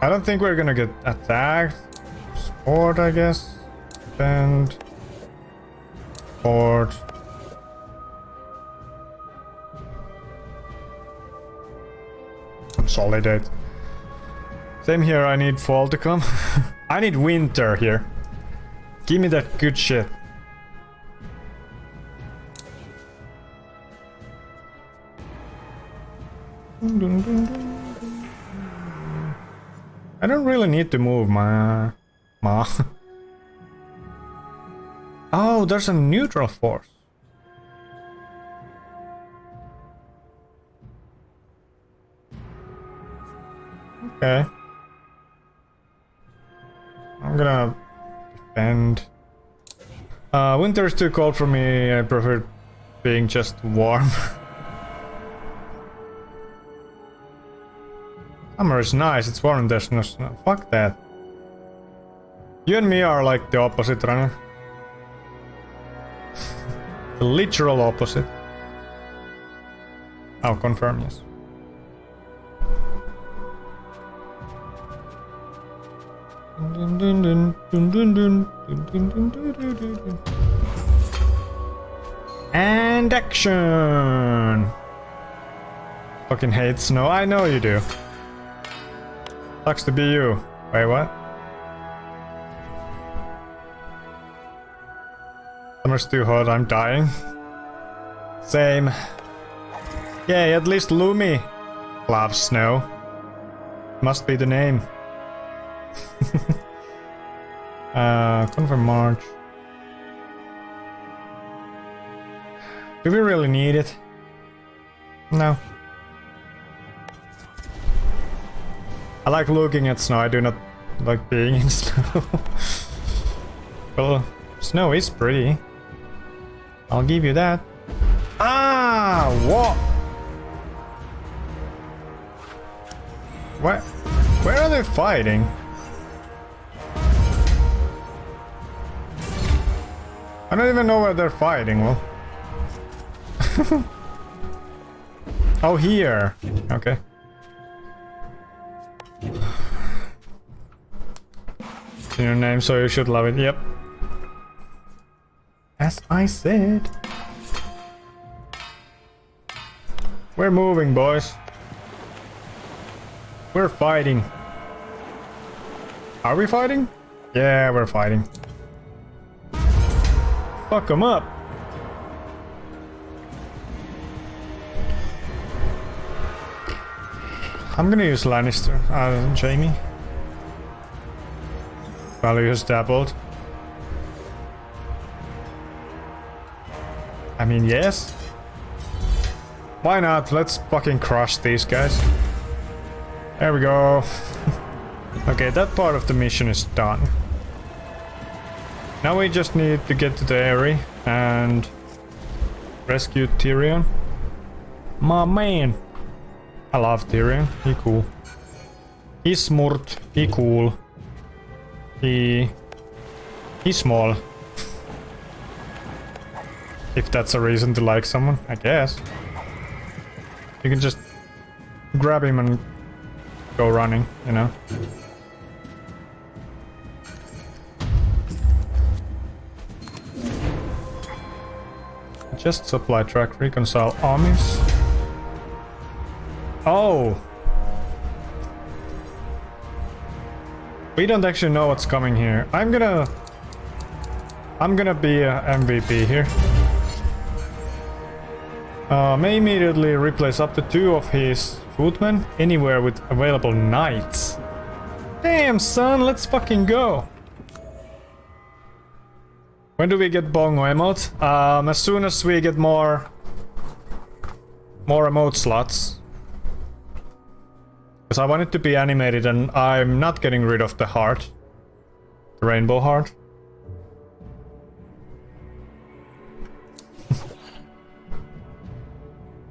I don't think we're gonna get attacked. Sport, I guess. Bend. Sport. Consolidate. Same here, I need fall to come. I need winter here. Give me that good shit. I don't really need to move my... Oh, there's a neutral force. Okay. I'm gonna defend. Winter is too cold for me. I prefer being just warm. Summer is nice, it's warm, there's no snow. Fuck that. You and me are like the opposite, Runner. The literal opposite. I'll confirm, yes. And action! Fucking hate snow, I know you do. Sucks to be you. Wait, what? Summer's too hot, I'm dying. Same. Yay, at least Lumi loves snow. Must be the name. Confirm March. Do we really need it? No. I like looking at snow, I do not like being in snow. Well, snow is pretty. I'll give you that. Ah, what? What? Where are they fighting? I don't even know where they're fighting, well. Oh, here. Okay. It's your name, so you should love it. Yep. As I said. We're moving, boys. We're fighting. Are we fighting? Yeah, we're fighting. Fuck them up. I'm gonna use Lannister, Jamie. Value is doubled. I mean, yes. Why not? Let's fucking crush these guys. There we go. Okay, that part of the mission is done. Now we just need to get to the Eyrie and rescue Tyrion. My man. I love Tyrion. He cool. He's smart. He cool. He's small. If that's a reason to like someone, I guess. You can just grab him and go running, you know? Just supply track, reconcile armies. Oh! We don't actually know what's coming here. I'm gonna be a MVP here. May immediately replace up to 2 of his footmen anywhere with available knights. Damn, son, let's fucking go. When do we get bongo emote? As soon as we get more emote slots. Because I want it to be animated and I'm not getting rid of the heart. The rainbow heart.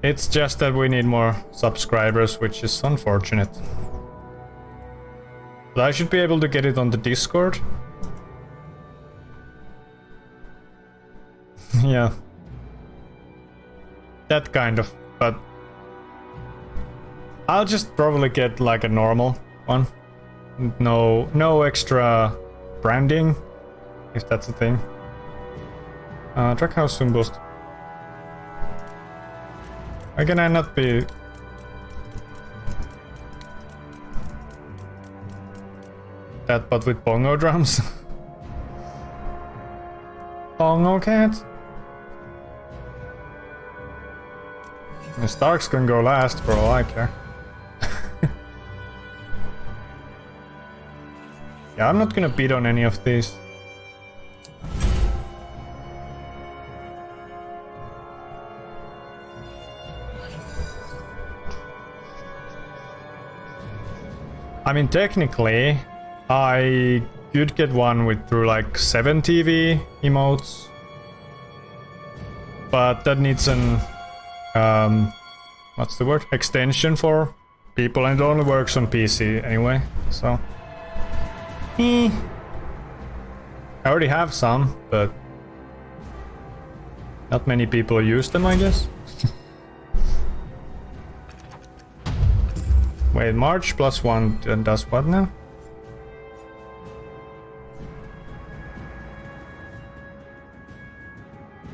It's just that we need more subscribers, which is unfortunate. But I should be able to get it on the Discord. Yeah. That kind of, but I'll just probably get like a normal one. No extra branding, if that's a thing. Track house symbols. Why can I not be... that but with bongo drums? Bongo cat? The Starks can go last for all I care. Yeah, I'm not gonna beat on any of these. I mean, technically, I could get one through like 7 TV emotes, but that needs an what's the word? Extension for people, and it only works on PC anyway. So, I already have some, but not many people use them, I guess. Wait, March +1 does what now?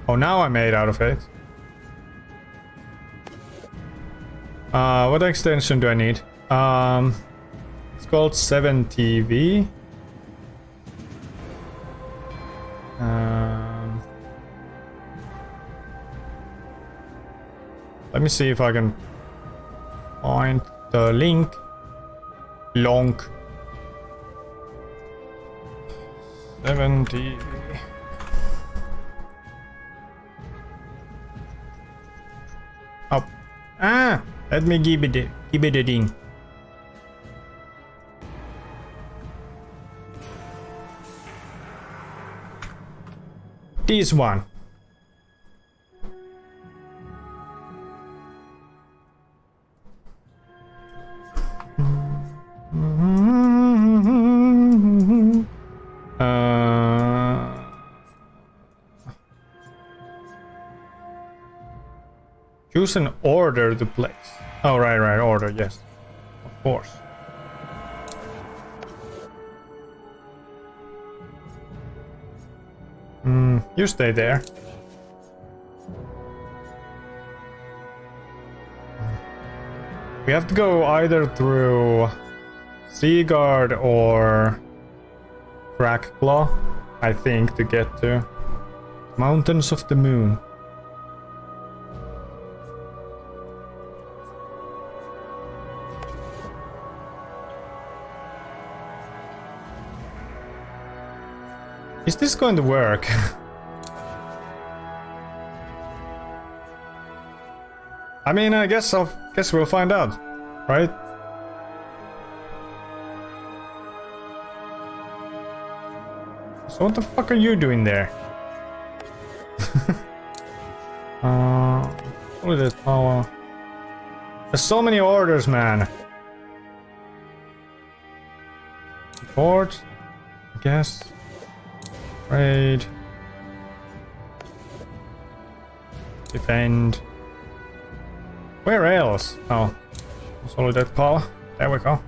Oh, now I'm 8 out of 8. What extension do I need? It's called 7TV. Let me see if I can find the link. Long 7TV. Up. Ah, let me give it a ding. This one. Choose an order to place. Oh, right, order, yes. Of course. You stay there. We have to go either through Seaguard or Crackclaw, I think, to get to Mountains of the Moon. Is this going to work? I mean, I guess we'll find out, right? So what the fuck are you doing there? What is it? Power. There's so many orders, man. Report. I guess. Raid. Defend. Where else? Oh. Solid power. There we go.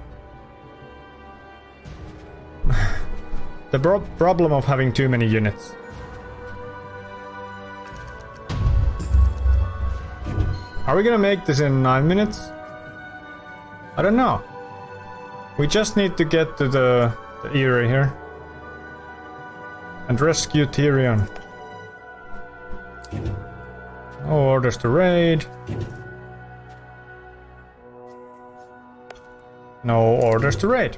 The problem of having too many units. Are we gonna make this in 9 minutes? I don't know. We just need to get to the Eyrie here. And rescue Tyrion. No orders to raid. No orders to raid.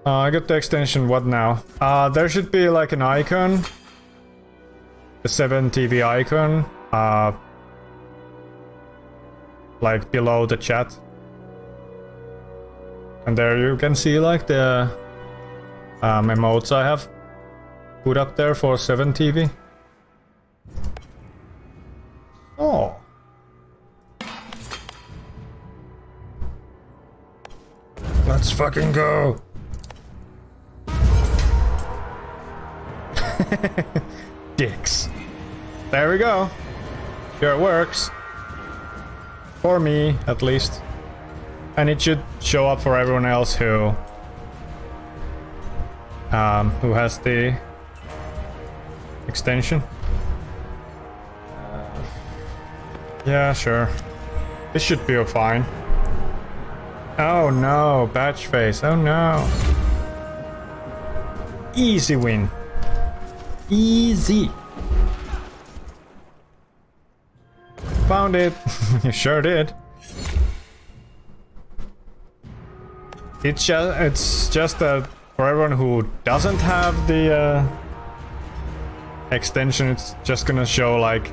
I got the extension, what now? There should be like an icon. The 7 TV icon. Like below the chat. And there you can see like the emotes I have put up there for 7 TV. Oh. Let's fucking go. Dicks. There we go. Here it works. For me, at least. And it should show up for everyone else who has the extension. Yeah, sure. This should be fine. Oh no, batch phase. Oh no. Easy win. Easy. Found it. You sure did. It's just that for everyone who doesn't have the extension, it's just gonna show like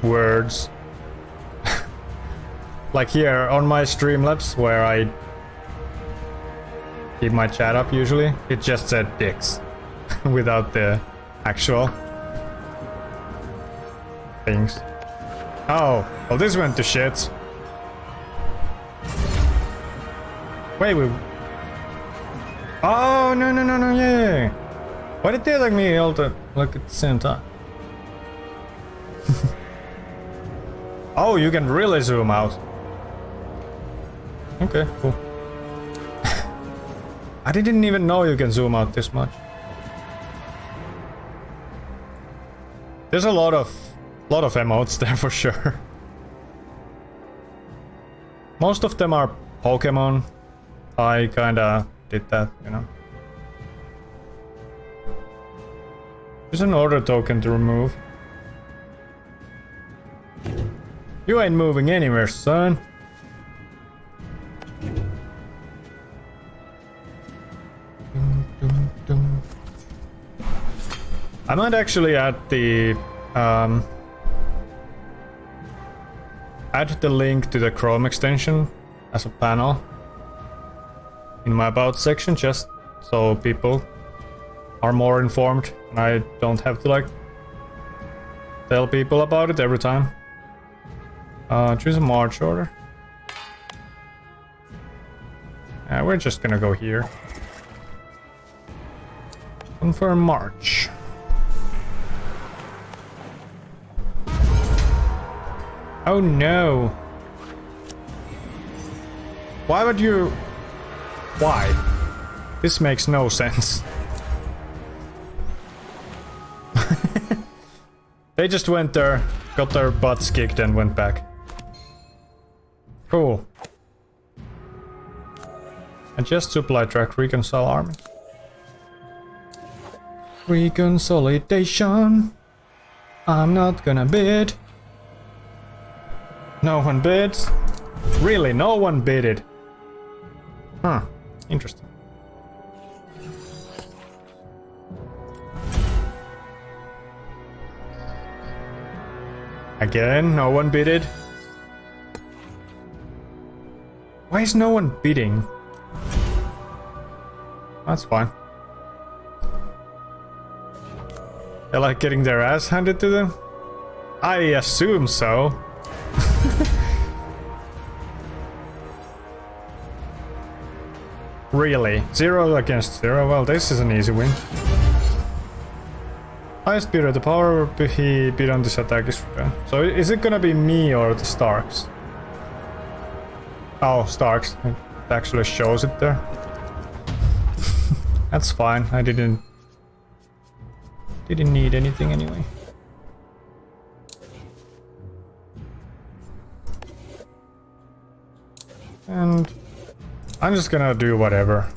words. Like here on my Streamlabs where I keep my chat up usually, it just said dicks without the actual things. Oh, well this went to shit. Wait, oh, no, yeah. Why did they like me all the look at the same time? Oh, you can really zoom out. Okay, cool. I didn't even know you can zoom out this much. There's a lot of emotes there for sure. Most of them are Pokemon. I kinda did that, you know. There's an order token to remove. You ain't moving anywhere, son. I might actually add the link to the Chrome extension as a panel in my about section, just so people are more informed and I don't have to like tell people about it every time. Choose a march order. We're just gonna go here. Confirm march. Oh no. Why would you... Why? This makes no sense. They just went there, got their butts kicked and went back. Cool. Adjust supply track, reconcile army. Reconsolidation. I'm not gonna bid. No one bids? Really, no one bidded? Huh, interesting. Again, no one bidded? Why is no one bidding? That's fine. They like getting their ass handed to them? I assume so. Really? 0 against 0? Well, this is an easy win. Highest bidder, the power he bid on this attack is returned. So is it gonna be me or the Starks? Oh, Starks. It actually shows it there. That's fine. I didn't need anything anyway. And I'm just gonna do whatever.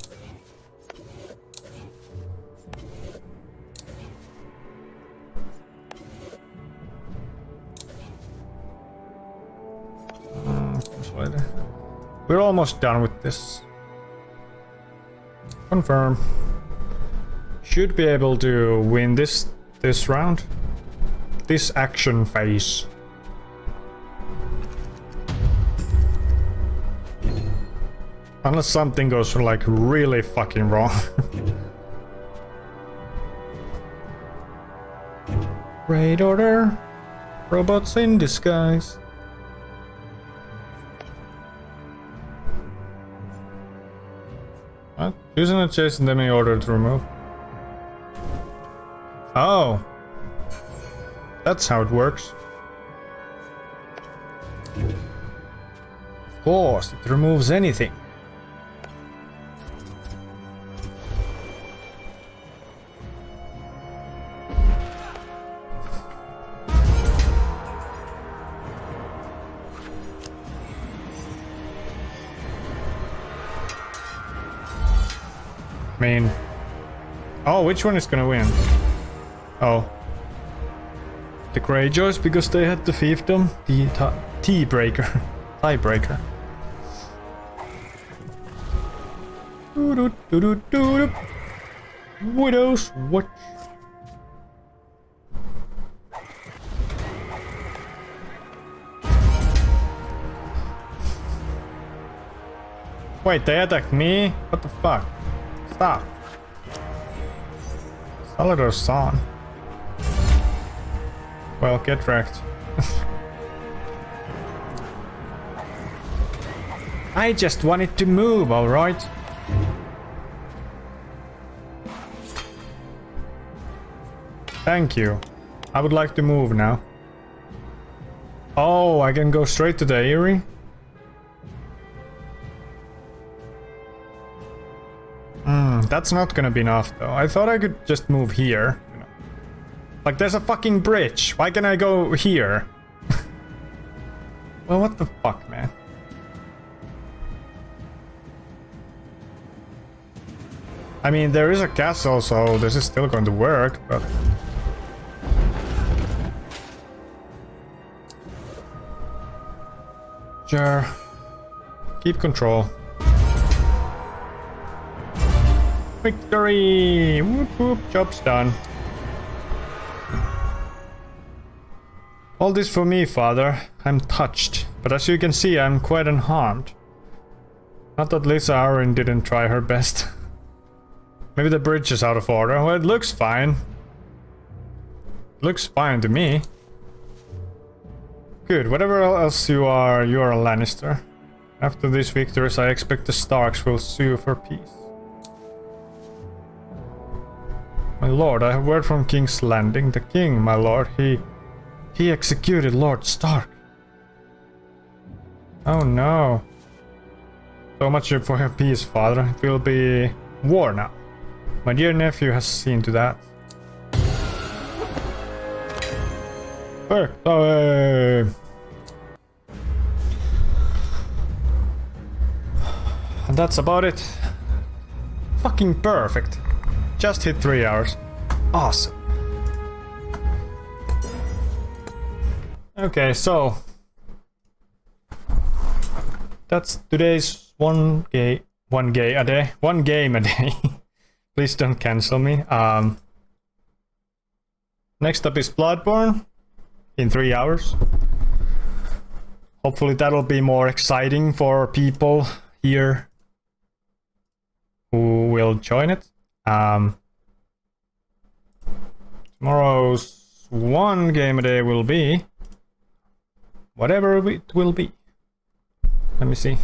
We're almost done with this. Confirm. Should be able to win this round. This action phase. Unless something goes like really fucking wrong. Raid order. Robots in disguise. What? Using a chasing them in order to remove. Oh. That's how it works. Of course, it removes anything. I mean, oh, which one is gonna win? Oh, the Greyjoys, because they had the fiefdom, the tiebreaker. Widow's Watch. Wait, they attacked me? What the fuck? Stop. Salador's son. Well, get wrecked. I just wanted to move, alright? Thank you. I would like to move now. Oh, I can go straight to the Eyrie? That's not gonna be enough though. I thought I could just move here. You know. Like there's a fucking bridge. Why can I go here? Well, what the fuck, man? I mean, there is a castle, so this is still going to work, but... Sure. Keep control. Victory! Whoop whoop, job's done. All this for me, father. I'm touched, but as you can see, I'm quite unharmed. Not that Lisa Arryn didn't try her best. Maybe the bridge is out of order. Well, it looks fine. Looks fine to me. Good, whatever else you are a Lannister. After these victories, I expect the Starks will sue for peace. My lord, I have word from King's Landing. The king, my lord, he executed Lord Stark. Oh no. So much for your peace, father. It will be war now. My dear nephew has seen to that. And that's about it. Fucking perfect. Just hit 3 hours. Awesome. Okay, so that's today's one game a day. Please don't cancel me. Next up is Bloodborne in 3 hours. Hopefully that'll be more exciting for people here who will join it. Tomorrow's one game a day will be whatever it will be. Let me see.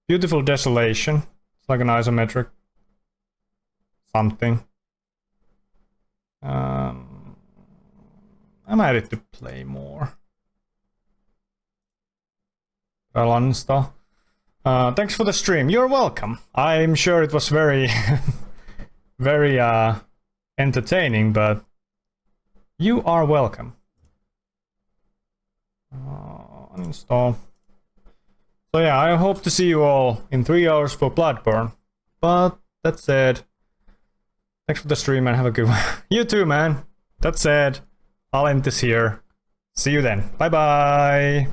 Beautiful Desolation. It's like an isometric something. I'm added to play more. I'll uninstall. Thanks for the stream. You're welcome. I'm sure it was very, very entertaining, but you are welcome. Uninstall. So yeah, I hope to see you all in 3 hours for Bloodborne. But that said, thanks for the stream and have a good one. You too, man. That said, I'll end this here. See you then. Bye bye.